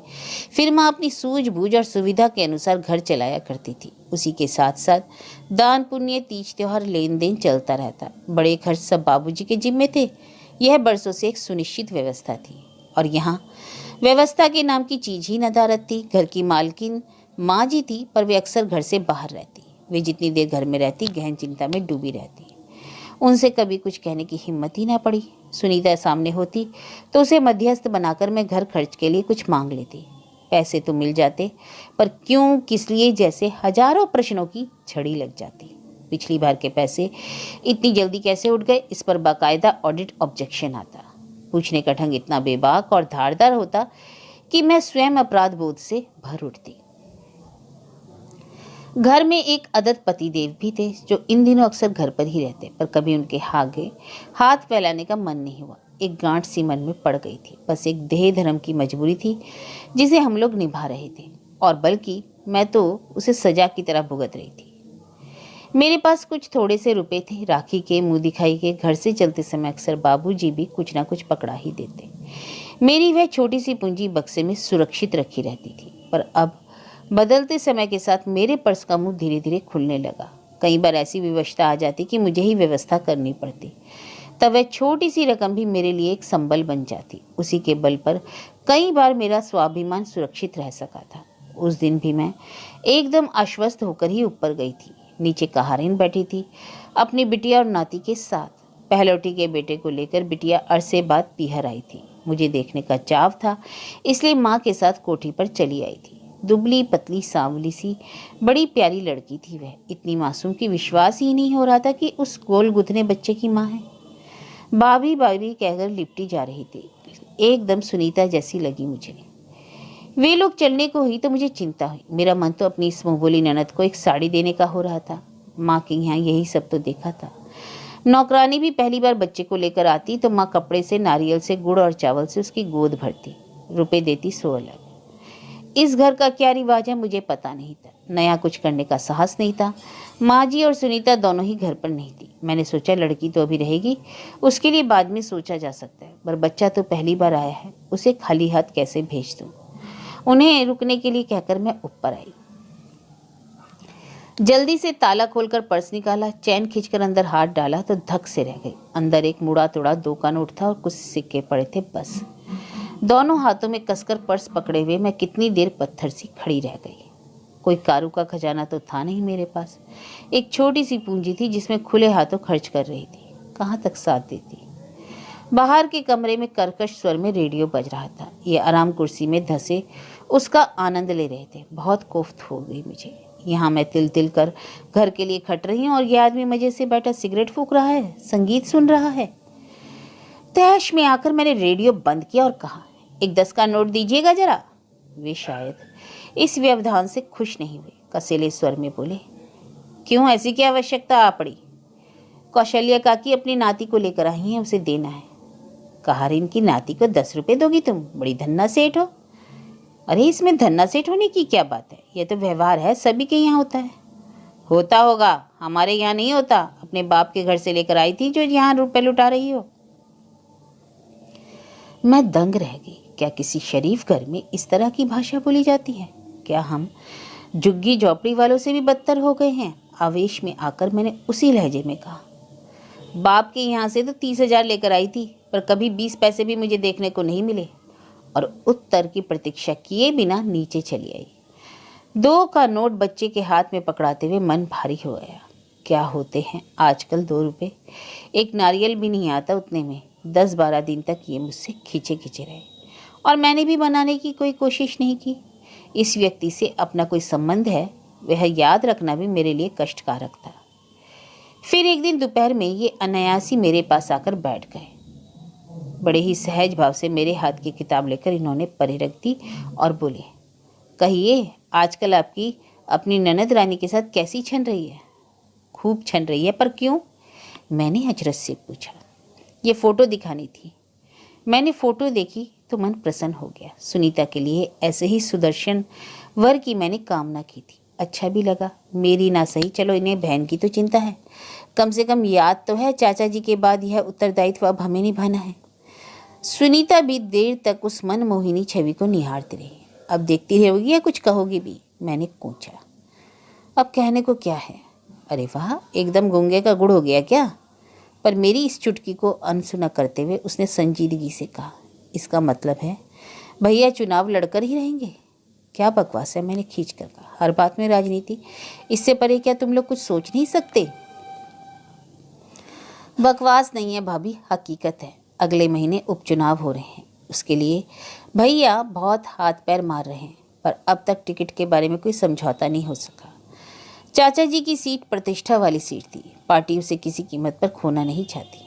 फिर माँ अपनी सूझबूझ और सुविधा के अनुसार घर चलाया करती थी। उसी के साथ साथ दान पुण्य, तीज त्योहार, लेन देन चलता रहता। बड़े खर्च सब बाबूजी के जिम्मे थे। यह बरसों से एक सुनिश्चित व्यवस्था थी, और यहाँ व्यवस्था के नाम की चीज ही नदारत थी। घर की मालकिन माँ जी थी, पर वे अक्सर घर से बाहर रहती। वे जितनी देर घर में रहती गहन चिंता में डूबी रहती। उनसे कभी कुछ कहने की हिम्मत ही ना पड़ी। सुनीता सामने होती तो उसे मध्यस्थ बनाकर मैं घर खर्च के लिए कुछ मांग लेती। पैसे तो मिल जाते, पर क्यों, किस लिए, जैसे हजारों प्रश्नों की छड़ी लग जाती। पिछली बार के पैसे इतनी जल्दी कैसे उठ गए, इस पर बाकायदा ऑडिट ऑब्जेक्शन आता। पूछने का ढंग इतना बेबाक और धारदार होता कि मैं स्वयं अपराध बोध से भर उठती। घर में एक अदद पतिदेव भी थे जो इन दिनों अक्सर घर पर ही रहते, पर कभी उनके आगे हाथ फैलाने का मन नहीं हुआ। एक गांठ सी मन में पड़ गई थी। बस एक देह धर्म की मजबूरी थी जिसे हम लोग निभा रहे थे, और बल्कि मैं तो उसे सजा की तरह भुगत रही थी। मेरे पास कुछ थोड़े से रुपए थे। राखी के, मुंह दिखाई के, घर से चलते समय अक्सर बाबूजी भी कुछ ना कुछ पकड़ा ही देते। मेरी वह छोटी सी पूंजी बक्से में सुरक्षित रखी रहती थी, पर अब बदलते समय के साथ मेरे पर्स का मुंह धीरे धीरे खुलने लगा। कई बार ऐसी विवशता आ जाती कि मुझे ही व्यवस्था करनी पड़ती। तब वह छोटी सी रकम भी मेरे लिए एक संबल बन जाती। उसी के बल पर कई बार मेरा स्वाभिमान सुरक्षित रह सका था। उस दिन भी मैं एकदम आश्वस्त होकर ही ऊपर गई थी। नीचे कहारिन बैठी थी अपनी बिटिया और नाती के साथ। पहलौठी के बेटे को लेकर बिटिया अरसे बाद पीहर आई थी। मुझे देखने का चाव था, इसलिए माँ के साथ कोठी पर चली आई थी। दुबली पतली सांवली सी बड़ी प्यारी लड़की थी वह, इतनी मासूम कि विश्वास ही नहीं हो रहा था कि उस गोल गुथने बच्चे की माँ है। भाभी भाभी कहकर लिपटी जा रही थी, एकदम सुनीता जैसी लगी मुझे। वे लोग चलने को हुई तो मुझे चिंता हुई। मेरा मन तो अपनी इस मुंहबोली ननद को एक साड़ी देने का हो रहा था। माँ के यहाँ यही सब तो देखा था। नौकरानी भी पहली बार बच्चे को लेकर आती तो माँ कपड़े से, नारियल से, गुड़ और चावल से उसकी गोद भरती, रुपए देती 100 अलग। इस घर का क्या रिवाज है मुझे पता नहीं था। नया कुछ करने का साहस नहीं था। माँ जी और सुनीता दोनों ही घर पर नहीं थी। मैंने सोचा लड़की तो अभी रहेगी, उसके लिए बाद में सोचा जा सकता है, पर बच्चा तो पहली बार आया है, उसे खाली हाथ कैसे भेज दूँ। उन्हें रुकने के लिए कहकर मैं ऊपर आई। जल्दी से ताला खोलकर पर्स निकाला, चैन खींचकर अंदर हाथ डाला तो धक से रह गई। अंदर एक मुड़ा तोड़ा 2 का नोट था और कुछ सिक्के पड़े थे, बस। दोनों हाथों में कसकर पर्स पकड़े हुए मैं कितनी देर पत्थर सी खड़ी रह गई। कोई कारू का खजाना तो था नहीं मेरे पास। एक छोटी सी पूंजी थी जिसमें खुले हाथों खर्च कर रही थी, कहाँ तक साथ देती। बाहर के कमरे में कर्कश स्वर में रेडियो बज रहा था। ये आराम कुर्सी में धंसे उसका आनंद ले रहे थे। बहुत कोफ्त हो गई मुझे। यहाँ मैं तिल तिल कर घर के लिए खट रही हूँ और ये आदमी मजे से बैठा सिगरेट फूंक रहा है, संगीत सुन रहा है। तैश में आकर मैंने रेडियो बंद किया और कहा, एक 10 का नोट दीजिएगा जरा। वे शायद इस व्यवधान से खुश नहीं हुए, कसेले स्वर में बोले, क्यों, ऐसी क्या आवश्यकता आ पड़ी? कौशल्या काकी अपनी नाती को लेकर आई हैं, उसे देना है। कहा, इनकी नाती को 10 रुपए दोगी तुम? बड़ी धन्ना सेठ हो। अरे इसमें धन्ना सेठ होने की क्या बात है, यह तो व्यवहार है, सभी के यहाँ होता है। होता होगा, हमारे यहाँ नहीं होता। अपने बाप के घर से लेकर आई थी जो यहाँ रुपए लुटा रही हो। मैं दंग रह गई। क्या किसी शरीफ घर में इस तरह की भाषा बोली जाती है? क्या हम झुग्गी झोपड़ी वालों से भी बदतर हो गए हैं? आवेश में आकर मैंने उसी लहजे में कहा, बाप के यहाँ से तो 30,000 लेकर आई थी, पर कभी 20 पैसे भी मुझे देखने को नहीं मिले। और उत्तर की प्रतीक्षा किए बिना नीचे चली आई। 2 का नोट बच्चे के हाथ में पकड़ाते हुए मन भारी हो गया। क्या होते हैं आजकल 2 रुपए? एक नारियल भी नहीं आता उतने में। 10-12 दिन तक ये मुझसे खींचे खींचे रहे और मैंने भी बनाने की कोई कोशिश नहीं की। इस व्यक्ति से अपना कोई संबंध है, वह याद रखना भी मेरे लिए कष्टकारक था। फिर एक दिन दोपहर में ये अनायासी मेरे पास आकर बैठ गए। बड़े ही सहज भाव से मेरे हाथ की किताब लेकर इन्होंने परे रख दी और बोले, कहिए, आजकल आपकी अपनी ननद रानी के साथ कैसी छन रही है? खूब छन रही है, पर क्यों? मैंने अचरज से पूछा। ये फोटो दिखानी थी। मैंने फोटो देखी तो मन प्रसन्न हो गया। सुनीता के लिए ऐसे ही सुदर्शन वर की मैंने कामना की थी। अच्छा भी लगा। मेरी ना सही, चलो इन्हें बहन की तो चिंता है, कम से कम याद तो है चाचा जी के बाद यह उत्तरदायित्व अब हमें निभाना है। सुनीता भी देर तक उस मनमोहिनी छवि को निहारती रही। अब देखती रहोगी या कुछ कहोगी भी? मैंने पूछा। अब कहने को क्या है? अरे वाह, एकदम गूंगे का गुड़ हो गया क्या? पर मेरी इस चुटकी को अनसुना करते हुए उसने संजीदगी से कहा, इसका मतलब है भैया चुनाव लड़कर ही रहेंगे? क्या बकवास है, मैंने खींच कर कहा। हर बात में राजनीति, इससे परे क्या तुम लोग कुछ सोच नहीं सकते? बकवास नहीं है भाभी, हकीकत है। अगले महीने उपचुनाव हो रहे हैं, उसके लिए भैया बहुत हाथ पैर मार रहे हैं, पर अब तक टिकट के बारे में कोई समझौता नहीं हो सका। चाचा जी की सीट प्रतिष्ठा वाली सीट थी, पार्टी उसे किसी कीमत पर खोना नहीं चाहती।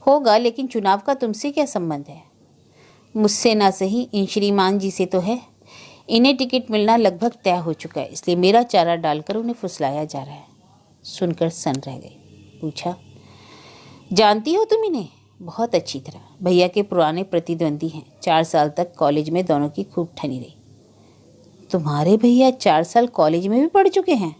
होगा, लेकिन चुनाव का तुमसे क्या संबंध है? मुझसे ना सही, इन श्रीमान जी से तो है। इन्हें टिकट मिलना लगभग तय हो चुका है, इसलिए मेरा चारा डालकर उन्हें फुसलाया जा रहा है। सुनकर सन रह गई। पूछा, जानती हो तुम इन्हें? बहुत अच्छी तरह। भैया के पुराने प्रतिद्वंदी हैं। 4 साल तक कॉलेज में दोनों की खूब ठनी रही। तुम्हारे भैया 4 साल कॉलेज में भी पढ़ चुके हैं?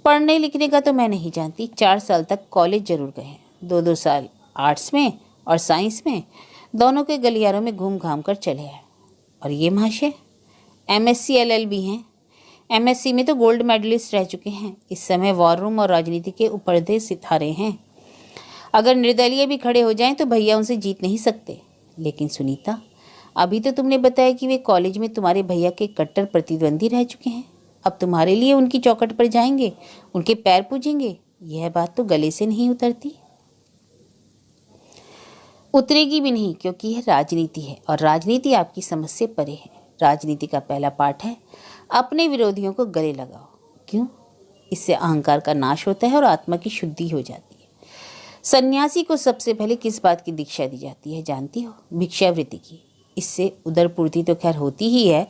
पढ़ने लिखने का तो मैं नहीं जानती, 4 साल तक कॉलेज जरूर गए हैं। 2-2 साल आर्ट्स में और साइंस में, दोनों के गलियारों में घूम घाम कर चले आए। और ये महाशय MSc LLB हैं। MSc में तो गोल्ड मेडलिस्ट रह चुके हैं। इस समय वॉर रूम और राजनीति के उपरदे सितारे हैं। अगर निर्दलीय भी खड़े हो जाएं तो भैया उनसे जीत नहीं सकते। लेकिन सुनीता, अभी तो तुमने बताया कि वे कॉलेज में तुम्हारे भैया के कट्टर प्रतिद्वंदी रह चुके हैं। अब तुम्हारे लिए उनकी चौखट पर जाएंगे, उनके पैर पूजेंगे, यह बात तो गले से नहीं उतरती। उतरेगी भी नहीं, क्योंकि यह राजनीति है और राजनीति आपकी समझ से परे है। राजनीति का पहला पाठ है अपने विरोधियों को गले लगाओ। क्यों? इससे अहंकार का नाश होता है और आत्मा की शुद्धि हो जाती है। सन्यासी को सबसे पहले किस बात की दीक्षा दी जाती है जानती हो? भिक्षावृत्ति की। इससे उदरपूर्ति तो खैर होती ही है,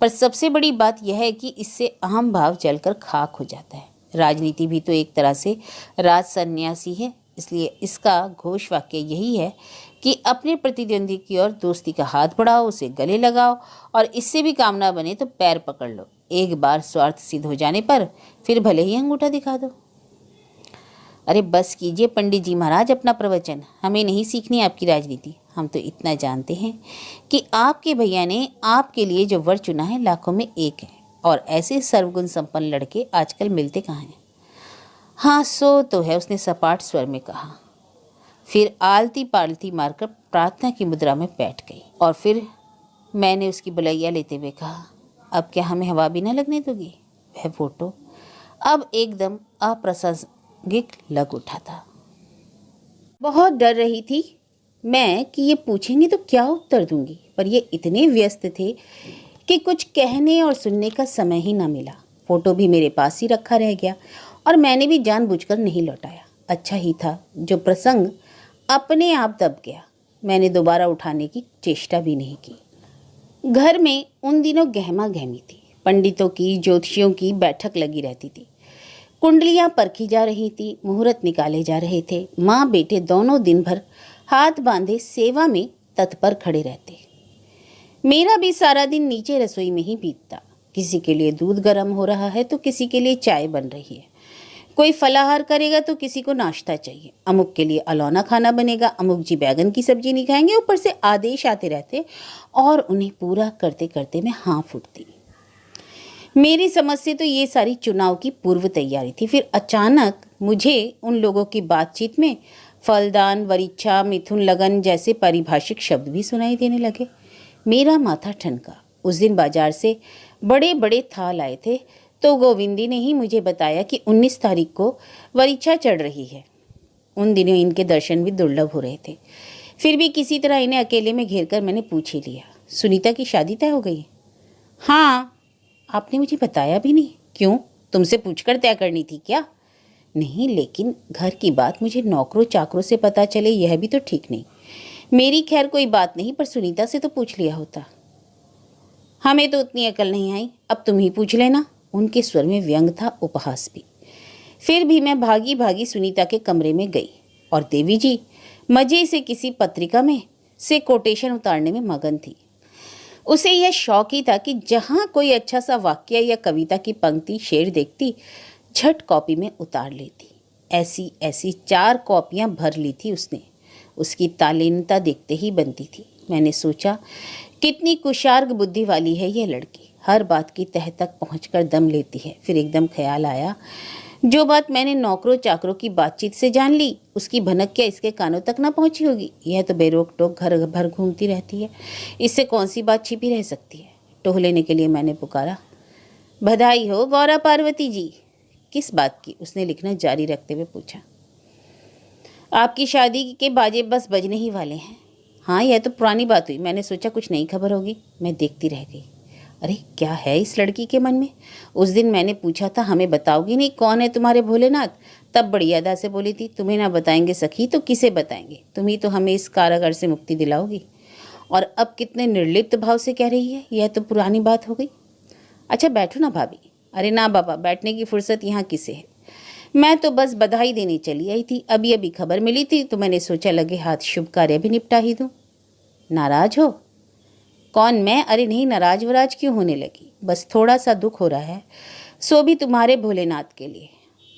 पर सबसे बड़ी बात यह है कि इससे अहम भाव जलकर खाक हो जाता है। राजनीति भी तो एक तरह से राज सन्यासी है, इसलिए इसका घोष वाक्य यही है कि अपने प्रतिद्वंदी की ओर दोस्ती का हाथ बढ़ाओ, उसे गले लगाओ और इससे भी काम ना बने तो पैर पकड़ लो। एक बार स्वार्थ सिद्ध हो जाने पर फिर भले ही अंगूठा दिखा दो। अरे बस कीजिए पंडित जी महाराज अपना प्रवचन, हमें नहीं सीखनी आपकी राजनीति। हम तो इतना जानते हैं कि आपके भैया ने आपके लिए जो वर चुना है लाखों में एक है, और ऐसे सर्वगुण संपन्न लड़के आजकल मिलते कहाँ हैं। हाँ सो तो है, उसने सपाट स्वर में कहा। फिर आलती पालती मारकर प्रार्थना की मुद्रा में बैठ गई और फिर मैंने उसकी बुलैया लेते हुए कहा, अब क्या हमें हवा भी न लगने दोगी? वह फोटो अब एकदम अप्रासंगिक लग उठा था। बहुत डर रही थी मैं कि ये पूछेंगे तो क्या उत्तर दूंगी, पर ये इतने व्यस्त थे कि कुछ कहने और सुनने का समय ही ना मिला। फोटो भी मेरे पास ही रखा रह गया और मैंने भी जानबूझकर नहीं लौटाया। अच्छा ही था जो प्रसंग अपने आप दब गया। मैंने दोबारा उठाने की चेष्टा भी नहीं की। घर में उन दिनों गहमा गहमी थी। पंडितों की, ज्योतिषियों की बैठक लगी रहती थी। कुंडलियां परखी जा रही थी, मुहूर्त निकाले जा रहे थे। माँ बेटे दोनों दिन भर हाथ बांधे सेवा में तत्पर खड़े रहते। मेरा भी सारा दिन नीचे रसोई में ही बीतता। किसी के लिए दूध गर्म हो रहा है तो किसी के लिए चाय बन रही है। कोई फलाहार करेगा तो किसी को नाश्ता चाहिए। अमुक के लिए अलौना खाना बनेगा, अमुक जी बैगन की सब्जी नहीं खाएंगे। ऊपर से आदेश आते रहते और उन्हें पूरा करते करते मैं हाँ फूटती। मेरी समझ से तो ये सारी चुनाव की पूर्व तैयारी थी। फिर अचानक मुझे उन लोगों की बातचीत में फलदान, वरीच्छा, मिथुन लगन जैसे पारिभाषिक शब्द भी सुनाई देने लगे। मेरा माथा ठनका। उस दिन बाजार से बड़े बड़े थाल आए थे तो गोविंदी ने ही मुझे बताया कि 19 तारीख को वरीच्छा चढ़ रही है। उन दिनों इनके दर्शन भी दुर्लभ हो रहे थे। फिर भी किसी तरह इन्हें अकेले में घेरकर मैंने पूछ ही लिया, सुनीता की शादी तय हो गई? हाँ। आपने मुझे बताया भी नहीं। क्यों, तुमसे पूछकर तय करनी थी क्या? नहीं, लेकिन घर की बात मुझे नौकरों चाकरों से पता चले यह भी तो ठीक नहीं। मेरी खैर कोई बात नहीं, पर सुनीता से तो पूछ लिया होता। हमें तो उतनी अकल नहीं आई, अब तुम ही पूछ लेना। उनके स्वर में व्यंग था, उपहास भी। फिर भी मैं भागी भागी सुनीता के कमरे में गई और देवी जी मजे से किसी पत्रिका में से कोटेशन उतारने में मगन थी। उसे यह शौक ही था कि जहाँ कोई अच्छा सा वाक्य या कविता की पंक्ति शेर देखती, झट कॉपी में उतार लेती। ऐसी ऐसी 4 कॉपियाँ भर ली थी उसने। उसकी तालीनता देखते ही बनती थी। मैंने सोचा, कितनी कुशार्ग बुद्धि वाली है यह लड़की, हर बात की तह तक पहुंचकर दम लेती है। फिर एकदम ख्याल आया, जो बात मैंने नौकरों चाकरों की बातचीत से जान ली, उसकी भनक क्या इसके कानों तक ना पहुंची होगी? यह तो बेरोक टोक घर भर घूमती रहती है, इससे कौन सी बात छिपी रह सकती है? टोह लेने के लिए मैंने पुकारा, बधाई हो गौरा पार्वती जी। किस बात की? उसने लिखना जारी रखते हुए पूछा। आपकी शादी के बाजे बस बजने ही वाले हैं। हाँ, यह तो पुरानी बात हुई। मैंने सोचा कुछ नई खबर होगी। मैं देखती रह गई। अरे क्या है इस लड़की के मन में? उस दिन मैंने पूछा था, हमें बताओगी नहीं कौन है तुम्हारे भोलेनाथ? तब बड़ी अदा से बोली थी, तुम्हें ना बताएंगे सखी तो किसे बताएंगे? तुम ही तो हमें इस कारागार से मुक्ति दिलाओगी। और अब कितने निर्लिप्त भाव से कह रही है, यह तो पुरानी बात हो गई। अच्छा बैठो ना भाभी। अरे ना बाबा, बैठने की फुर्सत यहाँ किसे है? मैं तो बस बधाई देने चली आई थी। अभी अभी खबर मिली थी तो मैंने सोचा लगे हाथ शुभ कार्य भी निपटा ही दूँ। नाराज हो? कौन, मैं? अरे नहीं, नाराज वराज क्यों होने लगी? बस थोड़ा सा दुख हो रहा है, सो भी तुम्हारे भोलेनाथ के लिए।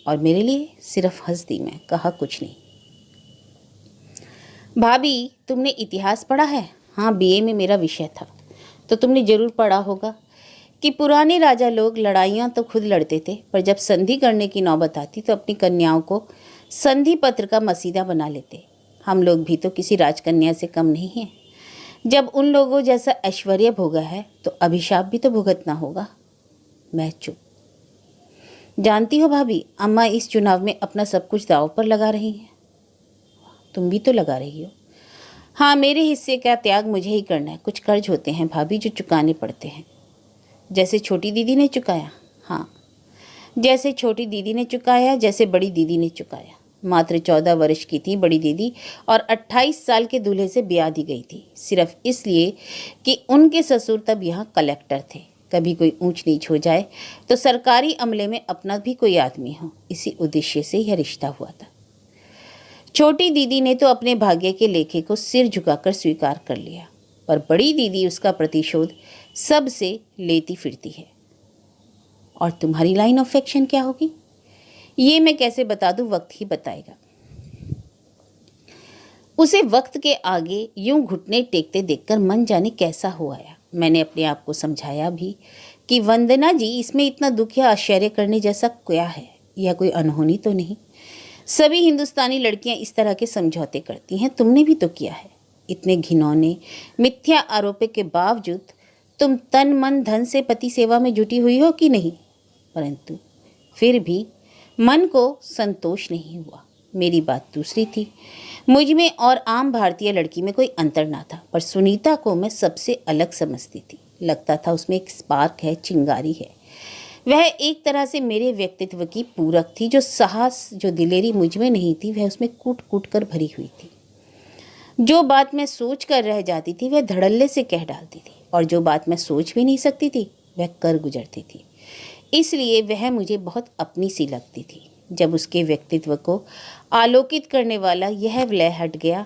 और मेरे लिए? सिर्फ हंस दी मैं, कहा कुछ नहीं। भाभी, तुमने इतिहास पढ़ा है? हाँ, बीए में मेरा विषय था। तो तुमने जरूर पढ़ा होगा कि पुराने राजा लोग लड़ाइयाँ तो खुद लड़ते थे, पर जब संधि करने की नौबत आती तो अपनी कन्याओं को संधि पत्र का मसीदा बना लेते। हम लोग भी तो किसी राजकन्या से कम नहीं हैं। जब उन लोगों जैसा ऐश्वर्य भोगा है तो अभिशाप भी तो भुगतना होगा। मैं चुप। जानती हो भाभी, अम्मा इस चुनाव में अपना सब कुछ दांव पर लगा रही हैं। तुम भी तो लगा रही हो। हाँ, मेरे हिस्से का त्याग मुझे ही करना है। कुछ कर्ज होते हैं भाभी जो चुकाने पड़ते हैं। जैसे छोटी दीदी ने चुकाया। हाँ, जैसे छोटी दीदी ने चुकाया, जैसे बड़ी दीदी ने चुकाया। मात्र 14 वर्ष की थी बड़ी दीदी और 28 साल के दूल्हे से ब्याह दी गई थी, सिर्फ इसलिए कि उनके ससुर तब यहाँ कलेक्टर थे। कभी कोई ऊंच नीच हो जाए तो सरकारी अमले में अपना भी कोई आदमी हो, इसी उद्देश्य से यह रिश्ता हुआ था। छोटी दीदी ने तो अपने भाग्य के लेखे को सिर झुकाकर स्वीकार कर लिया, पर बड़ी दीदी उसका प्रतिशोध सबसे लेती फिरती है। और तुम्हारी लाइन ऑफ एक्शन क्या होगी, ये मैं कैसे बता दूं, वक्त ही बताएगा। उसे वक्त के आगे यूं घुटने टेकते देखकर मन जाने कैसा हो आया। मैंने अपने आप को समझाया भी कि वंदना जी, इसमें इतना दुख या आश्चर्य करने जैसा क्या है, यह कोई अनहोनी तो नहीं। सभी हिंदुस्तानी लड़कियां इस तरह के समझौते करती हैं, तुमने भी तो किया है। इतने घिनौने मिथ्या आरोपों के बावजूद तुम तन मन धन से पति सेवा में जुटी हुई हो कि नहीं, परंतु फिर भी मन को संतोष नहीं हुआ। मेरी बात दूसरी थी। मुझ में और आम भारतीय लड़की में कोई अंतर ना था, पर सुनीता को मैं सबसे अलग समझती थी। लगता था उसमें एक स्पार्क है, चिंगारी है। वह एक तरह से मेरे व्यक्तित्व की पूरक थी। जो साहस, जो दिलेरी मुझ में नहीं थी, वह उसमें कूट कूट कर भरी हुई थी। जो बात मैं सोच कर रह जाती थी वह धड़ल्ले से कह डालती थी, और जो बात मैं सोच भी नहीं सकती थी वह कर गुजरती थी। इसलिए वह मुझे बहुत अपनी सी लगती थी। जब उसके व्यक्तित्व को आलोकित करने वाला यह विलय हट गया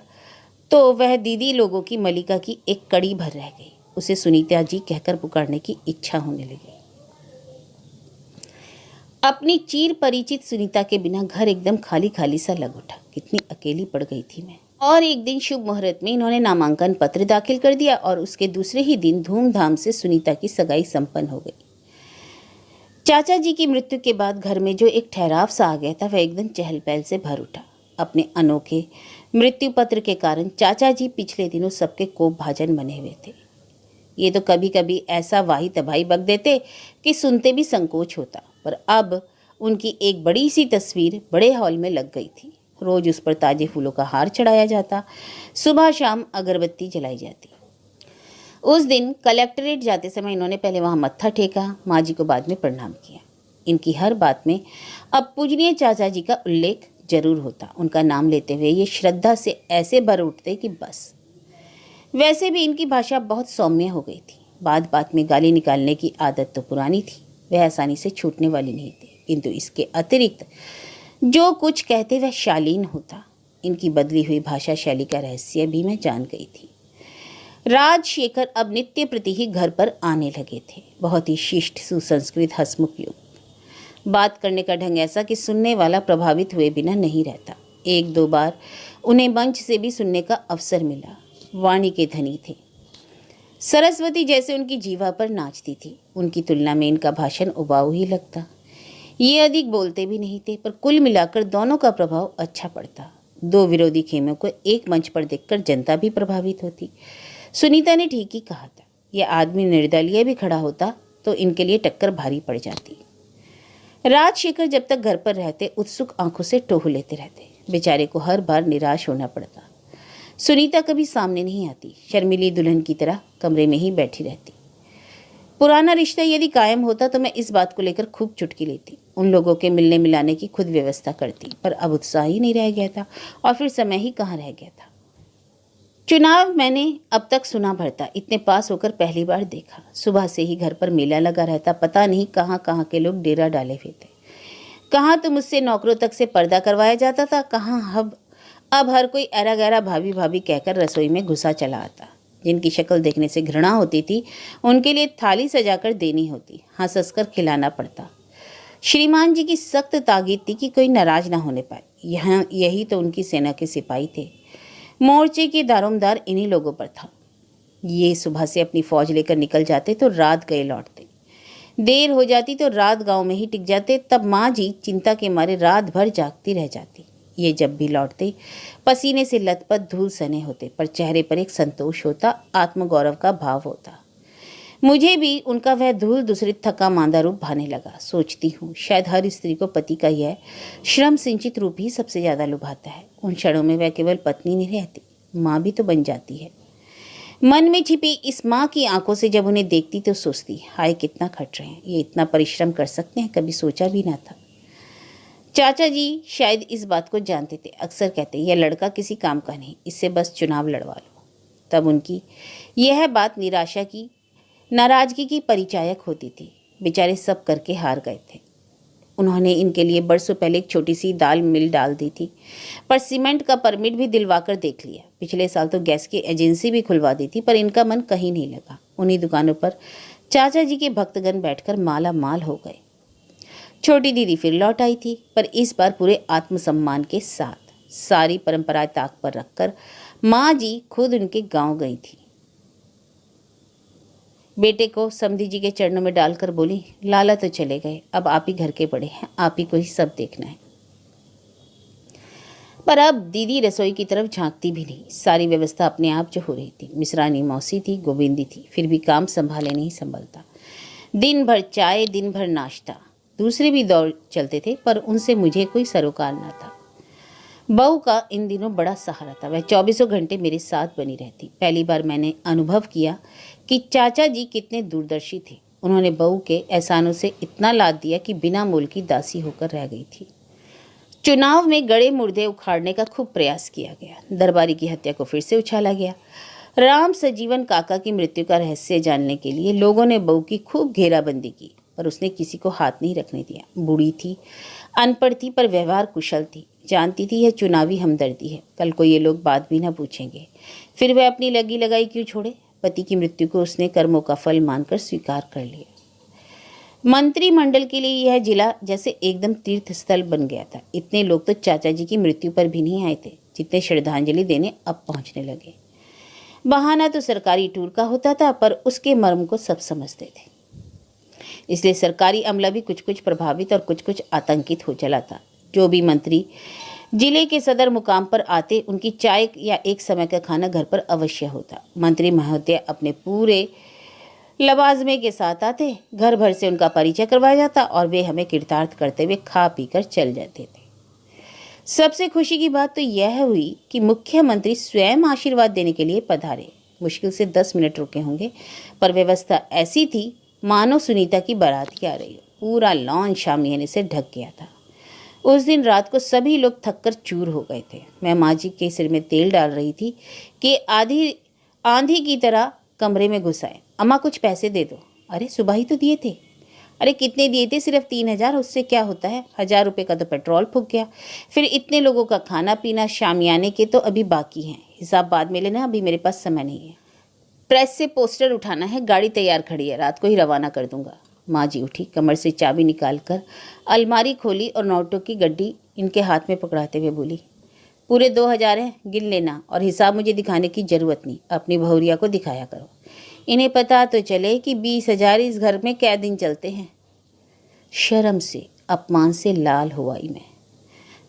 तो वह दीदी लोगों की मलिका की एक कड़ी भर रह गई। उसे सुनीता जी कहकर पुकारने की इच्छा होने लगी। अपनी चिर परिचित सुनीता के बिना घर एकदम खाली खाली सा लग उठा। कितनी अकेली पड़ गई थी मैं। और एक दिन शुभ मुहूर्त में इन्होंने नामांकन पत्र दाखिल कर दिया और उसके दूसरे ही दिन धूमधाम से सुनीता की सगाई संपन्न हो गई। चाचा जी की मृत्यु के बाद घर में जो एक ठहराव सा आ गया था वह एकदम चहल पहल से भर उठा। अपने अनोखे मृत्यु पत्र के कारण चाचा जी पिछले दिनों सबके कोप भाजन बने हुए थे। ये तो कभी कभी ऐसा वाही तबाही बक देते कि सुनते भी संकोच होता, पर अब उनकी एक बड़ी सी तस्वीर बड़े हॉल में लग गई थी। रोज उस पर ताजे फूलों का हार चढ़ाया जाता, सुबह शाम अगरबत्ती जलाई जाती। उस दिन कलेक्ट्रेट जाते समय इन्होंने पहले वहां मत्था टेका, माँ जी को बाद में प्रणाम किया। इनकी हर बात में अब पूजनीय चाचा जी का उल्लेख जरूर होता। उनका नाम लेते हुए ये श्रद्धा से ऐसे भर उठते कि बस। वैसे भी इनकी भाषा बहुत सौम्य हो गई थी। बात बात में गाली निकालने की आदत तो पुरानी थी, वह आसानी से छूटने वाली नहीं थी, किंतु इसके अतिरिक्त जो कुछ कहते वह शालीन होता। इनकी बदली हुई भाषा शैली का रहस्य भी मैं जान गई थी। राजशेखर अब नित्य प्रति ही घर पर आने लगे थे। बहुत ही शिष्ट, सुसंस्कृत, हंसमुख युक्त। बात करने का ढंग ऐसा कि सुनने वाला प्रभावित हुए बिना नहीं रहता। एक दो बार उन्हें मंच से भी सुनने का अवसर मिला। वाणी के धनी थे। सरस्वती जैसे उनकी जीवा पर नाचती थी। उनकी तुलना में इनका भाषण उबाऊ ही लगता। ये अधिक बोलते भी नहीं थे, पर कुल मिलाकर दोनों का प्रभाव अच्छा पड़ता। दो विरोधी खेमों को एक मंच पर देखकर जनता भी प्रभावित होती। सुनीता ने ठीक ही कहा था। यह आदमी निर्दलीय भी खड़ा होता तो इनके लिए टक्कर भारी पड़ जाती। राजशेखर जब तक घर पर रहते उत्सुक आंखों से टोह लेते रहते। बेचारे को हर बार निराश होना पड़ता। सुनीता कभी सामने नहीं आती, शर्मीली दुल्हन की तरह कमरे में ही बैठी रहती। पुराना रिश्ता यदि कायम होता तो मैं इस बात को लेकर खूब चुटकी लेती, उन लोगों के मिलने मिलाने की खुद व्यवस्था करती, पर अब उत्साह ही नहीं रह गया था और फिर समय ही कहाँ रह गया था। चुनाव मैंने अब तक सुना भरता, इतने पास होकर पहली बार देखा। सुबह से ही घर पर मेला लगा रहता, पता नहीं कहाँ कहाँ के लोग डेरा डाले हुए थे। कहाँ तो मुझसे नौकरों तक से पर्दा करवाया जाता था, कहाँ अब हर कोई ऐरा गैरा भाभी भाभी कहकर रसोई में घुसा चला आता। जिनकी शक्ल देखने से घृणा होती थी उनके लिए थाली सजाकर देनी होती, हंस हंस कर खिलाना पड़ता। श्रीमान जी की सख्त ताकीद थी कि कोई नाराज ना होने पाए। यहाँ यही तो उनकी सेना के सिपाही थे। मोर्चे के दारोमदार इन्हीं लोगों पर था। ये सुबह से अपनी फौज लेकर निकल जाते तो रात गए लौटते। देर हो जाती तो रात गांव में ही टिक जाते। तब माँ जी चिंता के मारे रात भर जागती रह जाती। ये जब भी लौटते पसीने से लथपथ धूल सने होते, पर चेहरे पर एक संतोष होता, आत्मगौरव का भाव होता। मुझे भी उनका वह धूल दूसरे थका मांदा रूप भाने लगा। सोचती हूँ शायद हर स्त्री को पति का यह श्रम सिंचित रूप ही सबसे ज्यादा लुभाता है। उन क्षणों में वह केवल पत्नी नहीं रहती, माँ भी तो बन जाती है। मन में छिपी इस माँ की आंखों से जब उन्हें देखती तो सोचती, हाय कितना खट रहे हैं, ये इतना परिश्रम कर सकते हैं, कभी सोचा भी ना था। चाचा जी शायद इस बात को जानते थे, अक्सर कहते यह लड़का किसी काम का नहीं, इससे बस चुनाव लड़वा लो। तब उनकी यह बात निराशा की, नाराजगी की परिचायक होती थी। बेचारे सब करके हार गए थे। उन्होंने इनके लिए बरसों पहले एक छोटी सी दाल मिल डाल दी थी, पर सीमेंट का परमिट भी दिलवाकर देख लिया। पिछले साल तो गैस की एजेंसी भी खुलवा दी थी, पर इनका मन कहीं नहीं लगा। उन्हीं दुकानों पर चाचा जी के भक्तगण बैठकर माला माल हो गए। छोटी दीदी फिर लौट आई थी, पर इस बार पूरे आत्मसम्मान के साथ। सारी परंपराएं ताक पर रखकर माँ जी खुद उनके गांव गई थी। बेटे को समधी जी के चरणों में डालकर बोली, लाला तो चले गए, अब आप ही घर के बड़े हैं, आप ही को ही सब देखना है। पर अब दीदी रसोई की तरफ झांकती भी नहीं। सारी व्यवस्था अपने आप जो हो रही थी। मिश्रानी मौसी थी, गोविंदी थी, फिर भी काम संभाले नहीं संभलता। दिन भर चाय, दिन भर नाश्ता। दूसरे भी दौड़ चलते थे, पर उनसे मुझे कोई सरोकार ना था। बहू का इन दिनों बड़ा सहारा था। वह 24 घंटे मेरे साथ बनी रहती। पहली बार मैंने अनुभव किया कि चाचा जी कितने दूरदर्शी थे। उन्होंने बहू के एहसानों से इतना लाद दिया कि बिना मोल की दासी होकर रह गई थी। चुनाव में गड़े मुर्दे उखाड़ने का खूब प्रयास किया गया। दरबारी की हत्या को फिर से उछाला गया। राम सजीवन काका की मृत्यु का रहस्य जानने के लिए लोगों ने बहू की खूब घेराबंदी की, पर उसने किसी को हाथ नहीं रखने दिया। बूढ़ी थी, अनपढ़ थी, पर व्यवहार कुशल थी। जानती थी यह चुनावी हमदर्दी है, कल को ये लोग बात भी ना पूछेंगे। फिर वह अपनी लगी लगाई क्यों छोड़े। पति की मृत्यु को उसने कर्मों का फल मानकर स्वीकार कर लिया। मंत्रिमंडल के लिए यह जिला जैसे एकदम तीर्थ स्थल बन गया था। इतने लोग तो चाचा जी की मृत्यु पर भी नहीं आए थे, जितने श्रद्धांजलि देने अब पहुंचने लगे। बहाना तो सरकारी टूर का होता था, पर उसके मर्म को सब समझते थे। इसलिए सरकारी अमला भी कुछ कुछ प्रभावित और कुछ कुछ आतंकित हो चला था। जो भी मंत्री जिले के सदर मुकाम पर आते, उनकी चाय या एक समय का खाना घर पर अवश्य होता। मंत्री महोदय अपने पूरे लवाजमे के साथ आते, घर भर से उनका परिचय करवाया जाता और वे हमें कृतार्थ करते हुए खा पी कर चल जाते थे। सबसे खुशी की बात तो यह हुई कि मुख्यमंत्री स्वयं आशीर्वाद देने के लिए पधारे। मुश्किल से 10 मिनट रुके होंगे, पर व्यवस्था ऐसी थी मानो सुनीता की बारात ही आ रही हो। पूरा लॉन शामियाने से ढक गया था। उस दिन रात को सभी लोग थककर चूर हो गए थे। मैं माँ जी के सिर में तेल डाल रही थी कि आंधी की तरह कमरे में घुस आए। अम्मा कुछ पैसे दे दो। अरे सुबह ही तो दिए थे। अरे कितने दिए थे? सिर्फ 3,000। उससे क्या होता है, 1,000 रुपये का तो पेट्रोल फूक गया। फिर इतने लोगों का खाना पीना, शामियाने के तो अभी बाकी हैं, हिसाब बाद में लेना, अभी मेरे पास समय नहीं है। प्रेस से पोस्टर उठाना है, गाड़ी तैयार खड़ी है, रात को ही रवाना कर दूंगा। माँ जी उठी, कमर से चाबी निकालकर अलमारी खोली और नोटों की गड्डी इनके हाथ में पकड़ाते हुए बोली, पूरे 2,000 हैं, गिन लेना, और हिसाब मुझे दिखाने की जरूरत नहीं, अपनी भौरिया को दिखाया करो। इन्हें पता तो चले कि 20,000 इस घर में कै दिन चलते हैं। शर्म से, अपमान से लाल हो आई मैं।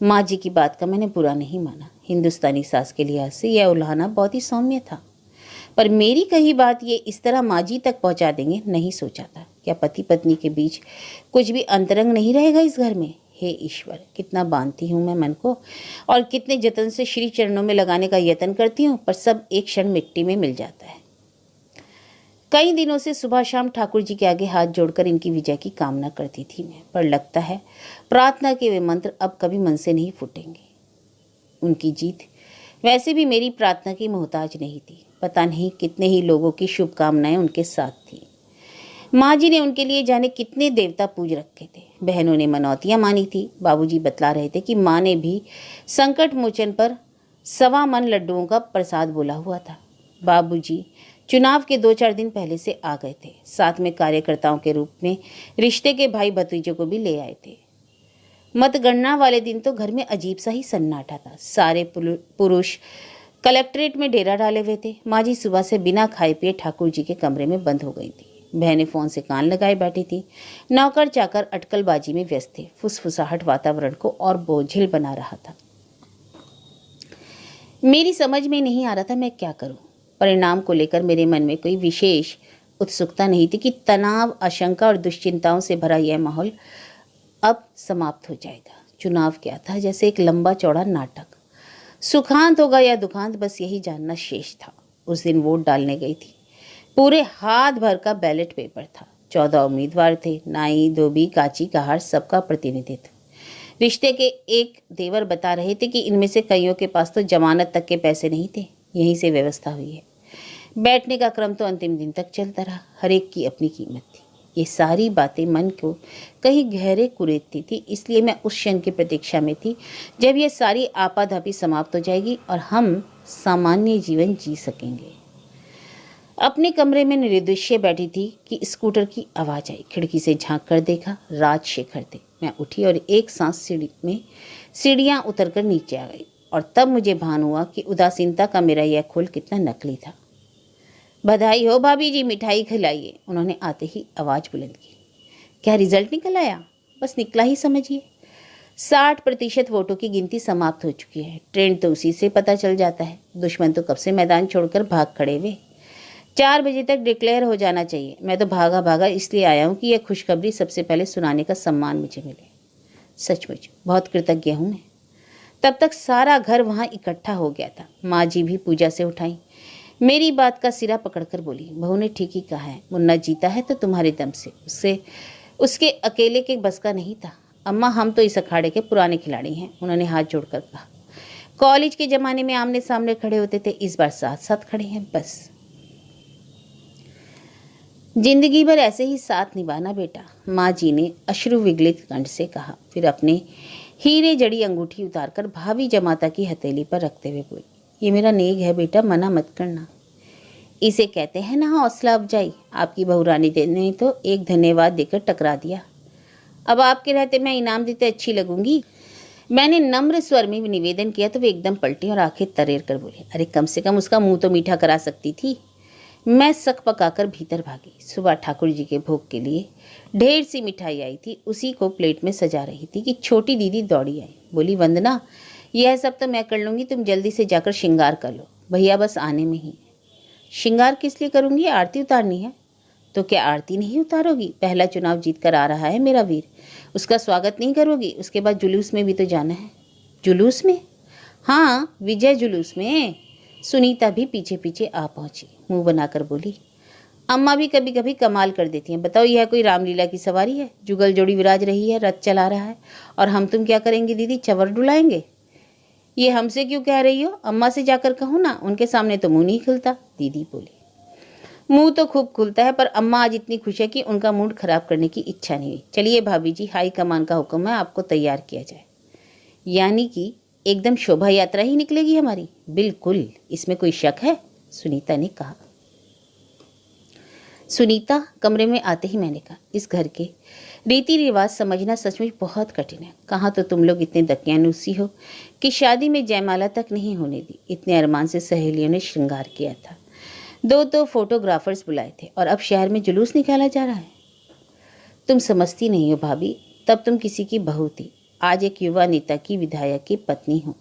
माँ जी की बात का मैंने बुरा नहीं माना। हिंदुस्तानी सास के लिहाज से यह उल्हाना बहुत ही सौम्य था, पर मेरी कही बात ये इस तरह माँ जी तक पहुँचा देंगे नहीं सोचा था। क्या पति पत्नी के बीच कुछ भी अंतरंग नहीं रहेगा इस घर में? हे ईश्वर, कितना बांधती हूँ मैं मन को और कितने जतन से श्री चरणों में लगाने का यत्न करती हूँ, पर सब एक क्षण मिट्टी में मिल जाता है। कई दिनों से सुबह शाम ठाकुर जी के आगे हाथ जोड़कर इनकी विजय की कामना करती थी मैं, पर लगता है प्रार्थना के वे मंत्र अब कभी मन से नहीं फूटेंगे। उनकी जीत वैसे भी मेरी प्रार्थना की मोहताज नहीं थी। पता नहीं कितने ही लोगों की शुभकामनाएं उनके साथ थी। माँ जी ने उनके लिए जाने कितने देवता पूज रखे थे। बहनों ने मनौतियाँ मानी थी। बाबूजी बतला रहे थे कि माँ ने भी संकट मोचन पर 1.25 मन लड्डुओं का प्रसाद बोला हुआ था। बाबूजी चुनाव के 2-4 दिन पहले से आ गए थे। साथ में कार्यकर्ताओं के रूप में रिश्ते के भाई भतीजों को भी ले आए थे। मतगणना वाले दिन तो घर में अजीब सा ही सन्नाटा था। सारे पुरुष कलेक्ट्रेट में डेरा डाले हुए थे। माँ जी सुबह से बिना खाए पिए ठाकुर जी के कमरे में बंद हो गई थी। बहनें फोन से कान लगाए बैठी थी। नौकर चाकर अटकलबाजी में व्यस्त थे। फुसफुसाहट वातावरण को और बोझिल बना रहा था। मेरी समझ में नहीं आ रहा था मैं क्या करूं। परिणाम को लेकर मेरे मन में कोई विशेष उत्सुकता नहीं थी कि तनाव, आशंका और दुश्चिंताओं से भरा यह माहौल अब समाप्त हो जाएगा। चुनाव क्या था, जैसे एक लंबा चौड़ा नाटक। सुखांत होगा या दुखांत, बस यही जानना शेष था। उस दिन वोट डालने गई थी। पूरे हाथ भर का बैलेट पेपर था। 14 उम्मीदवार थे। नाई, धोबी, काची, कहार, सबका प्रतिनिधित्व। रिश्ते के एक देवर बता रहे थे कि इनमें से कईयों के पास तो जमानत तक के पैसे नहीं थे। यहीं से व्यवस्था हुई है। बैठने का क्रम तो अंतिम दिन तक चलता रहा। हर एक की अपनी कीमत थी। ये सारी बातें मन को कहीं गहरे कुरेदती थी। इसलिए मैं उस क्षण की प्रतीक्षा में थी जब ये सारी आपाधापी समाप्त हो जाएगी और हम सामान्य जीवन जी सकेंगे। अपने कमरे में निर्दोष्य बैठी थी कि स्कूटर की आवाज़ आई। खिड़की से झांक कर देखा, राजशेखर थे। मैं उठी और एक सांस सीढ़ियाँ उतरकर नीचे आ गई। और तब मुझे भान हुआ कि उदासीनता का मेरा यह खोल कितना नकली था। बधाई हो भाभी जी, मिठाई खिलाइए, उन्होंने आते ही आवाज़ बुलंद की। क्या रिजल्ट निकल आया? बस निकला ही समझिए। 60% वोटों की गिनती समाप्त हो चुकी है। ट्रेंड तो उसी से पता चल जाता है। दुश्मन तो कब से मैदान छोड़कर भाग खड़े हुए। 4 बजे तक डिक्लेयर हो जाना चाहिए। मैं तो भागा भागा इसलिए आया हूँ कि यह खुशखबरी सबसे पहले सुनाने का सम्मान मुझे मिले। सचमुच बहुत कृतज्ञ हूँ मैं। तब तक सारा घर वहाँ इकट्ठा हो गया था। माँ जी भी पूजा से उठाई। मेरी बात का सिरा पकड़कर बोली, बहू ने ठीक ही कहा है। मुन्ना जीता है तो तुम्हारे दम से, उसके अकेले के बस का नहीं था। अम्मा, हम तो इस अखाड़े के पुराने खिलाड़ी हैं, उन्होंने हाथ जोड़कर कहा। कॉलेज के ज़माने में आमने सामने खड़े होते थे, इस बार साथ साथ खड़े हैं। बस जिंदगी भर ऐसे ही साथ निभाना बेटा, माँ जी ने अश्रु विगलित कंठ से कहा। फिर अपने हीरे जड़ी अंगूठी उतारकर भाभी जमाता की हथेली पर रखते हुए बोली, ये मेरा नेग है बेटा, मना मत करना। इसे कहते हैं ना हौसला अफजाई। आपकी बहू रानी ने तो एक धन्यवाद देकर टकरा दिया। अब आपके रहते मैं इनाम देते अच्छी लगूंगी। मैंने नम्र स्वर में निवेदन किया तो वे एकदम पलटी और आंखें तरेर कर बोले, अरे कम से कम उसका मुंह तो मीठा करा सकती थी। मैं सक पकाकर भीतर भागी। सुबह ठाकुर जी के भोग के लिए ढेर सी मिठाई आई थी, उसी को प्लेट में सजा रही थी कि छोटी दीदी दौड़ी आई। बोली, वंदना, यह सब तो मैं कर लूँगी, तुम जल्दी से जाकर श्रृंगार कर लो, भैया बस आने में ही। श्रृंगार किस लिए करूँगी? आरती उतारनी है। तो क्या आरती नहीं उतारोगी? पहला चुनाव जीत कर आ रहा है मेरा वीर, उसका स्वागत नहीं करोगी? उसके बाद जुलूस में भी तो जाना है। जुलूस में? हाँ, विजय जुलूस में। सुनीता भी पीछे पीछे आ पहुंची। मुंह बनाकर बोली, अम्मा भी कभी कभी कमाल कर देती हैं। बताओ, यह कोई रामलीला की सवारी है? जुगल जोड़ी विराज रही है, रथ चला रहा है, और हम तुम क्या करेंगे दीदी? चवर डुलाएंगे? ये हमसे क्यों कह रही हो? अम्मा से जाकर कहूँ ना, उनके सामने तो मुंह नहीं खुलता। दीदी बोली, मुंह तो खूब खुलता है, पर अम्मा आज इतनी खुश है कि उनका मूड खराब करने की इच्छा नहीं हुई। चलिए भाभी जी, हाई कमान का हुक्म है, आपको तैयार किया जाए। यानी कि एकदम शोभा यात्रा ही निकलेगी हमारी? बिल्कुल, इसमें कोई शक है? सुनीता ने कहा। सुनीता, कमरे में आते ही मैंने कहा, इस घर के रीति रिवाज समझना सचमुच बहुत कठिन है। कहाँ तो तुम लोग इतने दकियानूसी हो कि शादी में जयमाला तक नहीं होने दी। इतने अरमान से सहेलियों ने श्रृंगार किया था, 2 फोटोग्राफर्स बुलाए थे, और अब शहर में जुलूस निकाला जा रहा है। तुम समझती नहीं हो भाभी, तब तुम किसी की बहू थी, आज एक युवा नेता की, विधायक की पत्नी हो,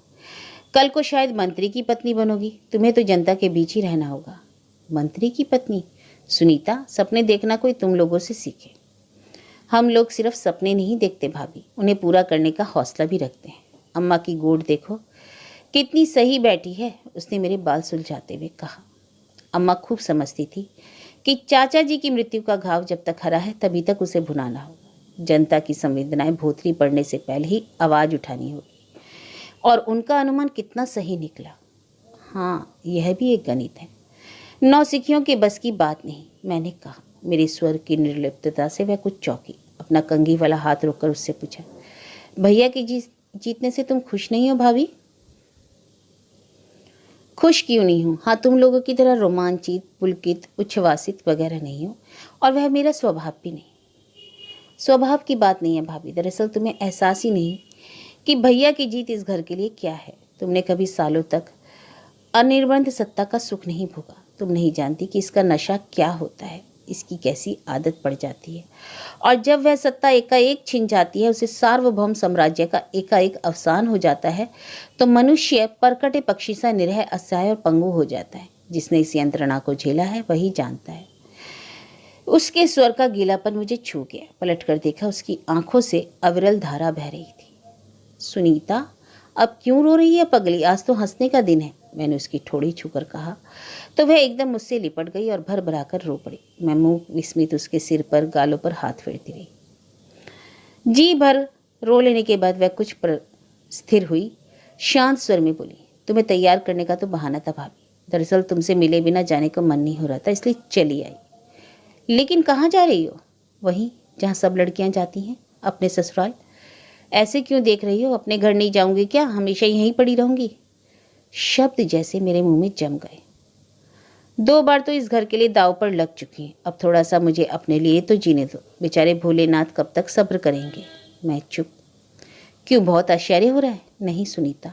कल को शायद मंत्री की पत्नी बनोगी। तुम्हें तो जनता के बीच ही रहना होगा। मंत्री की पत्नी? सुनीता, सपने देखना कोई तुम लोगों से सीखे। हम लोग सिर्फ सपने नहीं देखते भाभी, उन्हें पूरा करने का हौसला भी रखते हैं। अम्मा की गोद देखो, कितनी सही बैठी है, उसने मेरे बाल सुलझाते हुए कहा। अम्मा खूब समझती थी कि चाचा जी की मृत्यु का घाव जब तक हरा है तभी तक उसे भुनाना होगा। जनता की संवेदनाएं भोथरी पड़ने से पहले ही आवाज़ उठानी होगी, और उनका अनुमान कितना सही निकला। हाँ, यह भी एक गणित है, नौसिखियों के बस की बात नहीं, मैंने कहा। मेरे स्वर की निर्लिप्तता से वह कुछ चौंकी। अपना कंघी वाला हाथ रोककर उससे पूछा, भैया की जीतने से तुम खुश नहीं हो भाभी? खुश क्यों नहीं हूँ? हाँ, तुम लोगों की तरह रोमांचित, पुलकित, उच्छ्वासित वगैरह नहीं हो, और वह मेरा स्वभाव भी नहीं। स्वभाव की बात नहीं है भाभी, दरअसल तुम्हें एहसास ही नहीं कि भैया की जीत इस घर के लिए क्या है। तुमने कभी सालों तक अनिर्बंध सत्ता का सुख नहीं भोगा। तुम नहीं जानती कि इसका नशा क्या होता है, इसकी कैसी आदत पड़ जाती है, और जब वह सत्ता एकाएक छिन जाती है, उसे सार्वभौम साम्राज्य का एकाएक अवसान हो जाता है, तो मनुष्य परकटे पक्षी सा निरह, असहाय और पंगु हो जाता है। जिसने इस यंत्रणा को झेला है वही जानता है। उसके स्वर का गीलापन मुझे छू गया। पलट कर देखा, उसकी आंखों से अविरल धारा बह रही थी। सुनीता, अब क्यों रो रही है पगली, आज तो हंसने का दिन है, मैंने उसकी ठोड़ी छूकर कहा तो वह एकदम मुझसे लिपट गई और भर भराकर रो पड़ी। मैं मुंह विस्मित उसके सिर पर गालों पर हाथ फेरती रही। जी भर रो लेने के बाद वह कुछ पर स्थिर हुई, शांत स्वर में बोली, तुम्हें तैयार करने का तो बहाना था भाभी, दरअसल तुमसे मिले बिना जाने का मन नहीं हो रहा था, इसलिए चली आई। लेकिन कहाँ जा रही हो? वहीं जहाँ सब लड़कियां जाती हैं, अपने ससुराल। ऐसे क्यों देख रही हो? अपने घर नहीं जाऊंगी क्या? हमेशा यहीं पड़ी रहूंगी? शब्द जैसे मेरे मुंह में जम गए। 2 बार तो इस घर के लिए दाव पर लग चुकी हैं, अब थोड़ा सा मुझे अपने लिए तो जीने दो। बेचारे भोलेनाथ कब तक सब्र करेंगे? मैं चुप। क्यों, बहुत आश्चर्य हो रहा है? नहीं सुनीता,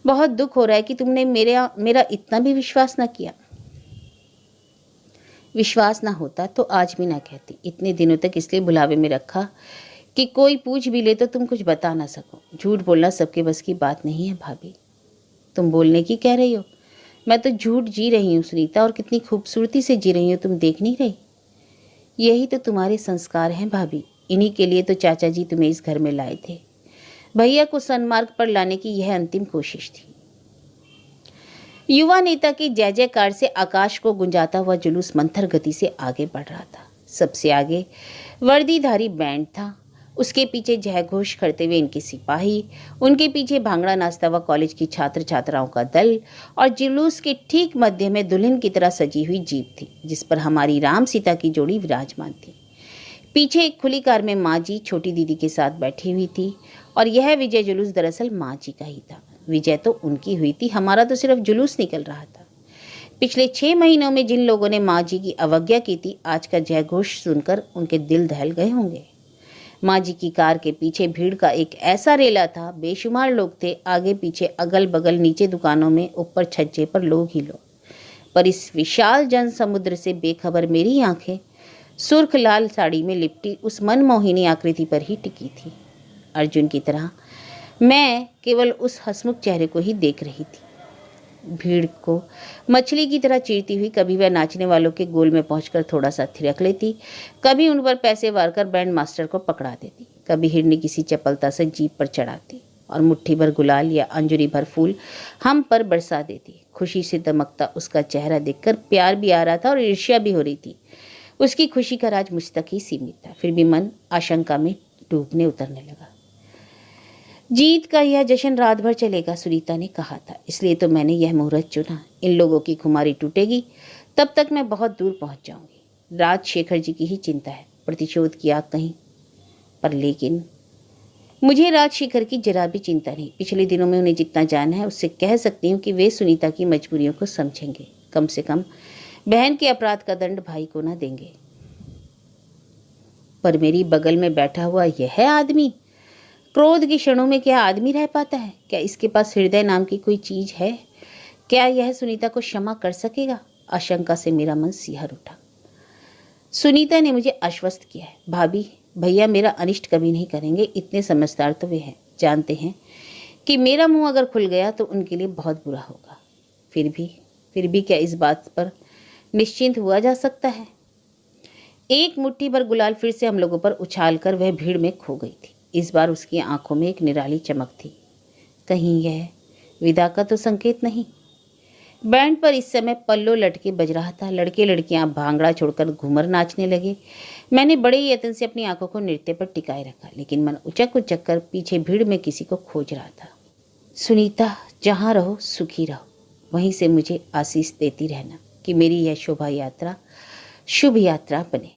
बहुत दुख हो रहा है कि तुमने मेरा इतना भी विश्वास ना किया। विश्वास ना होता तो आज भी ना कहती। इतने दिनों तक इसलिए बुलावे में रखा कि कोई पूछ भी ले तो तुम कुछ बता ना सको। झूठ बोलना सबके बस की बात नहीं है भाभी। तुम बोलने की कह रही हो? मैं तो झूठ जी रही हूँ सुनीता, और कितनी खूबसूरती से जी रही हूँ, तुम देख नहीं रही? यही तो तुम्हारे संस्कार हैं भाभी, इन्हीं के लिए तो चाचा जी तुम्हें इस घर में लाए थे। भैया को सन्मार्ग पर लाने की यह अंतिम कोशिश थी। युवा नेता की जय जयकार से आकाश को गुंजाता हुआ जुलूस मंथर गति से आगे बढ़ रहा था। सबसे आगे वर्दीधारी बैंड था, उसके पीछे जय घोष करते हुए इनके सिपाही, उनके पीछे भांगड़ा नाचता हुआ कॉलेज की छात्र छात्राओं का दल, और जुलूस के ठीक मध्य में दुल्हन की तरह सजी हुई जीप थी, जिस पर हमारी राम सीता की जोड़ी विराजमान थी। पीछे एक खुली कार में माँ जी छोटी दीदी के साथ बैठी हुई थी, और यह विजय जुलूस दरअसल माँ जी का ही था। विजय तो उनकी हुई थी, हमारा तो सिर्फ जुलूस निकल रहा था। पिछले 6 महीनों में जिन लोगों ने माँ जी की अवज्ञा की थी, आज का जय घोष सुनकर उनके दिल दहल गए होंगे। माँ जी की कार के पीछे भीड़ का एक ऐसा रेला था, बेशुमार लोग थे, आगे पीछे अगल बगल नीचे दुकानों में, ऊपर छज्जे पर लोग ही लोग। पर इस विशाल जन समुद्र से बेखबर मेरी आंखें सुर्ख लाल साड़ी में लिपटी उस मनमोहिनी आकृति पर ही टिकी थी। अर्जुन की तरह मैं केवल उस हंसमुख चेहरे को ही देख रही थी। भीड़ को मछली की तरह चीरती हुई कभी वह नाचने वालों के गोल में पहुंचकर थोड़ा सा थिरक लेती, कभी उन पर पैसे वार कर बैंड मास्टर को पकड़ा देती, कभी हिरनी किसी चपलता से जीप पर चढ़ाती और मुट्ठी भर गुलाल या अंजुरी भर फूल हम पर बरसा देती। खुशी से दमकता उसका चेहरा देखकर प्यार भी आ रहा था और ईर्ष्या भी हो रही थी। उसकी खुशी का राज मुझ तक ही सीमित था, फिर भी मन आशंका में डूबने उतरने लगा। जीत का यह जश्न रात भर चलेगा, सुनीता ने कहा था, इसलिए तो मैंने यह मुहूर्त चुना। इन लोगों की खुमारी टूटेगी, तब तक मैं बहुत दूर पहुंच जाऊंगी। राजशेखर जी की ही चिंता है, प्रतिशोध की आग कहीं पर, लेकिन मुझे राजशेखर की जरा भी चिंता नहीं। पिछले दिनों में उन्हें जितना जाना है उससे कह सकती हूँ कि वे सुनीता की मजबूरियों को समझेंगे, कम से कम बहन के अपराध का दंड भाई को ना देंगे। पर मेरी बगल में बैठा हुआ यह आदमी, क्रोध की क्षणों में क्या आदमी रह पाता है? क्या इसके पास हृदय नाम की कोई चीज है? क्या यह सुनीता को क्षमा कर सकेगा? आशंका से मेरा मन सिहर उठा। सुनीता ने मुझे आश्वस्त किया है, भाभी भैया मेरा अनिष्ट कभी नहीं करेंगे, इतने समझदार तो वे हैं, जानते हैं कि मेरा मुंह अगर खुल गया तो उनके लिए बहुत बुरा होगा। फिर भी क्या इस बात पर निश्चिंत हुआ जा सकता है? एक मुट्ठी भर गुलाल फिर से हम लोगों पर उछाल कर वह भीड़ में खो गई थी। इस बार उसकी आंखों में एक निराली चमक थी। कहीं यह विदा का तो संकेत नहीं? बैंड पर इस समय पल्लो लटके बज रहा था। लड़के लड़कियां भांगड़ा छोड़कर घूमर नाचने लगे। मैंने बड़े यत्न से अपनी आंखों को नृत्य पर टिकाए रखा, लेकिन मन उचक उचक कर पीछे भीड़ में किसी को खोज रहा था। सुनीता, जहाँ रहो सुखी रहो, वहीं से मुझे आशीष देती रहना कि मेरी यह शोभा यात्रा शुभ यात्रा बने।